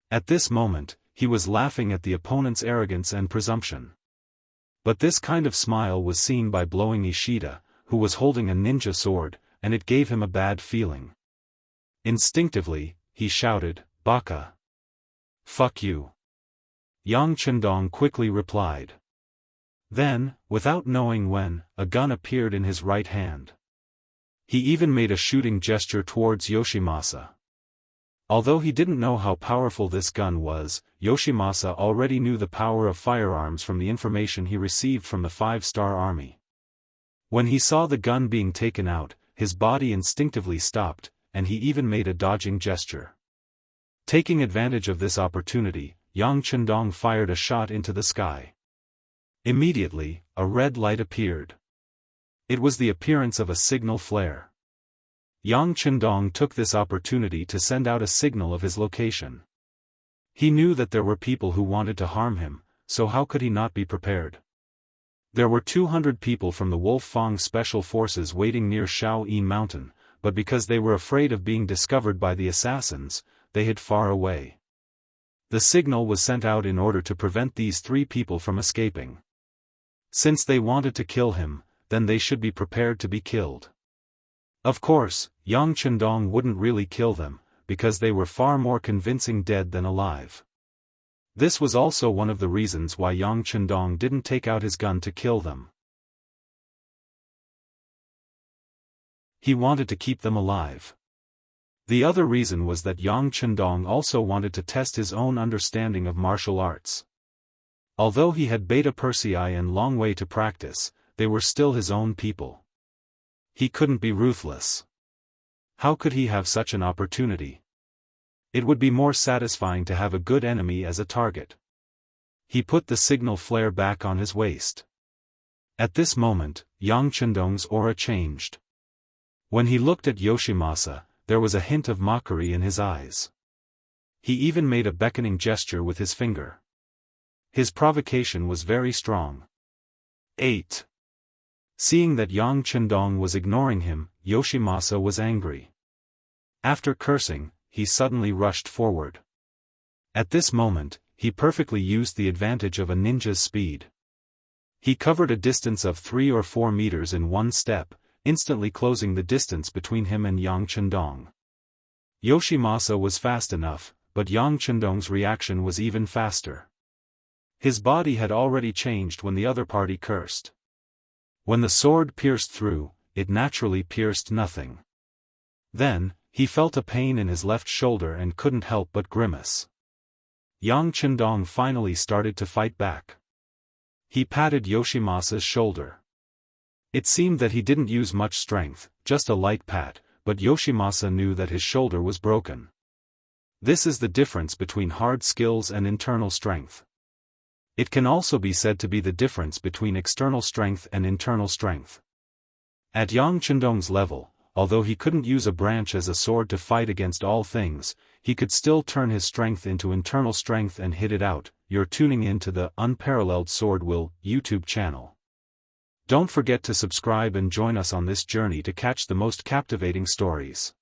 [SPEAKER 1] At this moment, he was laughing at the opponent's arrogance and presumption. But this kind of smile was seen by Blowing Ishida, who was holding a ninja sword, and it gave him a bad feeling. Instinctively, he shouted, "Baka! Fuck you!" Yang Chendong quickly replied. Then, without knowing when, a gun appeared in his right hand. He even made a shooting gesture towards Yoshimasa. Although he didn't know how powerful this gun was, Yoshimasa already knew the power of firearms from the information he received from the 5-star army. When he saw the gun being taken out, his body instinctively stopped, and he even made a dodging gesture. Taking advantage of this opportunity, Yang Chendong fired a shot into the sky. Immediately, a red light appeared. It was the appearance of a signal flare. Yang Chendong took this opportunity to send out a signal of his location. He knew that there were people who wanted to harm him, so how could he not be prepared? There were 200 people from the Wolf Fang Special Forces waiting near Shaoyin Mountain, but because they were afraid of being discovered by the assassins, they hid far away. The signal was sent out in order to prevent these 3 people from escaping. Since they wanted to kill him, then they should be prepared to be killed. Of course, Yang Chendong wouldn't really kill them, because they were far more convincing dead than alive. This was also one of the reasons why Yang Chendong didn't take out his gun to kill them. He wanted to keep them alive. The other reason was that Yang Chendong also wanted to test his own understanding of martial arts. Although he had Beta Persei and long way to practice, they were still his own people. He couldn't be ruthless. How could he have such an opportunity? It would be more satisfying to have a good enemy as a target. He put the signal flare back on his waist. At this moment, Yang Chendong's aura changed. When he looked at Yoshimasa, there was a hint of mockery in his eyes. He even made a beckoning gesture with his finger. His provocation was very strong. 8. Seeing that Yang Chendong was ignoring him, Yoshimasa was angry. After cursing, he suddenly rushed forward. At this moment, he perfectly used the advantage of a ninja's speed. He covered a distance of 3 or 4 meters in one step, instantly closing the distance between him and Yang Chendong. Yoshimasa was fast enough, but Yang Chendong's reaction was even faster. His body had already changed when the other party cursed. When the sword pierced through, it naturally pierced nothing. Then, he felt a pain in his left shoulder and couldn't help but grimace. Yang Chendong finally started to fight back. He patted Yoshimasa's shoulder. It seemed that he didn't use much strength, just a light pat, but Yoshimasa knew that his shoulder was broken. This is the difference between hard skills and internal strength. It can also be said to be the difference between external strength and internal strength. At Yang Chendong's level, although he couldn't use a branch as a sword to fight against all things, he could still turn his strength into internal strength and hit it out. You're tuning in to the Unparalleled SwordWill YouTube channel. Don't forget to subscribe and join us on this journey to catch the most captivating stories.